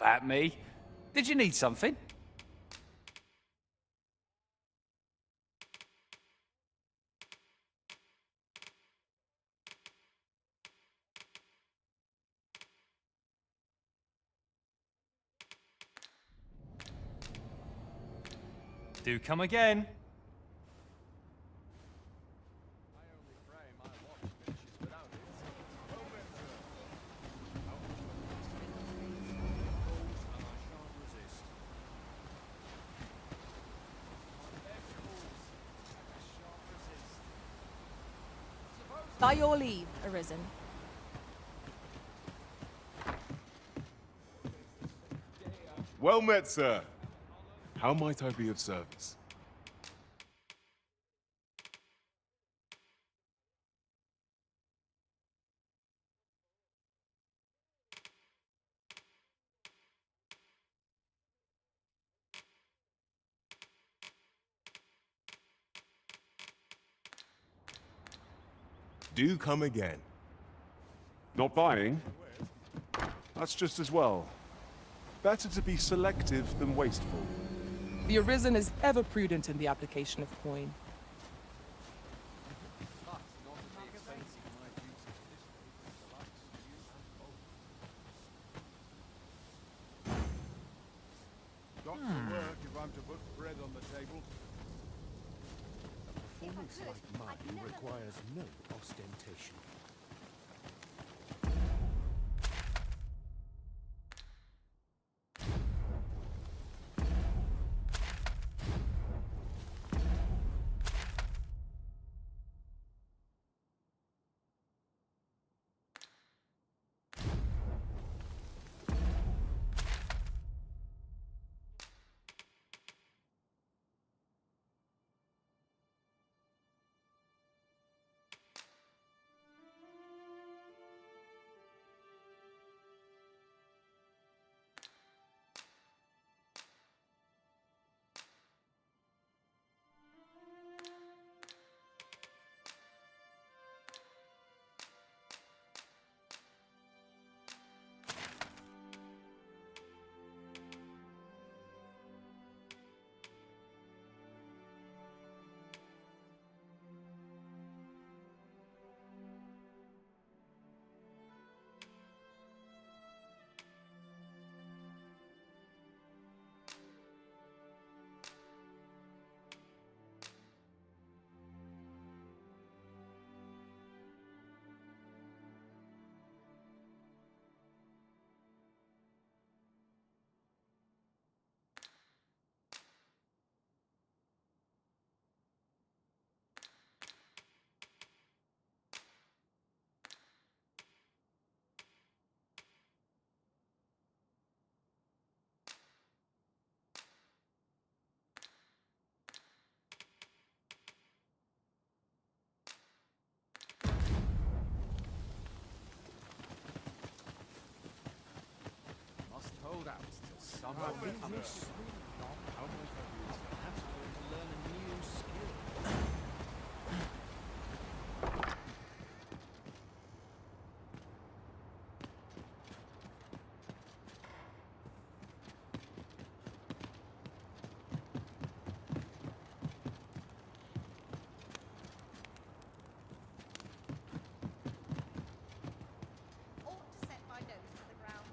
That me? Did you need something? Do come again. By your leave, Arisen. Well met, sir. How might I be of service? Do come again. Not buying? That's just as well. Better to be selective than wasteful. The Arisen is ever prudent in the application of coin. Got to work if I'm to put bread on the table. A performance like mine requires no ostentation. How might I help you? Perhaps I want to learn a new skill. Ought to set my nose to the ground.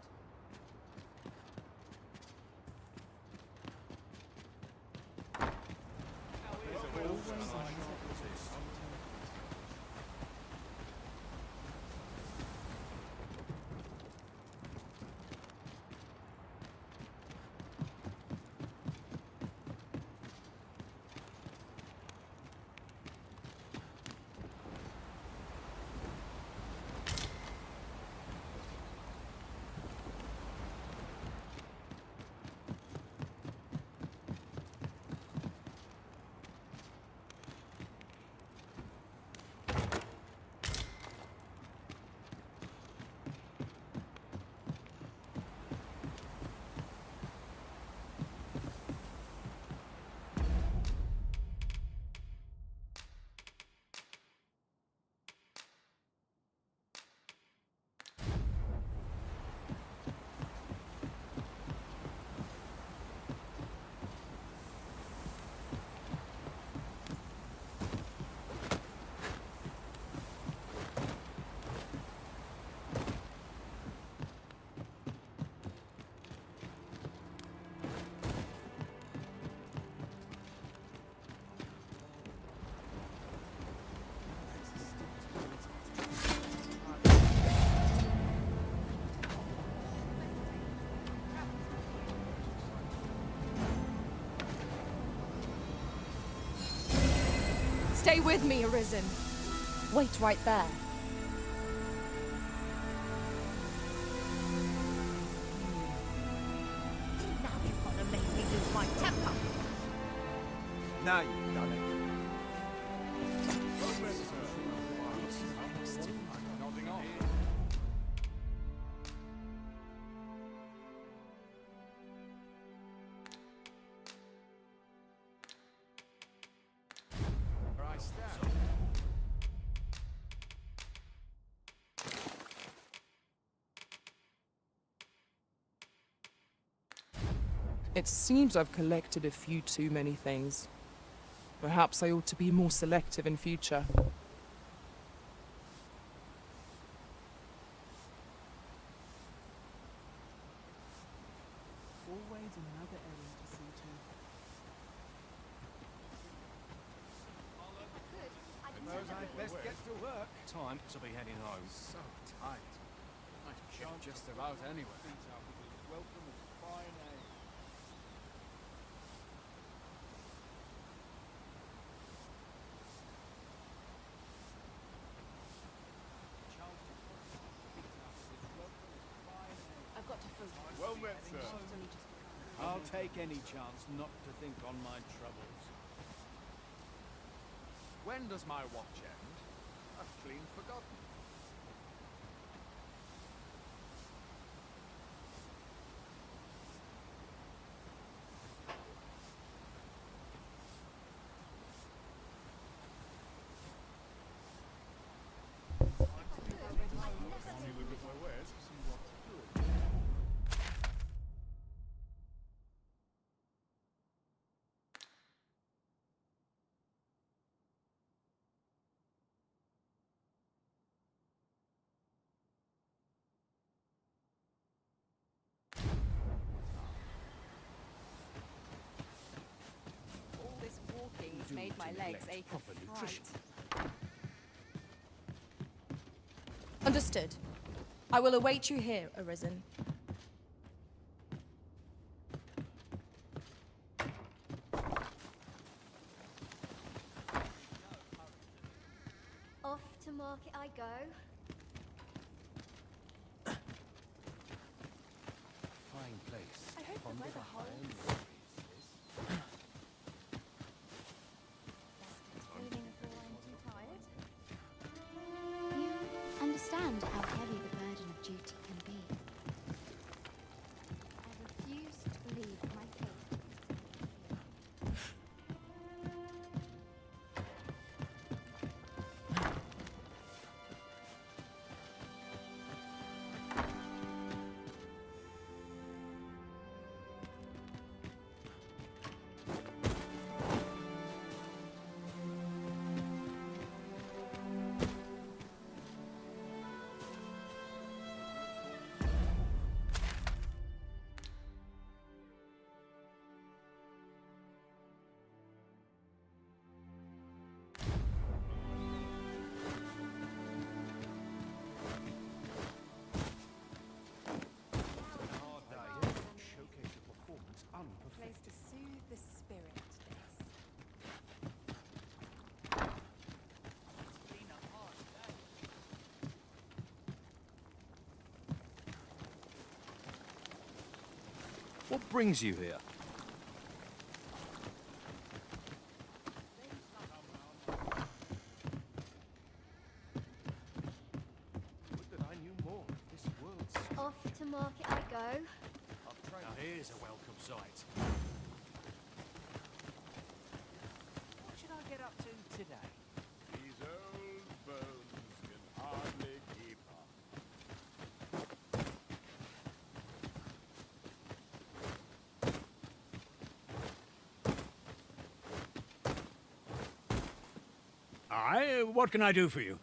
Stay with me, Arisen. Wait right there. Now you've got to make me lose my temper. Now you've done it. Nodding off. Where I stand. It seems I've collected a few too many things. Perhaps I ought to be more selective in future. Always another errand to see to. Suppose I'd best get to work. Time to be heading home. So tight. I can get just about anywhere. Welcome as fine ale. I've got to focus. Well met, sir. I'll take any chance not to think on my troubles. When does my watch end? I've clean forgotten. All this walking's made my legs ache of fright. Understood. I will await you here, Arisen. Off to market I go. Fine place. I hope the weather holds. Complaining before I'm too tired. You understand how heavy the burden of duty can be. I refuse to What brings you here? Would that I knew more of this world's... Off to market I go. Now here's a welcome sight. What should I get up to today? These old bones can hardly keep up. What can I do for you?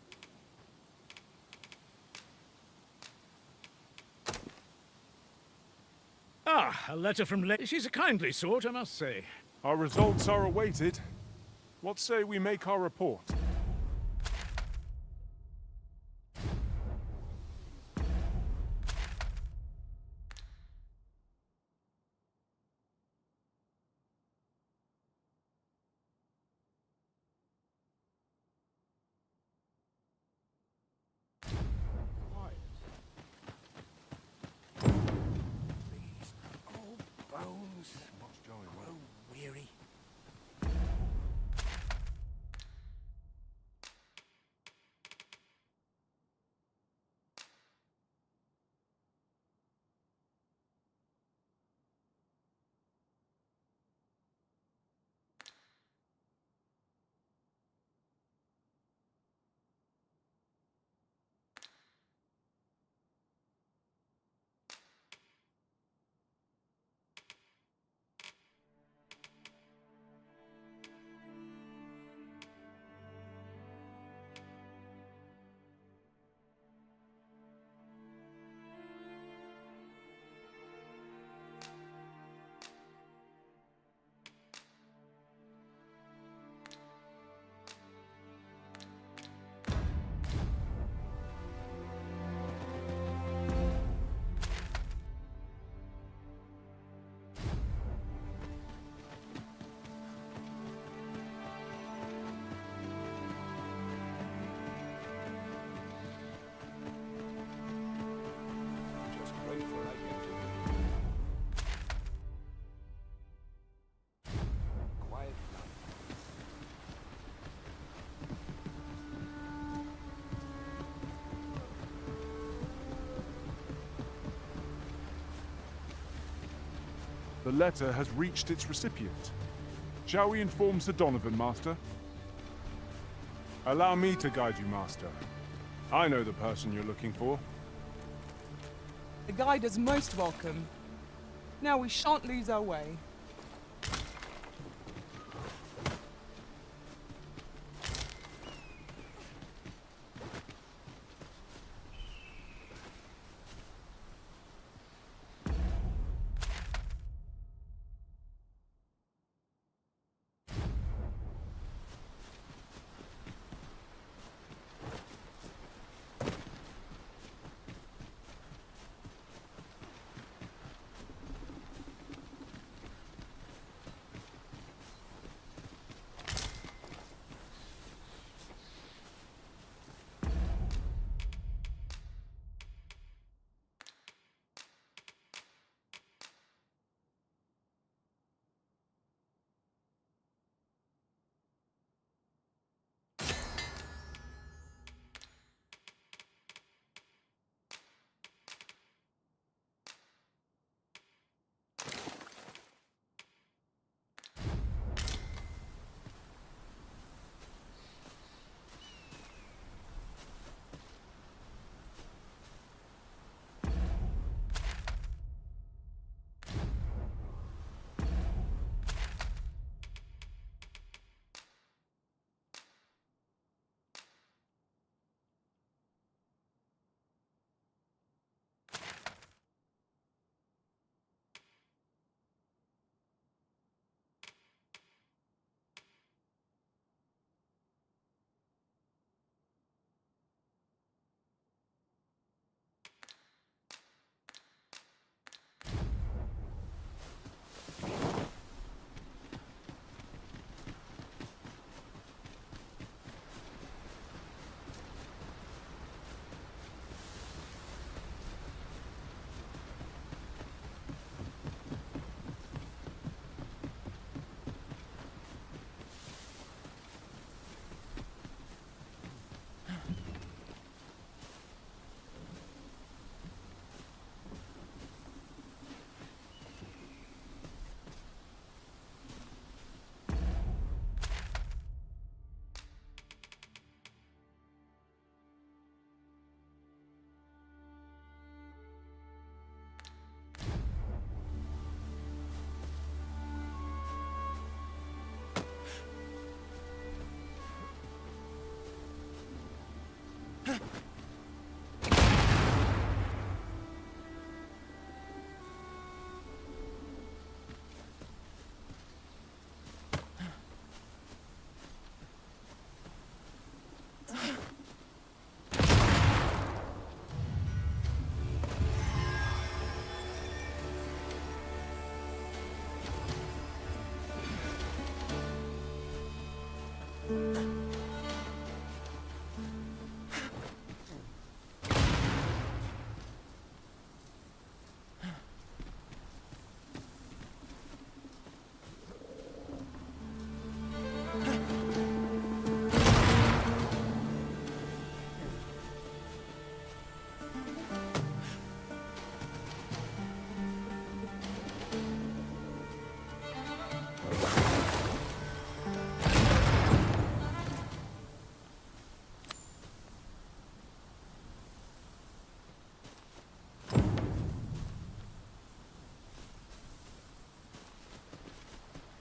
Ah, a letter from She's a kindly sort, I must say. Our results are awaited. What say we make our report? Bones grow weary. Just pray for I get quiet. The letter has reached its recipient. Shall we inform Sir Donovan, Master? Allow me to guide you, Master. I know the person you're looking for. The guide is most welcome. Now we shan't lose our way.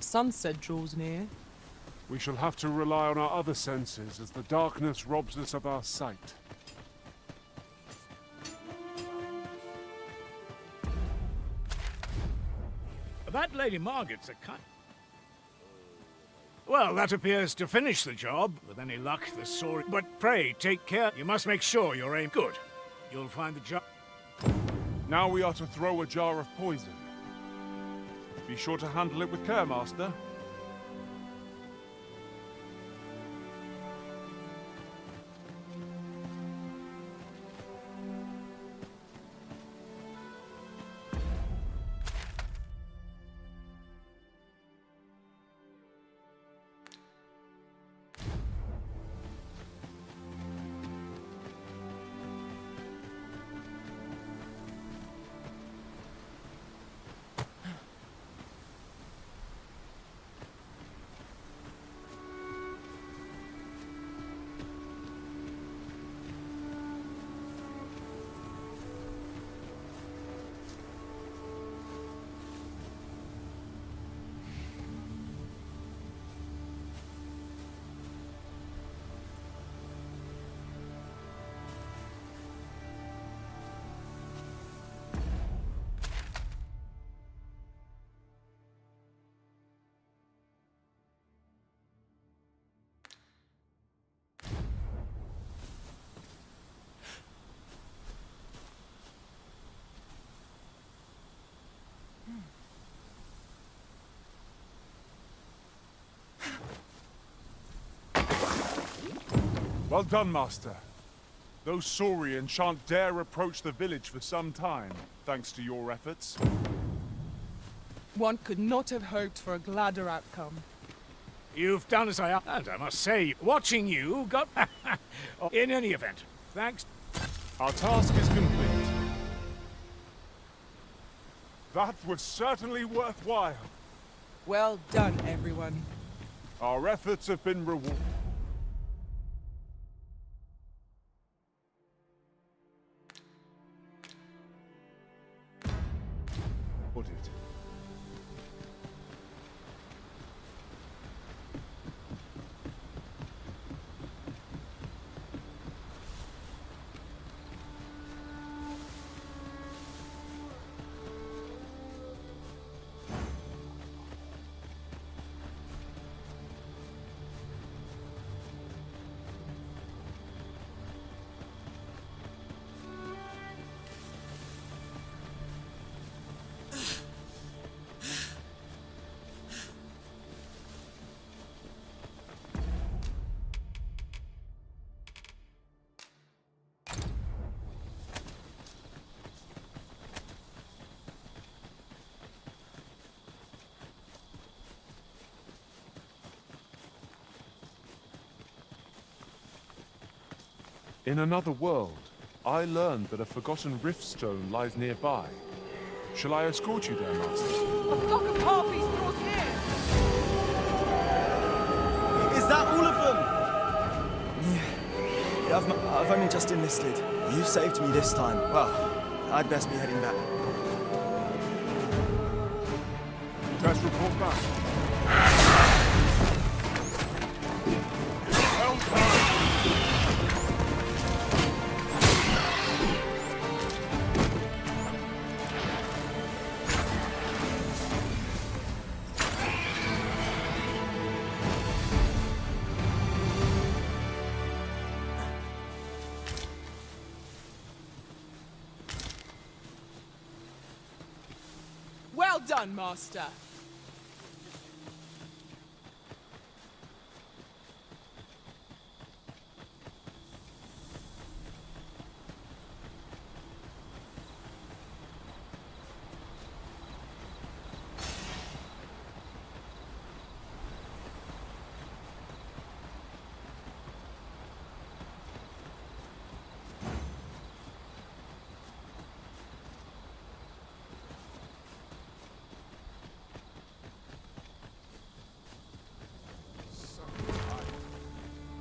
sunset draws near. We shall have to rely on our other senses as the darkness robs us of our sight. That Lady Margaret's a kind... Well, that appears to finish the job. With any luck, the story... But pray, take care. You must make sure your aim... Good. You'll find the jar... Now we are to throw a jar of poison. Be sure to handle it with care, Master. Well done, Master. Those Saurians shan't dare approach the village for some time, thanks to your efforts. One could not have hoped for a gladder outcome. You've done as I... And I must say, watching you got... In any event, thanks... Our task is complete. That was certainly worthwhile. Well done, everyone. Our efforts have been rewarded. In another world, I learned that a forgotten rift stone lies nearby. Shall I escort you there, Master? A flock of harpies draws near! Is that all of them? Yeah, I've only just enlisted. You saved me this time. Well, I'd best be heading back. Best report back. Well done! Well done, Master.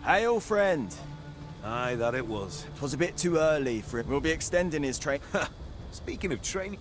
Hail, friend. Aye, that it was. 'Twas a bit too early for him. We'll be extending his train. Speaking of training...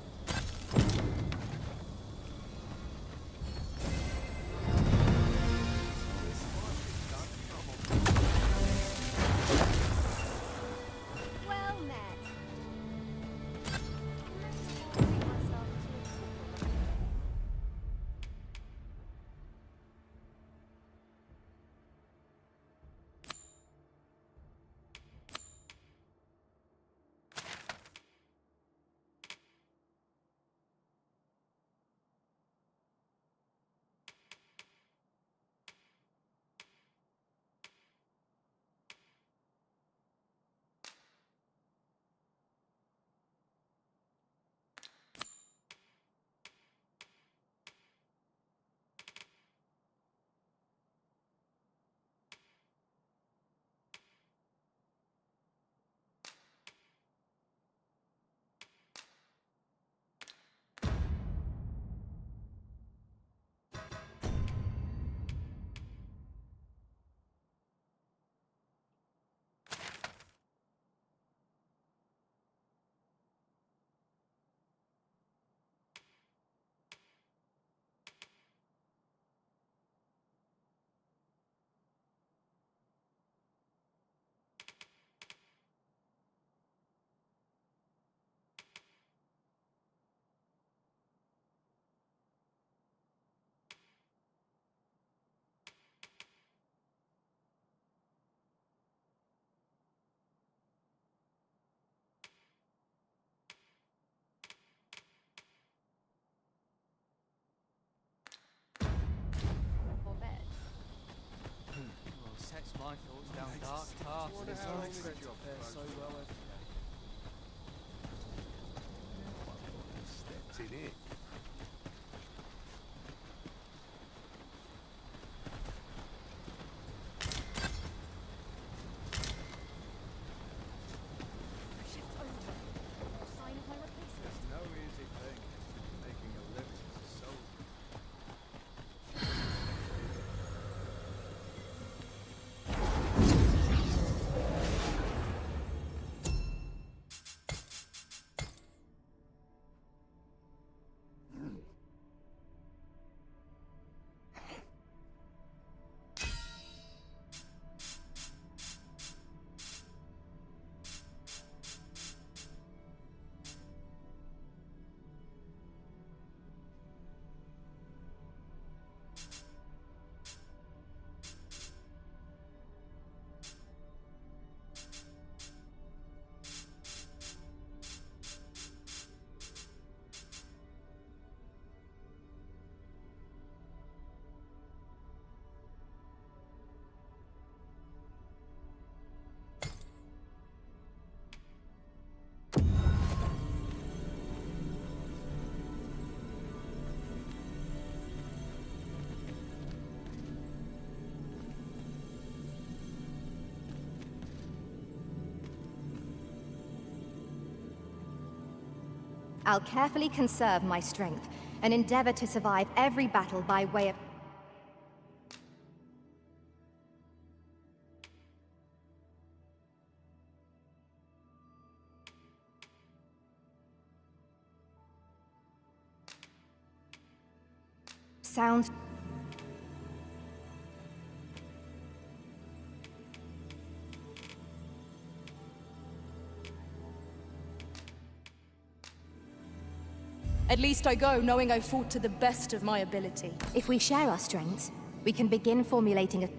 found dark paths in this whole trip fare so well every day. Stepped in it. No easy thing, making a living as a soldier. I'll carefully conserve my strength and endeavor to survive every battle by way of... Sounds... At least I go knowing I fought to the best of my ability. If we share our strengths, we can begin formulating a...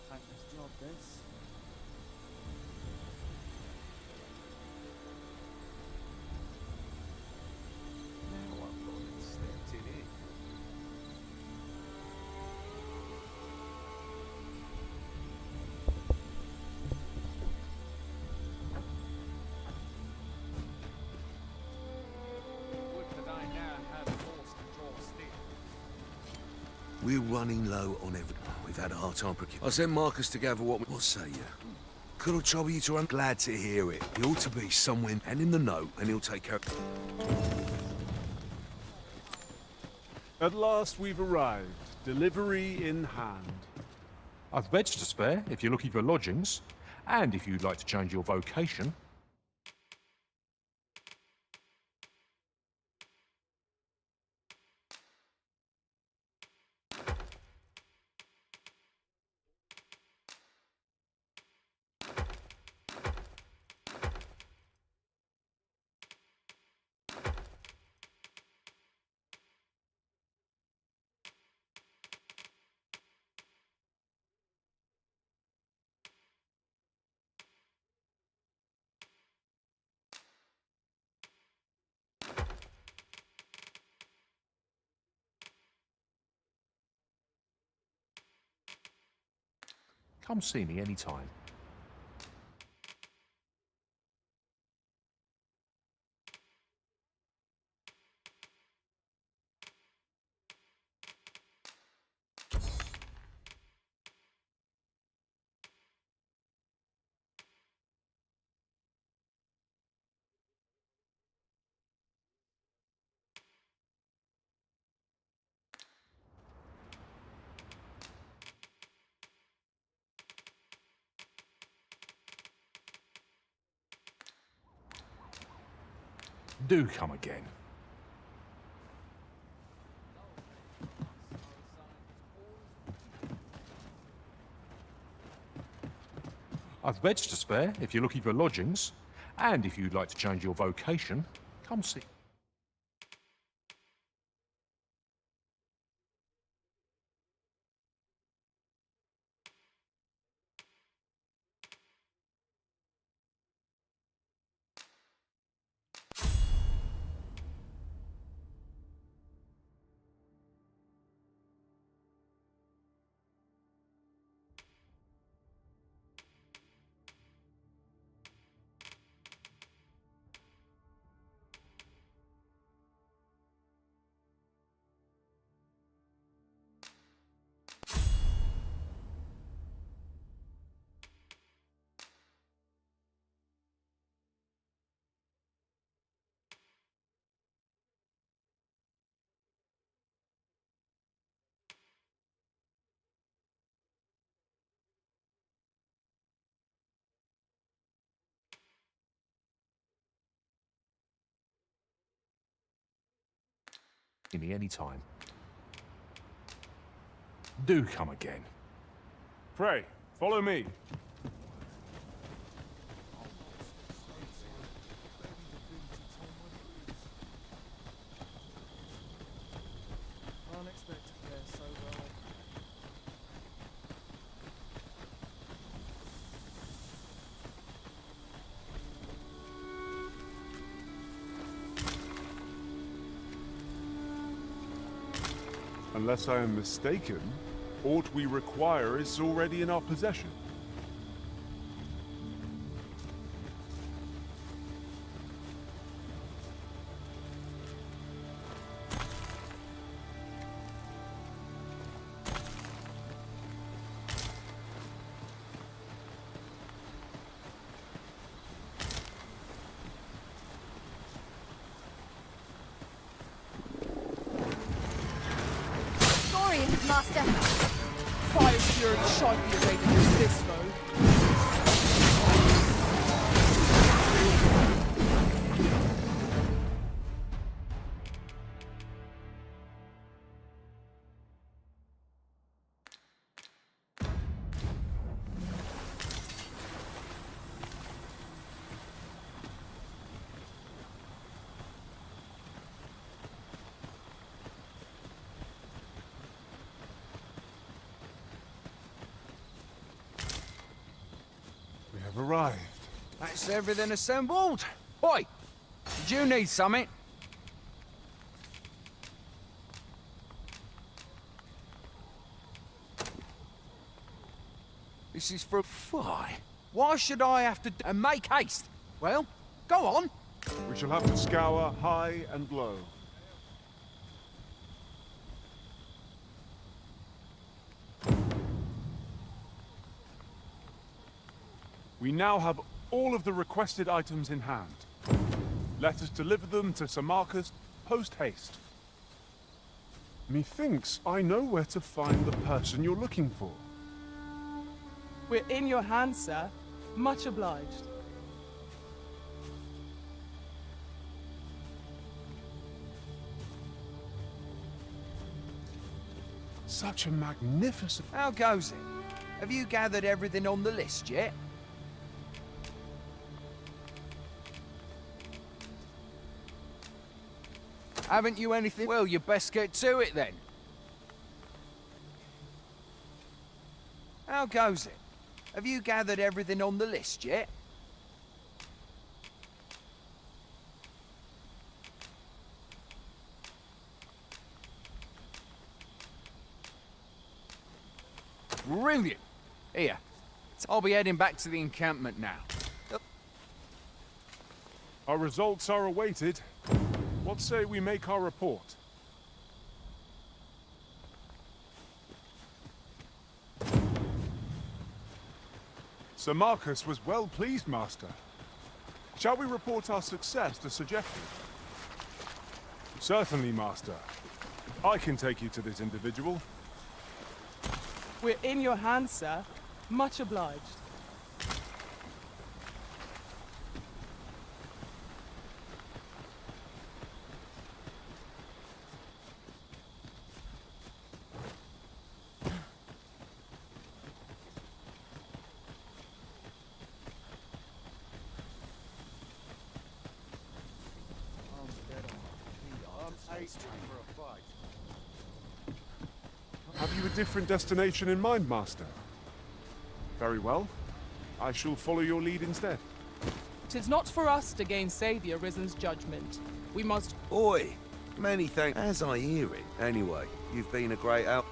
Thankless job, this. Now I've gone and stepped in it. Would that I now had a horse to draw steel. We're running low on everything. We've had a hard time procuring. I'll send Marcus to gather what say you? Could I trouble you to run? Glad to hear it. He ought to be somewhere and in the know, and he'll take care of... At last we've arrived. Delivery in hand. I've beds to spare if you're looking for lodgings, and if you'd like to change your vocation. Come see me anytime. Do come again. I've beds to spare if you're looking for lodgings, and if you'd like to change your vocation, come see. me any time. Do come again. Pray, follow me. Can't expect to fare so well. Unless I am mistaken, aught we require is already in our possession. Glorians, Master! Fire's fury shan't be arrayed against this foe. We have arrived. That's everything assembled. Oi! Did you need something? This is for... Why? Why should I have to... And make haste? Well, go on. We shall have to scour high and low. We now have all of the requested items in hand. Let us deliver them to Sir Marcus post-haste. Methinks I know where to find the person you're looking for. We're in your hands, sir. Much obliged. Such a magnificent... How goes it? Have you gathered everything on the list yet? Haven't you anything? Well, you best get to it then. How goes it? Have you gathered everything on the list yet? Brilliant! Here, I'll be heading back to the encampment now. Our results are awaited. What say we make our report? Sir Marcus was well pleased, Master. Shall we report our success to Sir Geoffrey? Certainly, Master. I can take you to this individual. We're in your hands, sir. Much obliged. Have you a different destination in mind, Master? Very well. I shall follow your lead instead. 'Tis not for us to gainsay the Arisen's judgment. We must... Oi! Many thanks. As I hear it. Anyway, you've been a great help.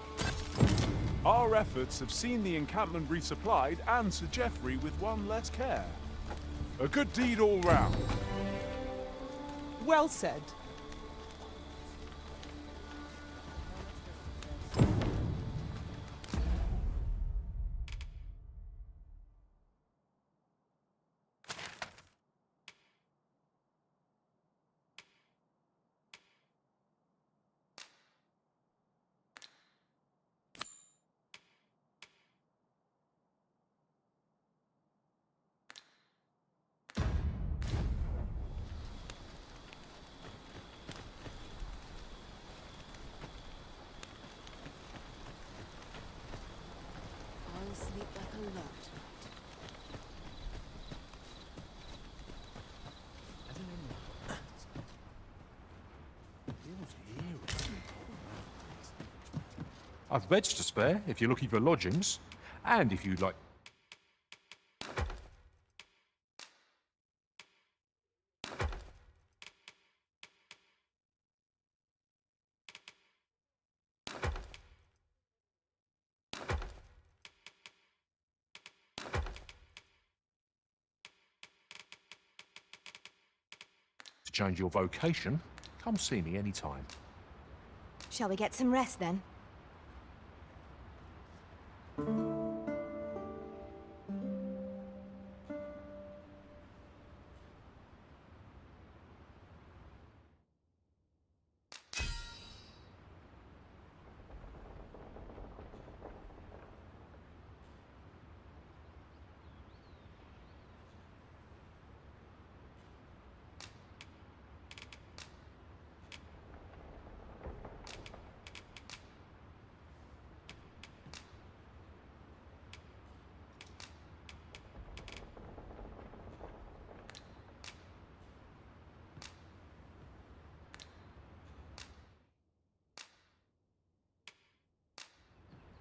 Our efforts have seen the encampment resupplied and Sir Geoffrey with one less care. A good deed all round. Well said. I've beds to spare if you're looking for lodgings, and if you'd like... to change your vocation, come see me anytime. Shall we get some rest then?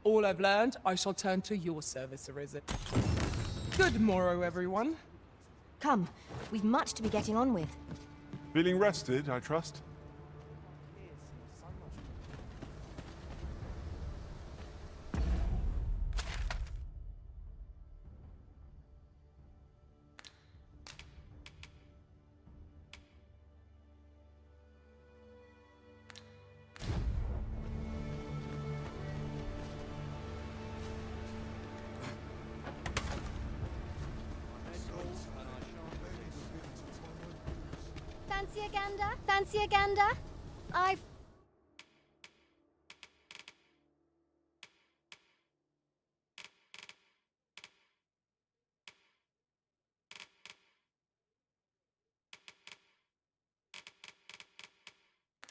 All I've learned, I shall turn to your service, Arisen. Good morrow, everyone. Come, we've much to be getting on with. Feeling rested, I trust? Fancy a gander? Fancy a gander? I've...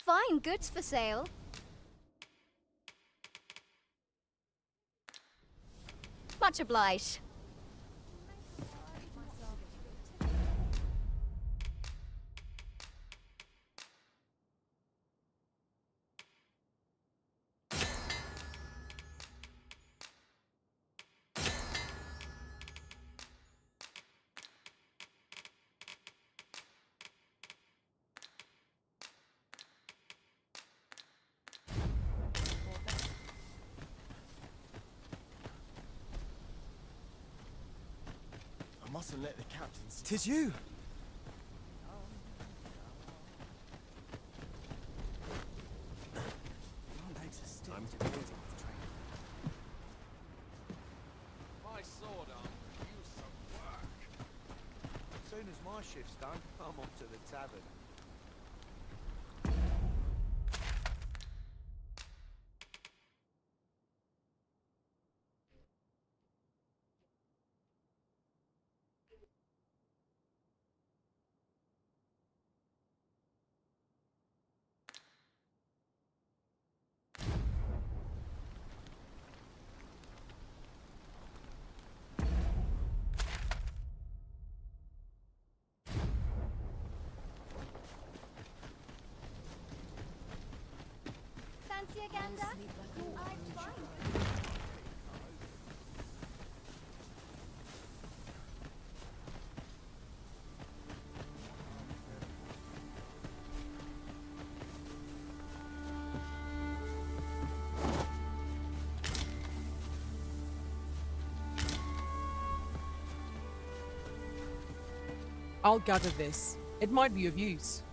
Fine goods for sale. Much obliged. I mustn't let the captain see. 'Tis you! My sword arm could use some work. As soon as my shift's done, I'm off to the tavern. Fancy a gander? I'm fine. I'll gather this. It might be of use.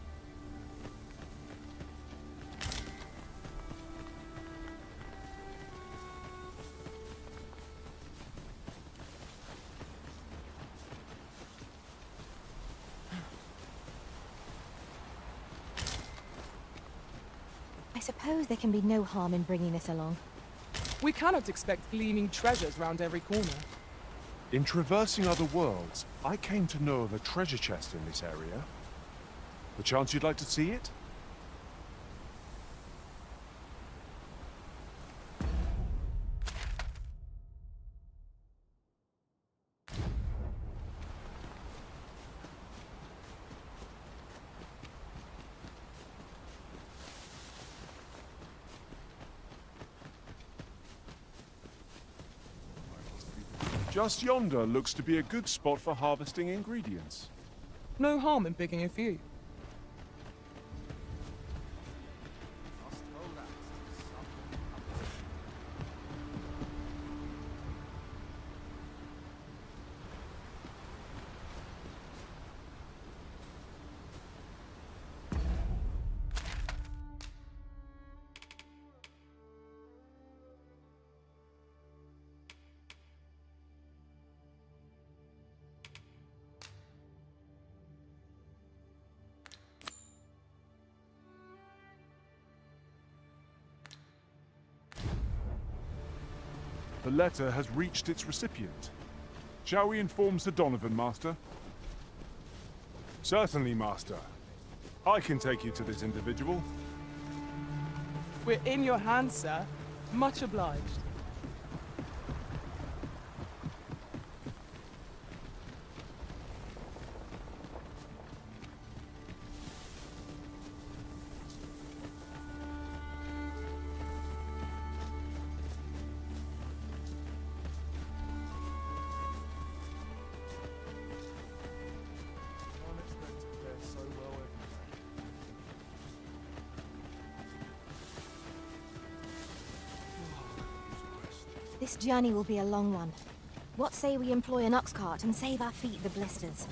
I suppose there can be no harm in bringing this along. We cannot expect gleaming treasures round every corner. In traversing other worlds, I came to know of a treasure chest in this area. Perchance you'd like to see it? Just yonder looks to be a good spot for harvesting ingredients. No harm in picking a few. The letter has reached its recipient. Shall we inform Sir Donovan, Master? Certainly, Master. I can take you to this individual. We're in your hands, sir. Much obliged. This journey will be a long one. What say we employ an ox cart and save our feet the blisters?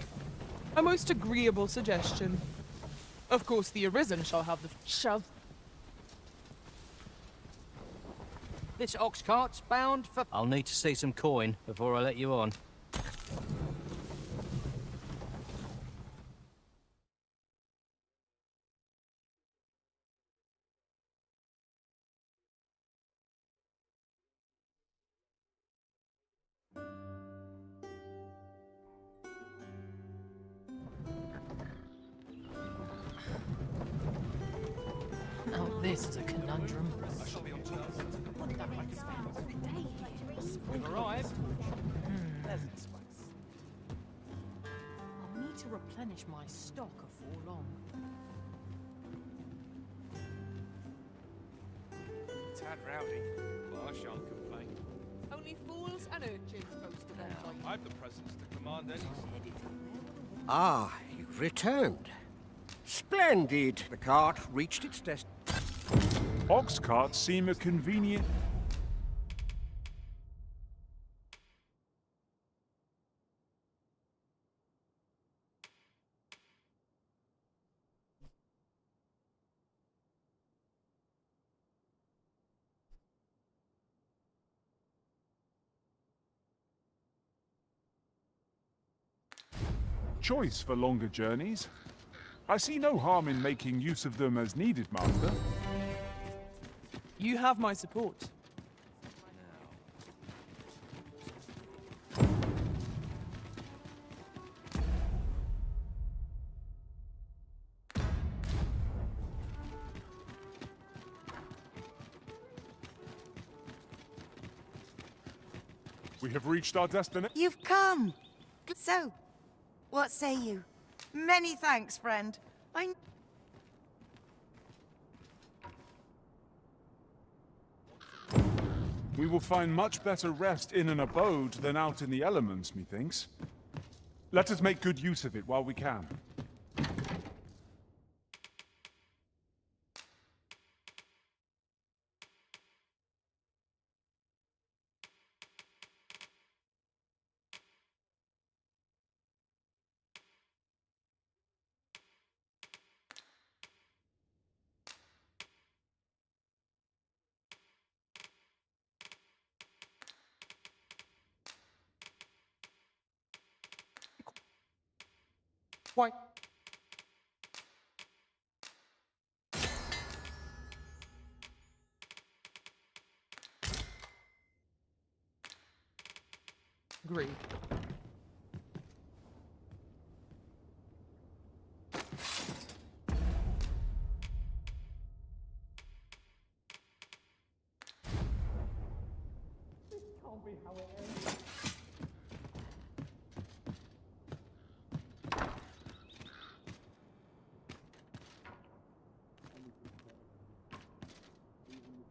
A most agreeable suggestion. Of course, the Arisen shall have the shove. This ox cart's bound for... I'll need to see some coin before I let you on. Now this is a conundrum. We've arrived. Pleasant space. I'll need to replenish my stock afore long. Tad rowdy, but I shan't complain. Only fools and urchins boast of that. I've the presence to command any. Ah, you've returned. Splendid. The cart reached its destination. Ox carts seem a convenient... choice for longer journeys. I see no harm in making use of them as needed, Master. You have my support. We have reached our destination. You've come! So, what say you? Many thanks, friend. We will find much better rest in an abode than out in the elements, methinks. Let us make good use of it while we can. Why? Agreed. Can't be how it ends.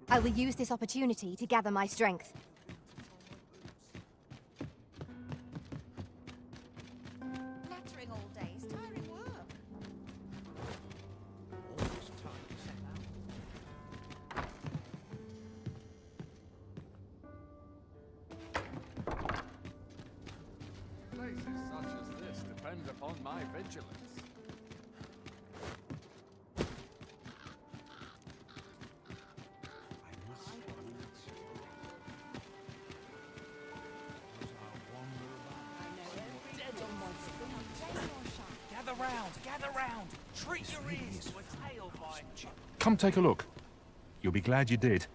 I will use this opportunity to gather my strength. my vigilance. Gather round! Treat your ears to a tale by... Come take a look. You'll be glad you did.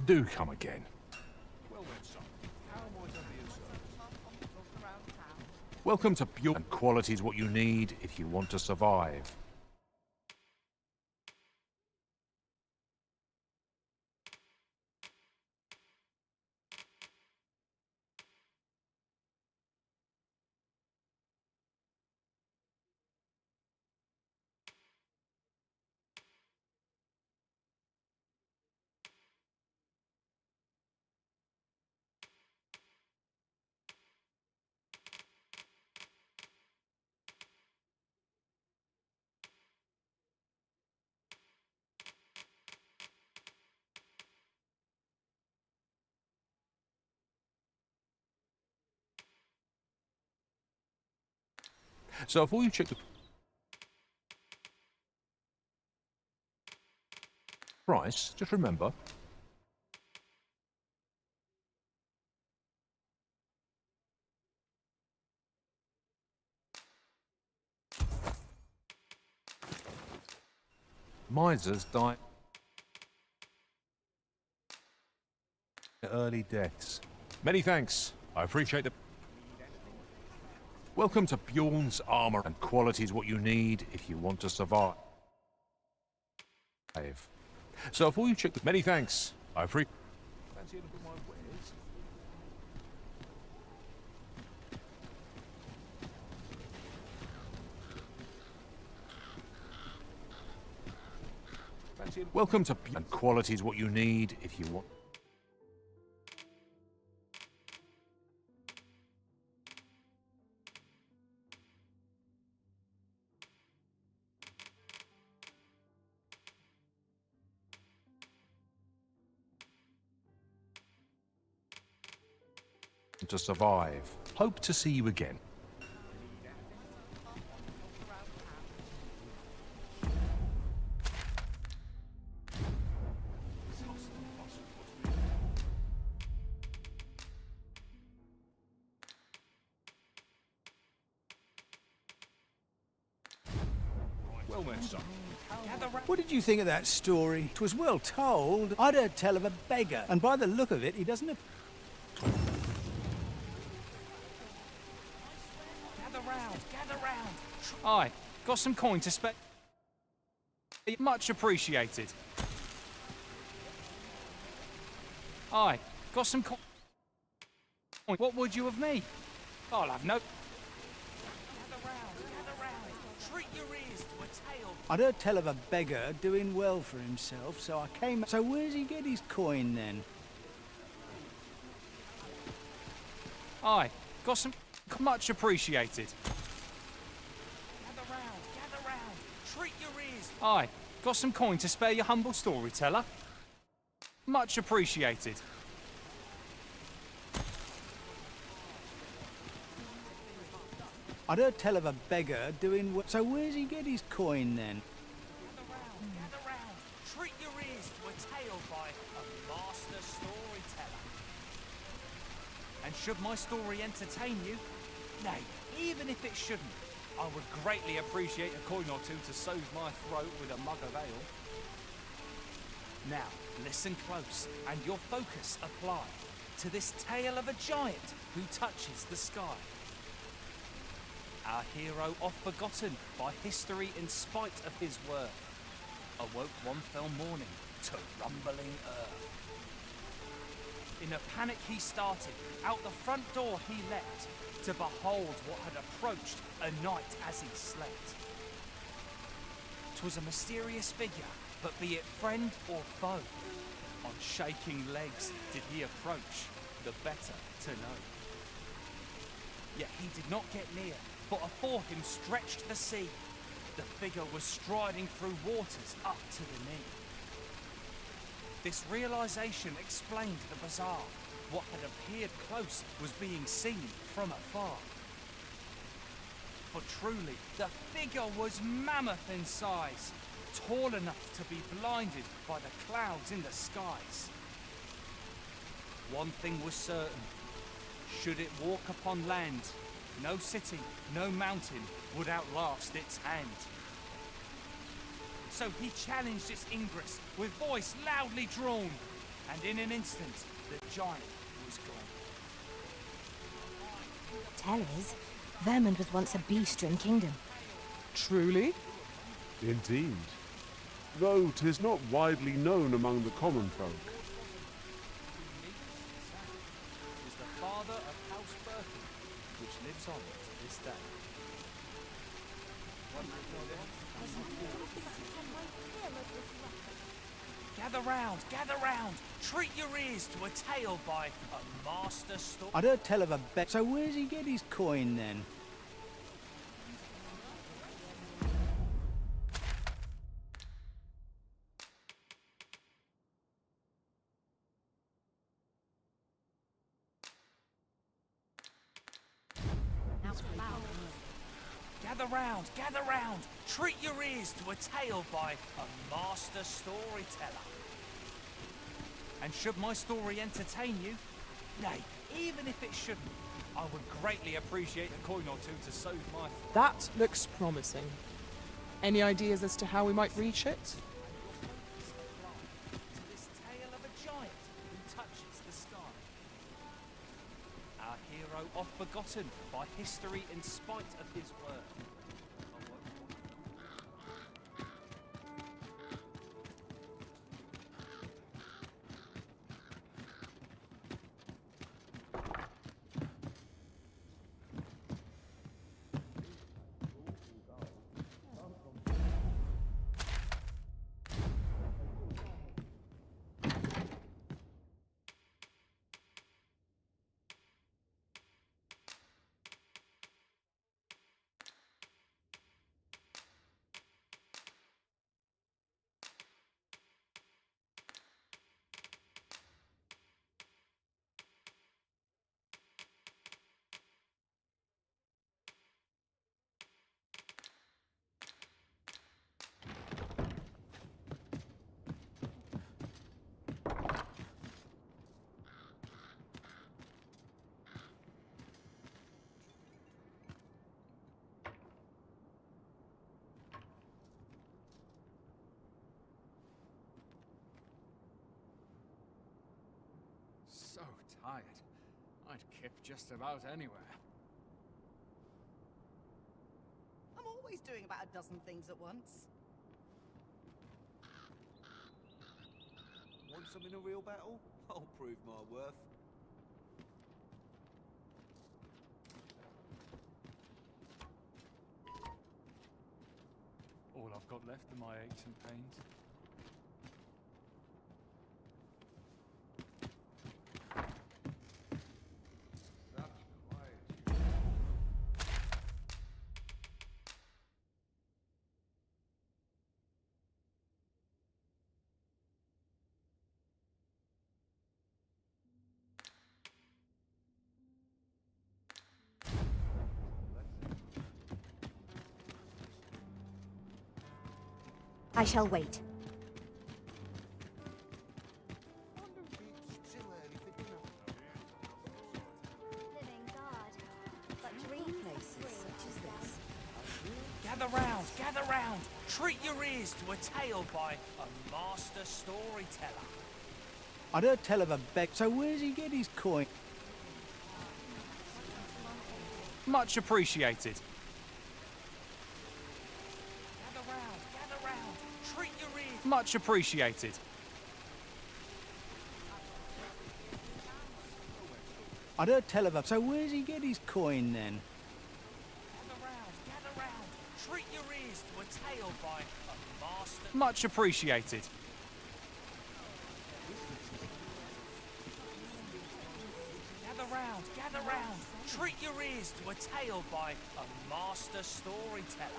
Do come again. Welcome to Pure, and quality's what you need if you want to survive. So before you check the price, just remember, misers die early deaths. Many thanks. I appreciate the... Welcome to Bjorn's Armor, and quality's what you need if you want to survive. So before you check the... Many thanks. I appreciate... Fancy a look at my wares? Welcome to... And quality's what you need if you want... to survive. Hope to see you again. Well then, son. What did you think of that story? 'Twas well told. I'd heard tell of a beggar, and by the look of it, he doesn't... Gather round! Aye, got some coin to spare. Much appreciated. Aye, got some coin. What would you of me? I'll have no... Gather round! Treat your ears to a tale. I'd heard tell of a beggar doing well for himself, so I came... So where's he get his coin, then? Aye, got some... Much appreciated. Gather round! Treat your ears. Aye, got some coin to spare your humble storyteller. Much appreciated. I'd heard tell of a beggar doing well. So where's he get his coin, then? Gather round! Treat your ears to a tale by a master storyteller. And should my story entertain you, nay, even if it shouldn't, I would greatly appreciate a coin or two to soothe my throat with a mug of ale. Now, listen close, and your focus apply to this tale of a giant who touches the sky. Our hero, oft forgotten by history in spite of his worth, awoke one fell morning to rumbling earth. In a panic he started, out the front door he leapt, to behold what had approached a night as he slept. 'Twas a mysterious figure, but be it friend or foe, on shaking legs did he approach, the better to know. Yet he did not get near, for afore him stretched the sea. The figure was striding through waters up to the knee. This realization explained the bizarre. What had appeared close was being seen from afar. For truly, the figure was mammoth in size, tall enough to be blinded by the clouds in the skies. One thing was certain, should it walk upon land, no city, no mountain would outlast its hand. So he challenged its ingress with voice loudly drawn, and in an instant the giant was gone. Tellers, Vermund was once a beast-ridden kingdom. Truly? Indeed. Though 'tis not widely known among the common folk. Was the father of House Berkeley, which lives on to this day. Gather round, treat your ears to a tale by a master story. I'd heard tell of a bet. So where's he get his coin then? Gather round, treat your ears to a tale by a master storyteller. And should my story entertain you, nay, even if it shouldn't, I would greatly appreciate a coin or two to soothe my... That looks promising. Any ideas as to how we might reach it? To this tale of a giant who touches the sky. Our hero, oft forgotten by history in spite of his worth. So tired. I'd kip just about anywhere. I'm always doing about a dozen things at once. Want some in a real battle? I'll prove my worth. All I've got left are my aches and pains. I shall wait. Living God. But dream places such as this ears to a tale by a master storyteller. I'd heard tell of a beck, so where's he get his coin? Much appreciated. Gather round, treat your ears. Much appreciated. I'd heard tell of a, so where's he get his coin then? Gather round, treat your ears to a tale by a master. Much appreciated. Gather round, treat your ears to a tale by a master storyteller.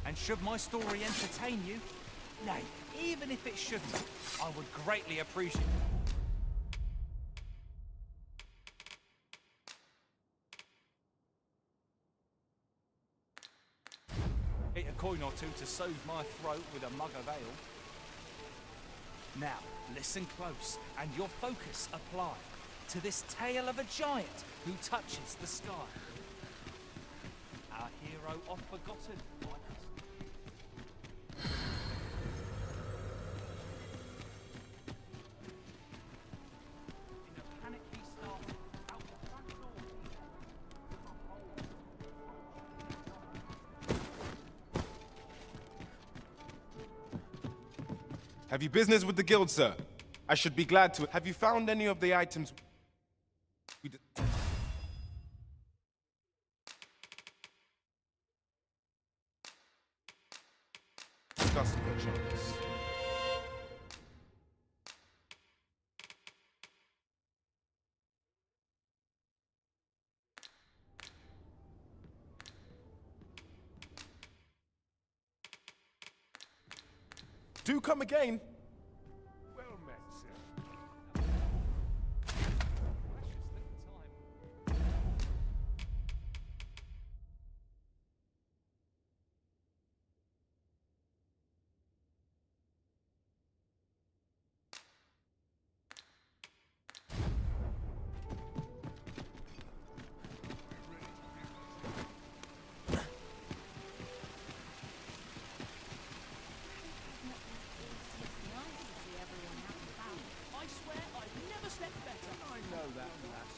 And should my story entertain you, nay, even if it shouldn't, I would greatly appreciate a coin or two to soothe my throat with a mug of ale. Now, listen close, and your focus apply to this tale of a giant who touches the sky. Our hero oft forgotten. In a panic he started out the front door. Have you business with the guild, sir? I should be glad to. Have you found any of the items we discussed, perchance? Do come again. Well met, sir. I swear I've never slept better. I know that, lass.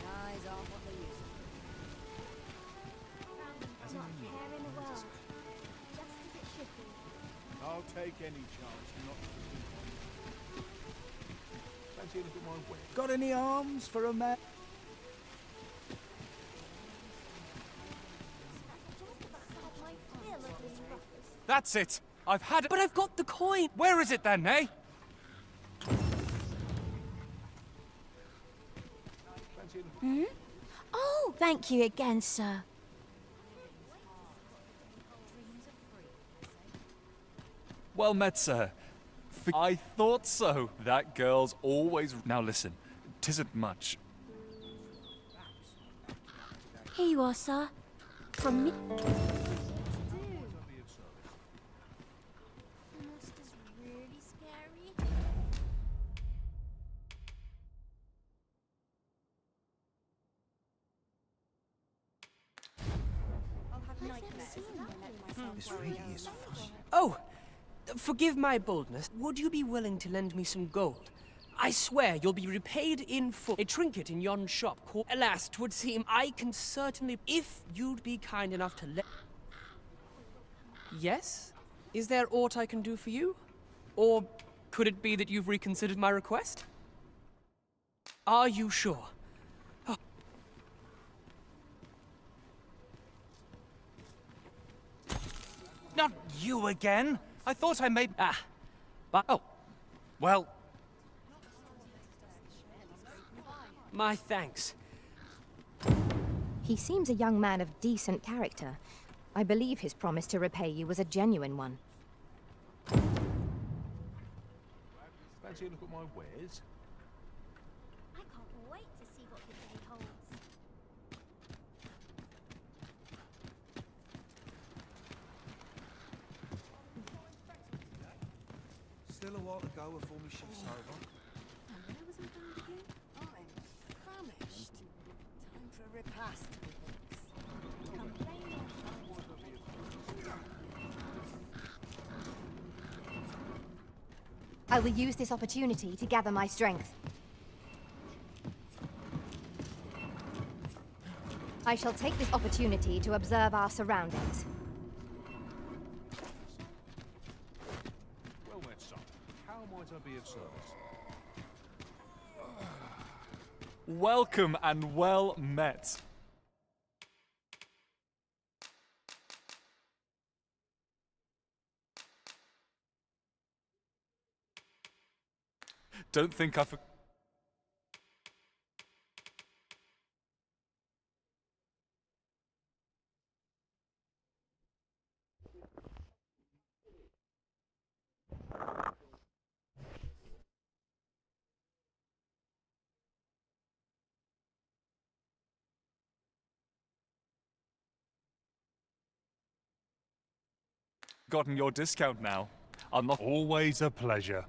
Eyes off what they used to. Not a care in the world. Just as it should be. I'll take any chance not to think on it. Fancy a look at my whip? Got any arms for a man? That's it. I've had it. But I've got the coin. Where is it then, eh? Hmm? Oh, thank you again, sir. Well met, sir. I thought so. That girl's always... Now listen, 'tisn't much. Here you are, sir. From me. Really scary. I'll have nightmares. This really is funny. Oh, forgive my boldness. Would you be willing to lend me some gold? I swear you'll be repaid in full. A trinket in yon shop called... Alas, 'twould seem I can certainly... If you'd be kind enough to let... Yes? Is there aught I can do for you? Or could it be that you've reconsidered my request? Are you sure? Oh. Not you again. I thought I made... But... Oh. Well... My thanks. He seems a young man of decent character. I believe his promise to repay you was a genuine one. Fancy a look at my wares? I can't wait to see what the day holds. Still a while to go before my shift's over. has to be I will use this opportunity to gather my strength. I shall take this opportunity to observe our surroundings. Well met, son. How might I be of service? Welcome and well met. Don't think I've... Gotten your discount now. I'm not... Always a pleasure.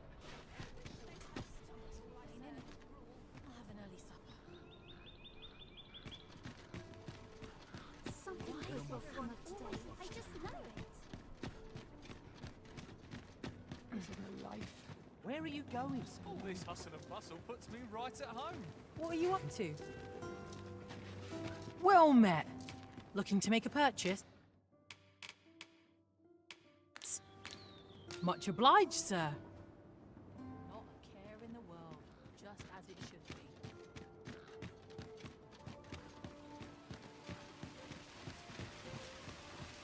something good will come of today. I just know it. Where are you going? All this hustle and bustle puts me right at home. What are you up to? Well met. Looking to make a purchase? Much obliged, sir. Not a care in the world, just as it should be.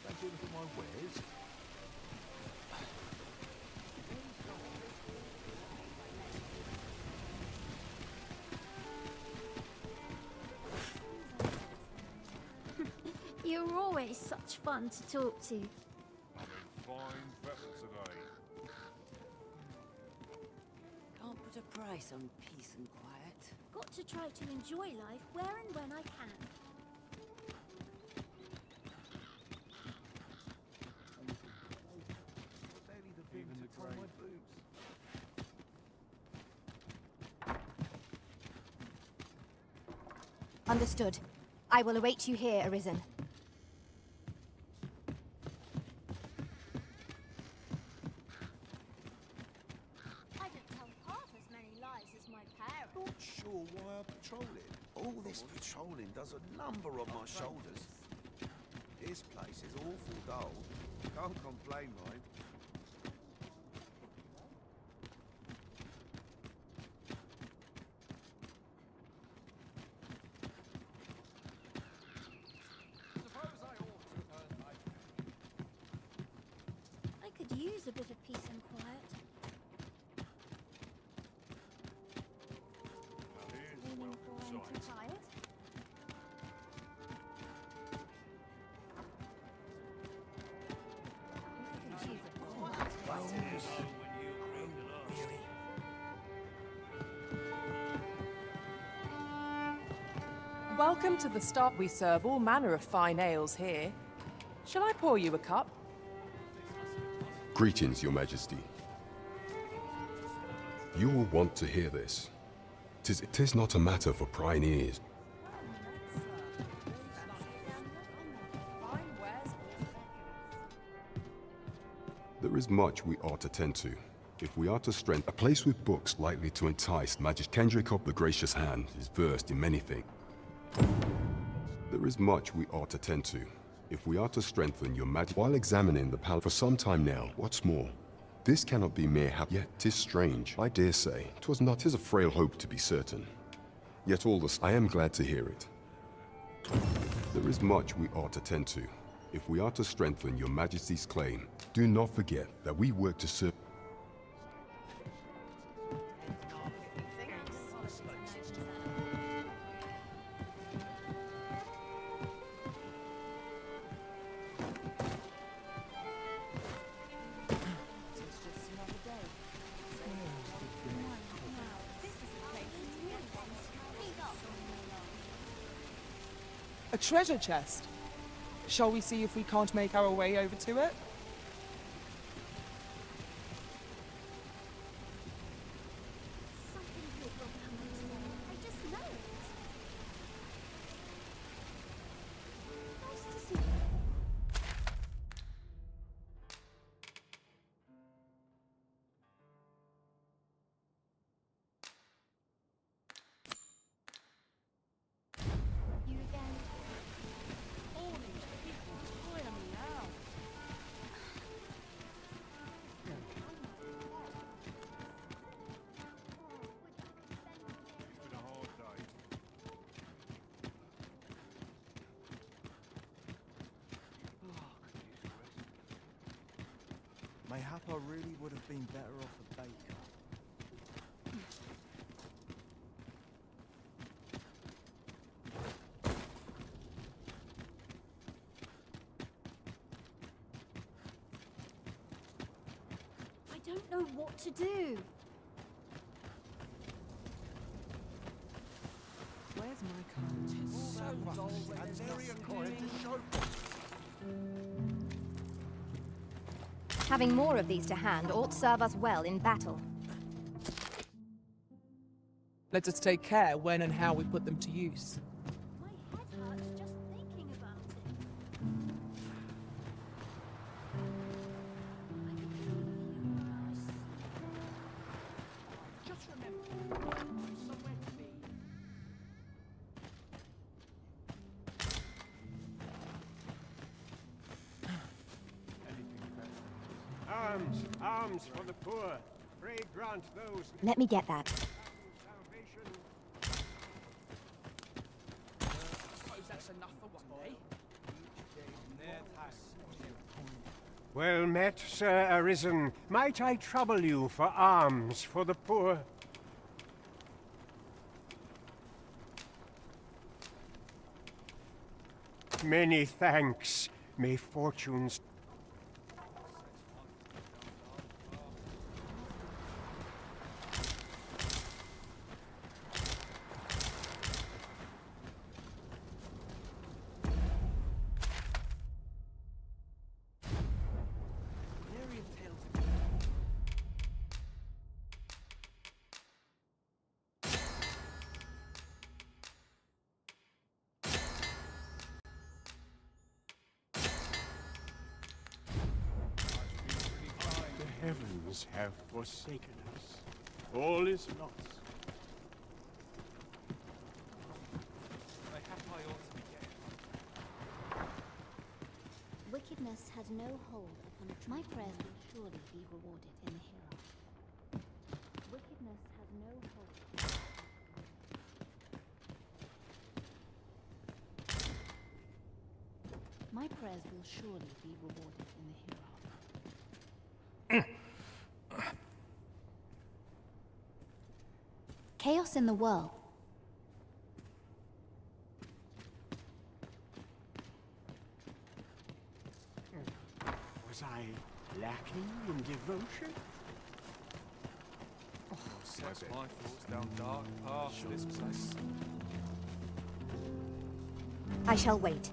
Fancy a look at my wares? You're always such fun to talk to. I'm in fine feather today. Can't put a price on peace and quiet. Got to try to enjoy life where and when I can. Even the grey. My boots. Understood. I will await you here, Arisen. I don't tell half as many lies as my parents. Not sure why I patrol it. All this patrolling does a number on my shoulders. This place is awful dull. Can't complain, mind. I could use a bit of peace and quiet. Meaning for I'm too tired? Welcome to the start. We serve all manner of fine ales here. Shall I pour you a cup? Greetings, Your Majesty. You will want to hear this. Tis not a matter for prying ears. There is much we ought to tend to. If we are to strengthen a place with books likely to entice Majesty Kendrick of the Gracious Hand is versed in many things. There is much we ought to tend to. If we are to strengthen your Majesty while examining the palace for some time now, what's more, this cannot be mere yet 'tis strange. I dare say, 'tis a frail hope to be certain. Yet all this, I am glad to hear it. There is much we ought to tend to. If we are to strengthen your Majesty's claim, do not forget that we work to serve. A treasure chest. Shall we see if we can't make our way over to it? Something good will come of today. I just know it. Mayhap I really would have been better off a baker. I don't know what to do. Where's my card? Having more of these to hand ought serve us well in battle. Let us take care when and how we put them to use. My head hurts just thinking about it. Just remember, somewhere to be. Arms, arms for the poor. Pray grant those. Let me get that. Suppose that's enough for one day. Well met, Sir Arisen. Might I trouble you for alms for the poor? Many thanks. May fortunes... The heavens have forsaken us. All is lost. Mayhap I ought to be getting. Wickedness has no hold upon a my prayers will surely be rewarded in the hereafter. Wickedness has no hold. My prayers will surely be rewarded in the hereafter. Chaos in the world. Was I lacking in devotion? Sets my thoughts down dark paths this place. I shall wait.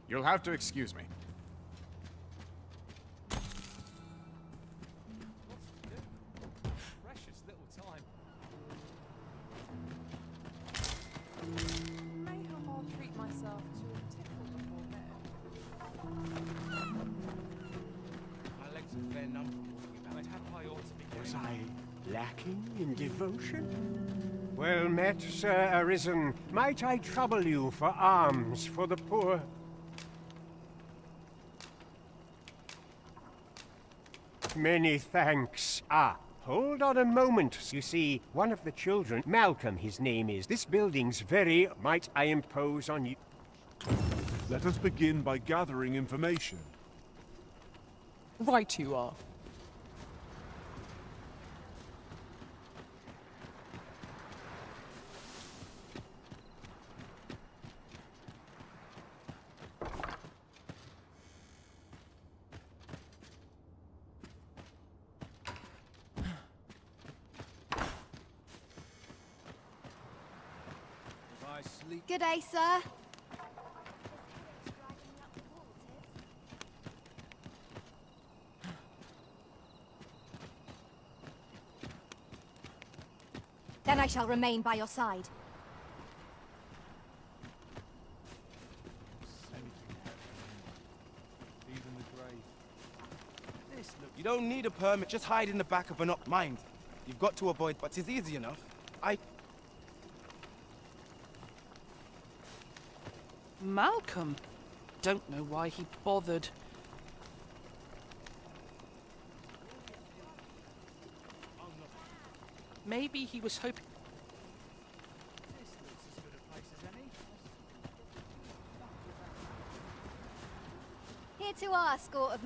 You'll have to excuse me. Precious little time. Mayhap I'll treat myself to a tickle before bed. My legs are fair numb from walking about. Mayhap I ought to be Was getting. I lacking in devotion? Well met, Sir Arisen. Might I trouble you for alms for the poor? Many thanks. Ah, hold on a moment. You see, one of the children, Malcolm his name is. This building's very... Might I impose on you? Let us begin by gathering information. Right you are. If I sleep... Good day, sir. Then I shall remain by your side. Even the grave. This looks... You don't need a permit, just hide in the back of an up mind. You've got to avoid, but it's easy enough. Malcolm. Don't know why he bothered. Maybe he was hoping... This looks as good a place as any. Here to our score of...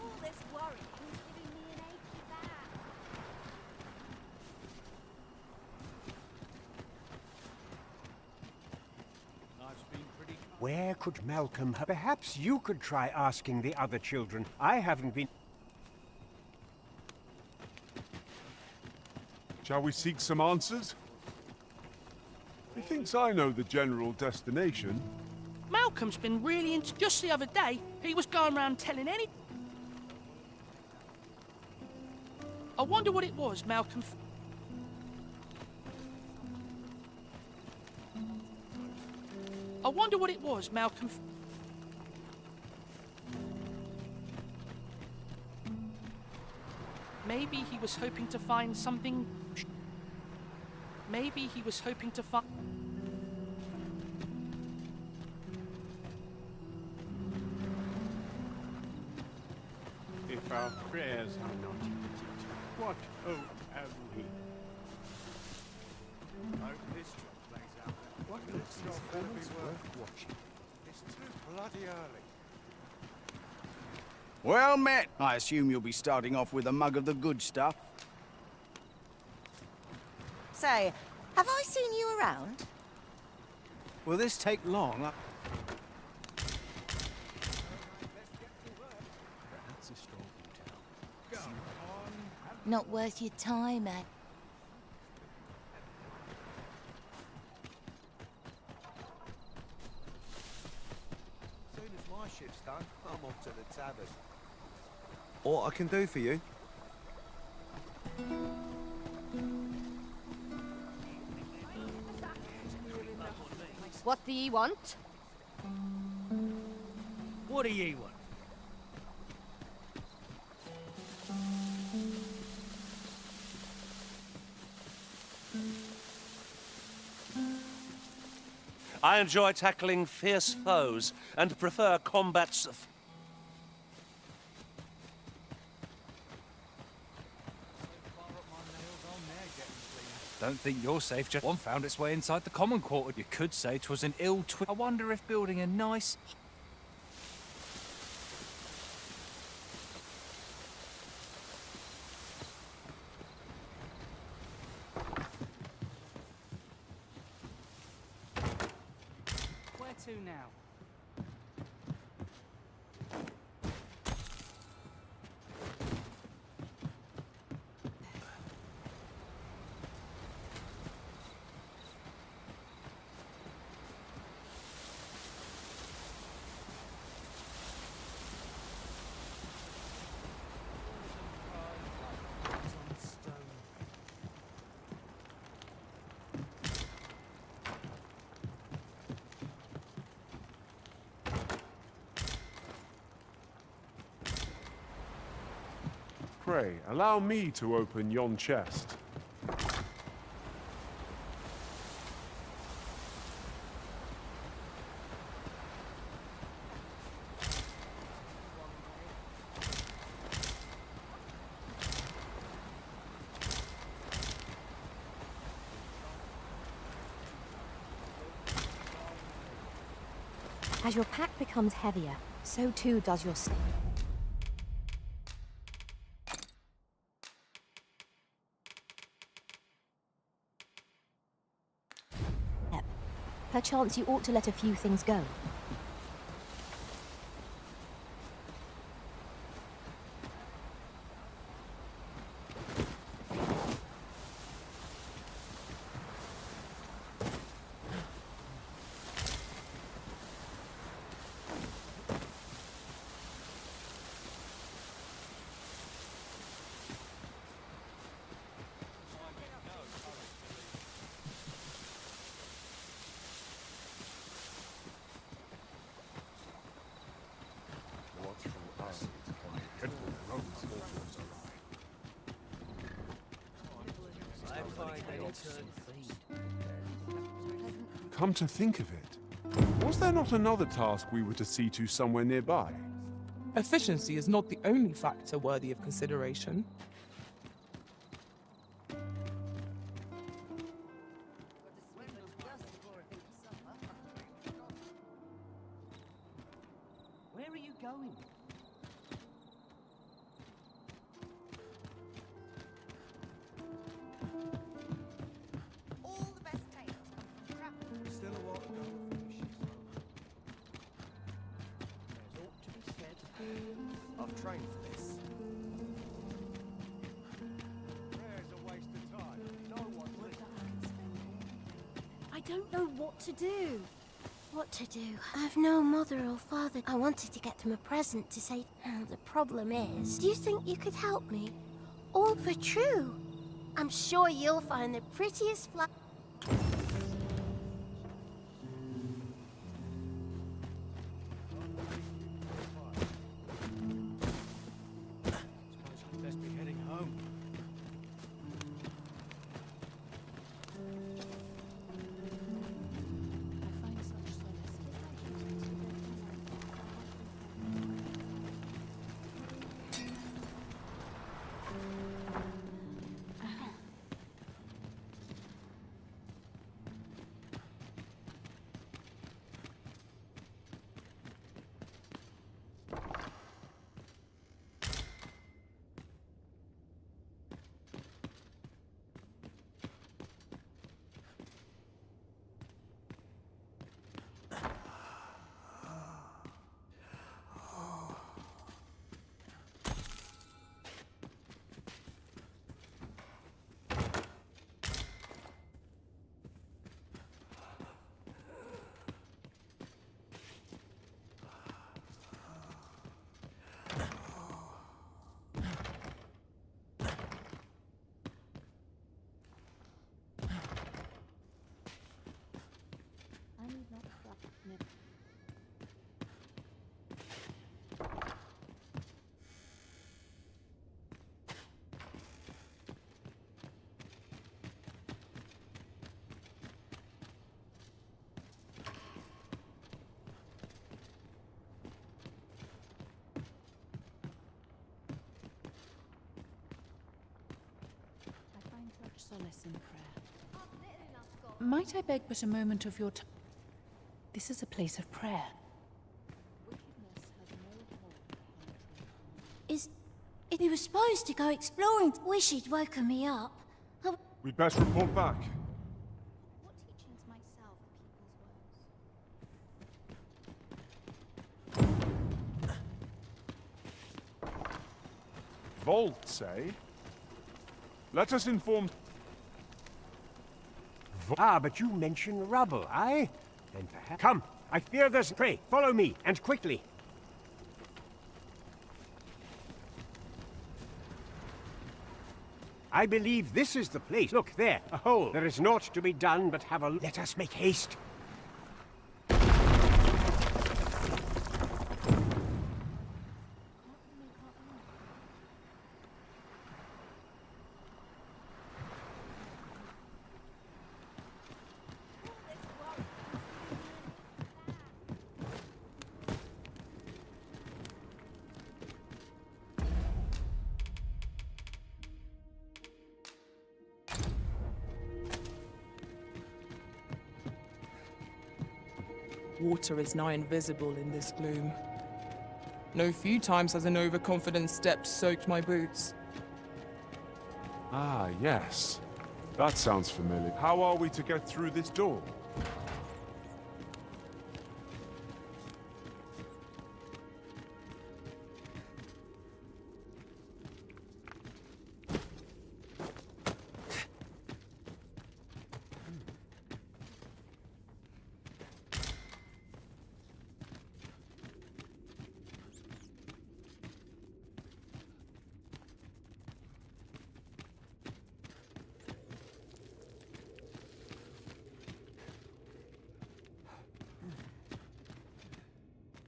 All this worrying is giving me an achy back. Life's been pretty... Where could Malcolm have... Perhaps you could try asking the other children. I haven't been... Shall we seek some answers? He thinks I know the general destination. Malcolm's been really into... Just the other day, he was going around telling any... I wonder what it was, Malcolm... I wonder what it was, Malcolm... Maybe he was hoping to find something... Maybe he was hoping to find... If our prayers are not heeded, what hope have we? I hope this job plays out. What looks your performance worth watching? It's too bloody early. Well met. I assume you'll be starting off with a mug of the good stuff. Say, have I seen you around? Will this take long? That's a strong tell. Come on. Not worth your time, eh? As soon as my shift's done, I'm off to the tavern. What I can do for you? What do ye want? What do ye want? I enjoy tackling fierce foes and prefer combats. Don't think you're safe. Just one found its way inside the common quarter. You could say 'twas an ill twin. I wonder if building a nice... Where to now? Pray, allow me to open yon chest. As your pack becomes heavier, so too does your step. Perchance you ought to let a few things go. Come to think of it, was there not another task we were to see to somewhere nearby? Efficiency is not the only factor worthy of consideration. are you going? All the best tales. Still a while to go before we ship There's ought to be said. I've trained for this. There's a waste of time. No one I don't know what to do. What to do? I've no mother or father. I wanted to get them a present to say. The problem is, do you think you could help me? All for true. I'm sure you'll find the prettiest flower. Suppose I'd best be heading home. I need not stop. No. I find such solace in prayer. Might I beg but a moment of your time? This is a place of prayer. He was supposed to go exploring. Wish he'd woken me up. We'd best report back. What teachings might salve the people's woes? Vaults, eh? Let us inform... Ah, but you mention rubble, aye? Then perhaps... Come, I fear there's... Pray, follow me, and quickly. I believe this is the place. Look, there, a hole. There is naught to be done but have a... Let us make haste. Water is nigh invisible in this gloom. No few times has an overconfident step soaked my boots. Ah, yes. That sounds familiar. How are we to get through this door?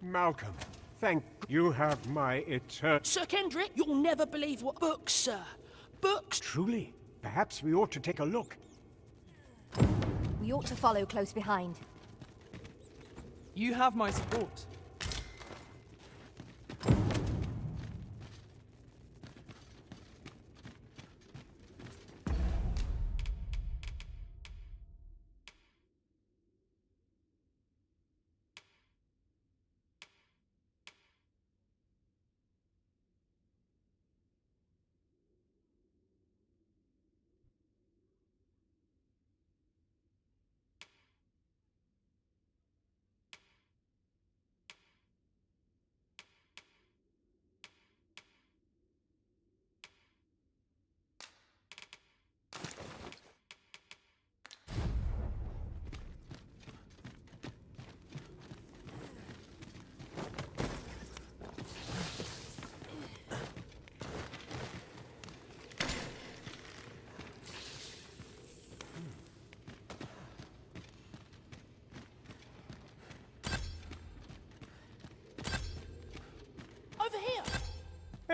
Malcolm, thank you have my eternal... Sir Kendrick, you'll never believe what books, sir. Books. Truly? Perhaps we ought to take a look. We ought to follow close behind. You have my support.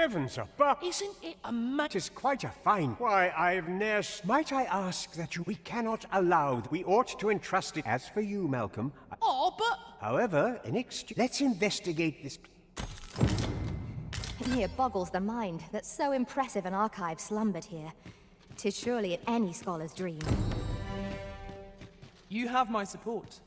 Heavens above! Isn't it a Tis quite a fine. Why, I've ne'er... Might I ask that you... We cannot allow... We ought to entrust it... As for you, Malcolm... Oh, but... However, in exchange... Let's investigate this... It near boggles the mind that so impressive an archive slumbered here. 'Tis surely any scholar's dream. You have my support.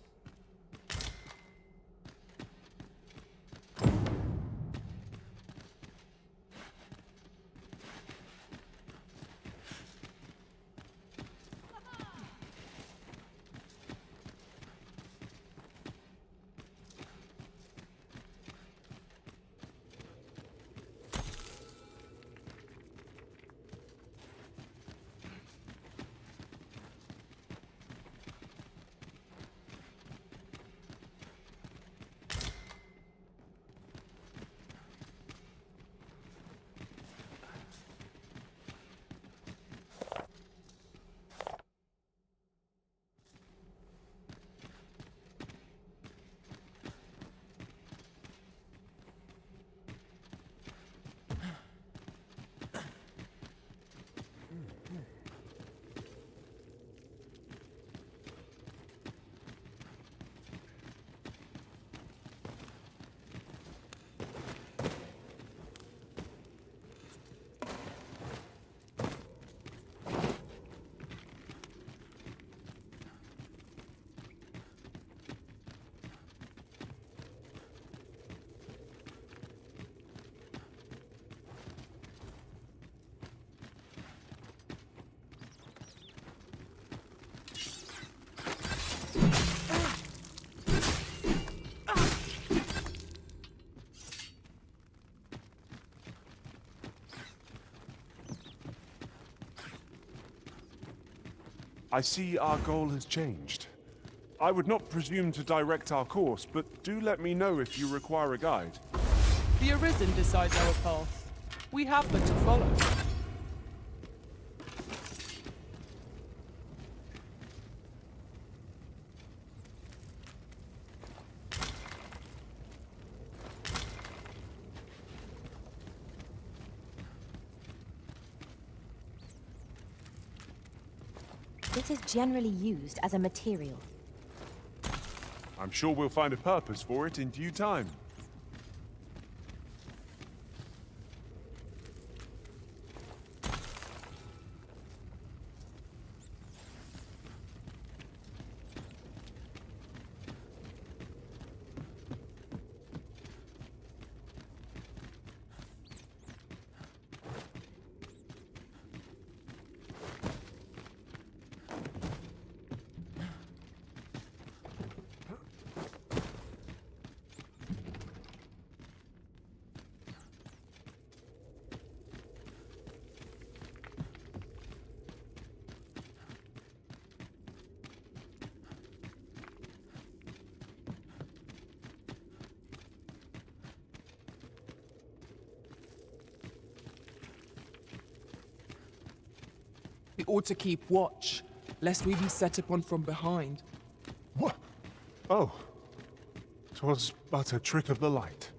I see our goal has changed. I would not presume to direct our course, but do let me know if you require a guide. The Arisen decides our path. We have but to follow. It is generally used as a material. I'm sure we'll find a purpose for it in due time. We ought to keep watch, lest we be set upon from behind. What? Oh. 'Twas but a trick of the light.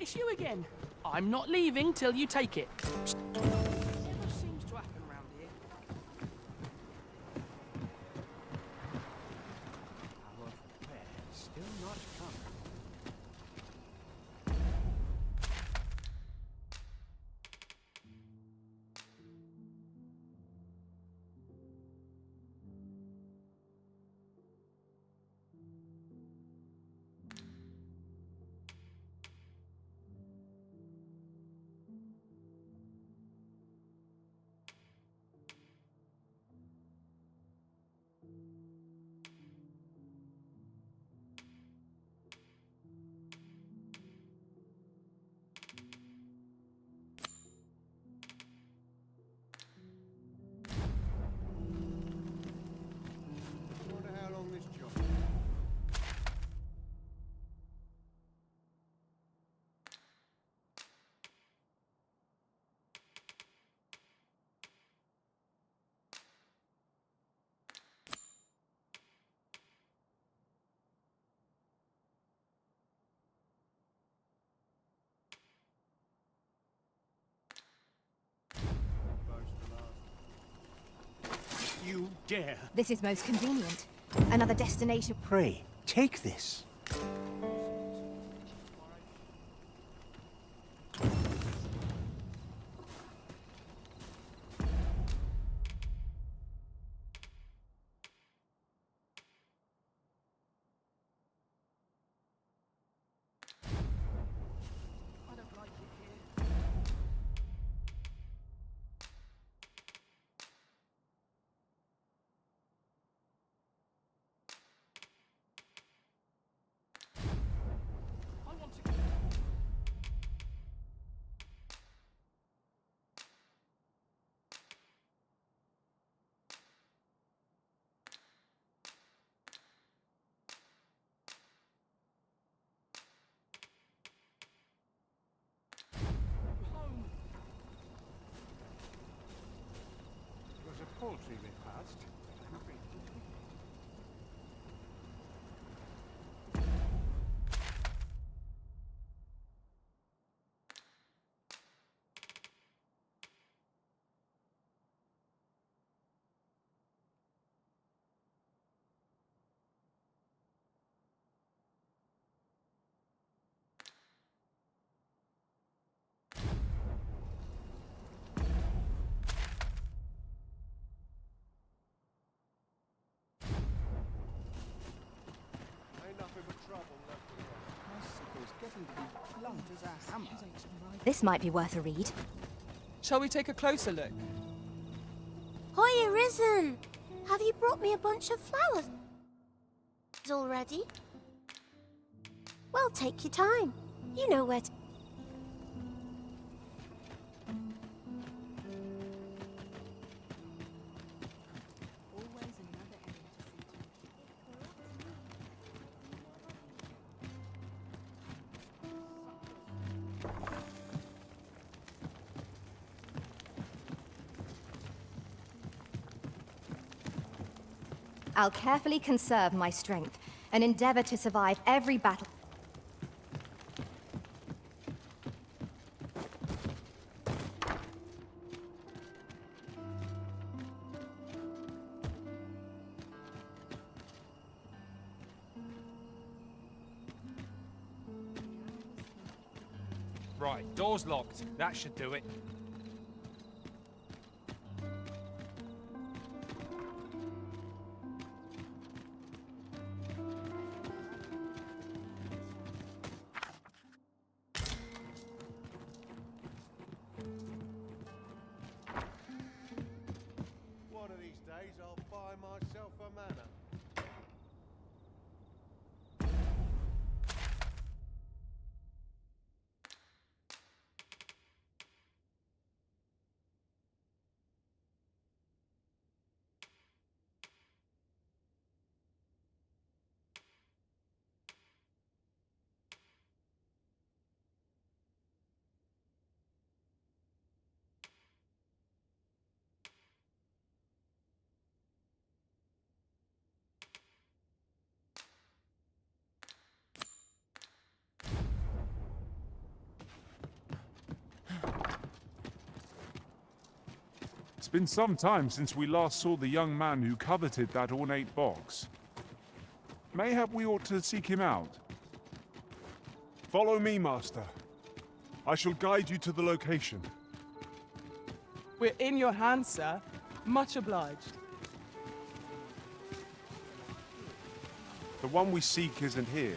It's you again. I'm not leaving till you take it. Never seems to happen around here. dare. This is most convenient. Another destination. Pray, take this. There's a poultry we passed. Ain't nothing but trouble left with us. My sickle's getting to be blunt as a hammer. This might be worth a read. Shall we take a closer look? Hoya Risen! Have you brought me a bunch of flowers already? Well, take your time. You know where to... I'll carefully conserve my strength and endeavor to survive every battle. Right, door's locked. That should do it. One of these days I'll buy myself a manor. It's been some time since we last saw the young man who coveted that ornate box. Mayhap we ought to seek him out. Follow me, Master. I shall guide you to the location. We're in your hands, sir. Much obliged. The one we seek isn't here.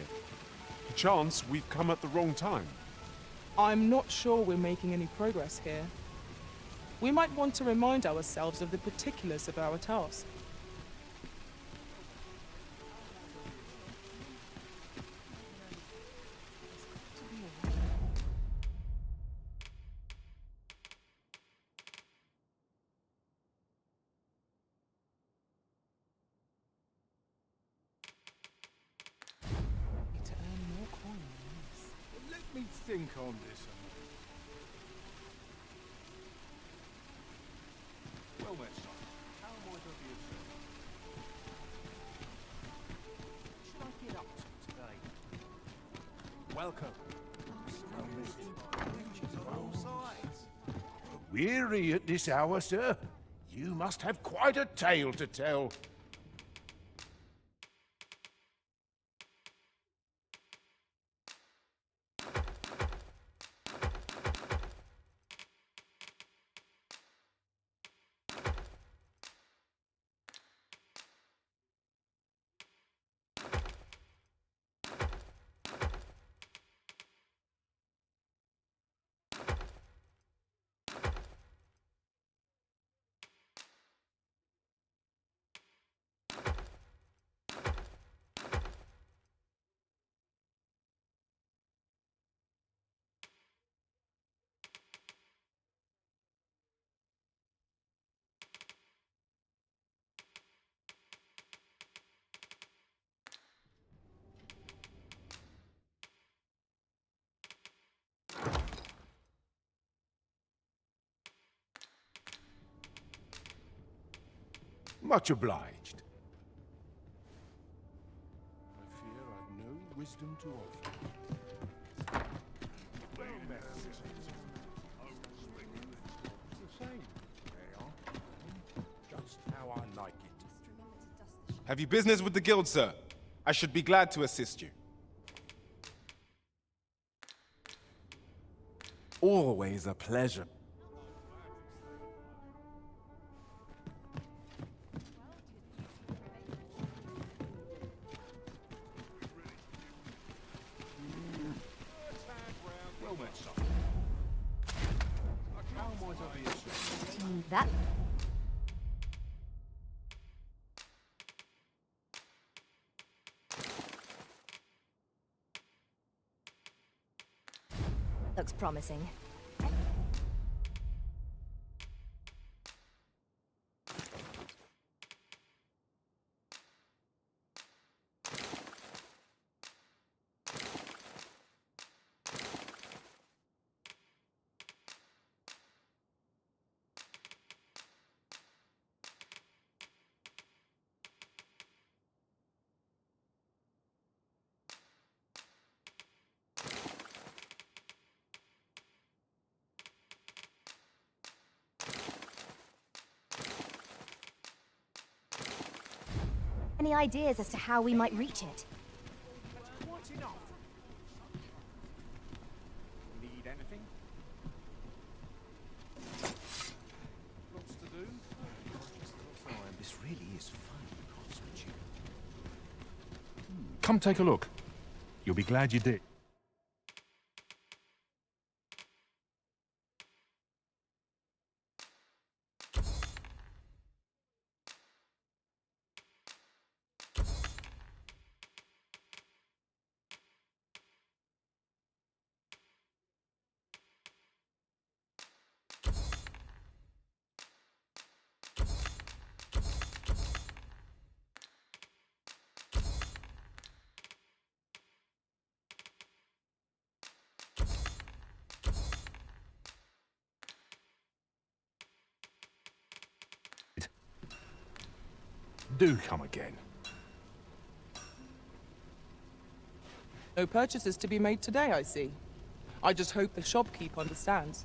Perchance we've come at the wrong time. I'm not sure we're making any progress here. We might want to remind ourselves of the particulars of our task. To earn more coin than this. Let me think on this. Well, my son, how am I to be of service? What should I get up to today? Welcome. All sides. Weary at this hour, sir? You must have quite a tale to tell. Much obliged. I fear I've no wisdom to offer. It's the same. They are. Just how I like it. Have you business with the guild, sir? I should be glad to assist you. Always a pleasure. That... looks promising. Any ideas as to how we might reach it? Quite enough. Need anything? Lots to do. This really is fun, constitute. Come take a look. You'll be glad you did. Do come again. No purchases to be made today, I see. I just hope the shopkeep understands.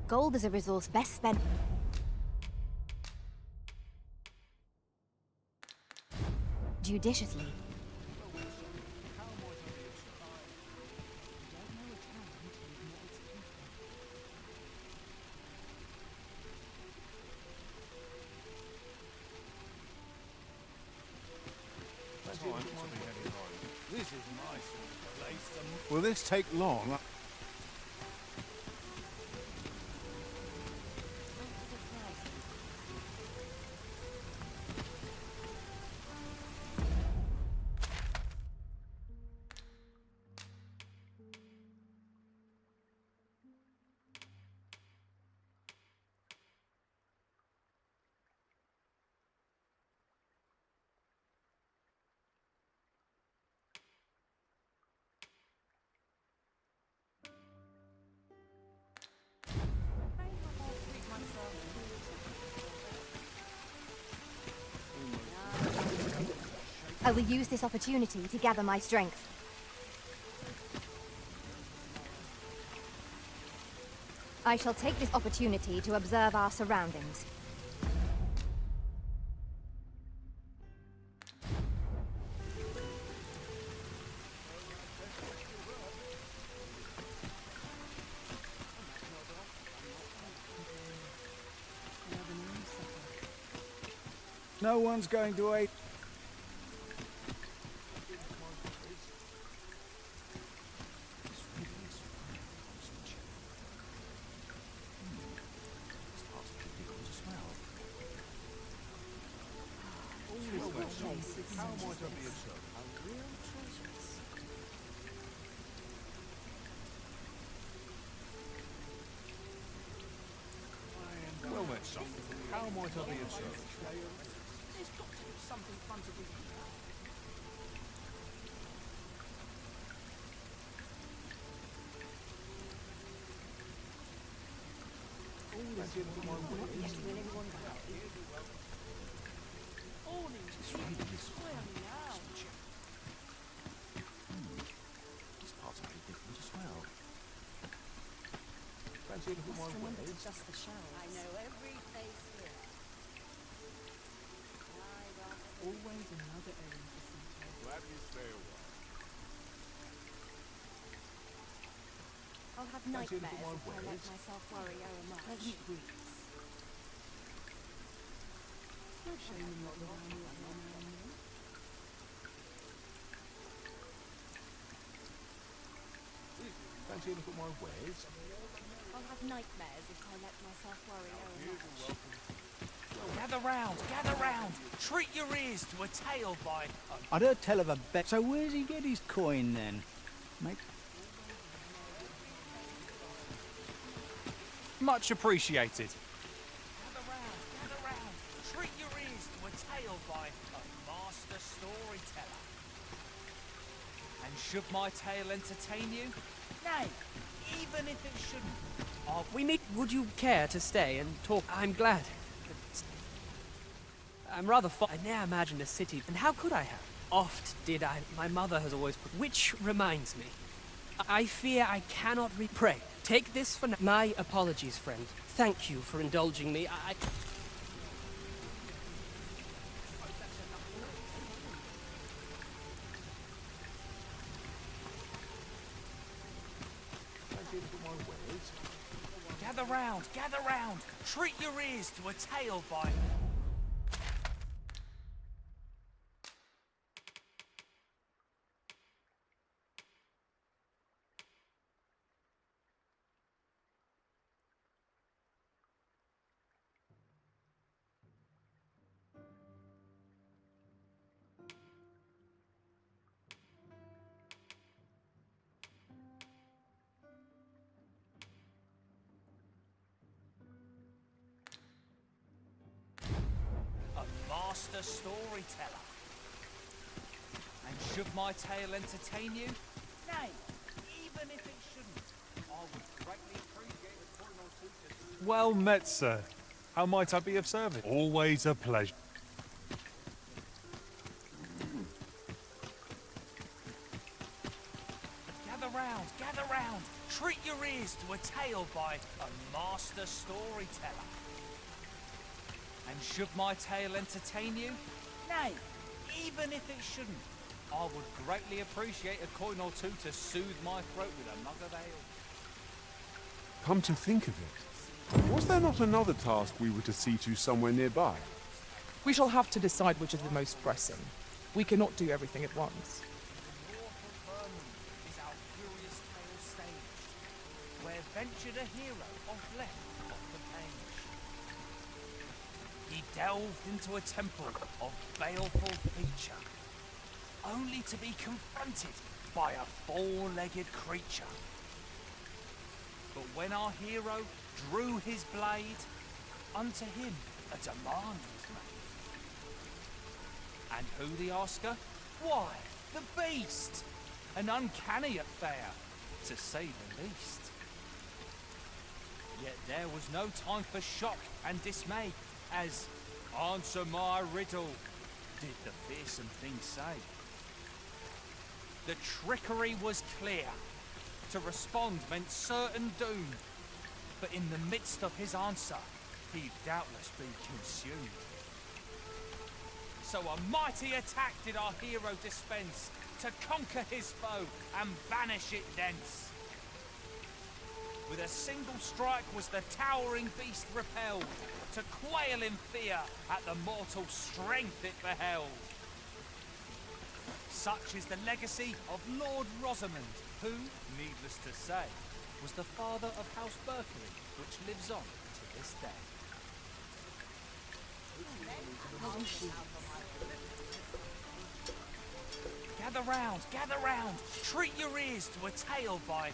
Gold is a resource best spent judiciously. This is my sort of place. Will this take long? I will use this opportunity to gather my strength. I shall take this opportunity to observe our surroundings. No one's going to aid. How might I be of service? Well met, son. How might I be of service? There's got to be something fun to do. Just the show. I know every face here. Always another errand to see. Glad you stay a while. I'll have nightmares if I let myself worry over much. Pleasant breeze. No shame in not loving you. Fancy a look at my wares? I'll have nightmares if I let myself worry over much. Gather round! Treat your ears to a tale by... I'd heard tell of a bet. So where's he get his coin then? Mate? Much appreciated. Gather round. Treat your ears to a tale by a master storyteller. And should my tale entertain you? Nay, even if it shouldn't. We meet. Would you care to stay and talk? I'm glad. I'm rather I ne'er imagined a city, and how could I have? Oft did I. My mother has always put. Which reminds me, I fear I cannot pray. Take this for now. My apologies, friend. Thank you for indulging me. Gather round. Treat your ears to a tale by... master storyteller. And should my tale entertain you? Nay, even if it shouldn't, I would greatly appreciate a coin or two to... Well met, sir. How might I be of service? Always a pleasure. Gather round. Treat your ears to a tale by a master storyteller. And should my tale entertain you? Nay, even if it shouldn't, I would greatly appreciate a coin or two to soothe my throat with a mug of ale. Come to think of it, was there not another task we were to see to somewhere nearby? We shall have to decide which is the most pressing. We cannot do everything at once. Is our curious tale staged, where ventured a hero off left off the page. He delved into a temple of baleful feature, only to be confronted by a four-legged creature. But when our hero drew his blade, unto him a demand was made. And who the asker? Why, the beast! An uncanny affair, to say the least. Yet there was no time for shock and dismay, as "Answer my riddle," did the fearsome thing say. The trickery was clear. To respond meant certain doom. but in the midst of his answer, he'd doubtless be consumed. So a mighty attack did our hero dispense to conquer his foe and banish it thence. With a single strike was the towering beast repelled, to quail in fear at the mortal strength it beheld. Such is the legacy of Lord Rosamond, who, needless to say, was the father of House Berkeley, which lives on to this day. Gather round, treat your ears to a tale by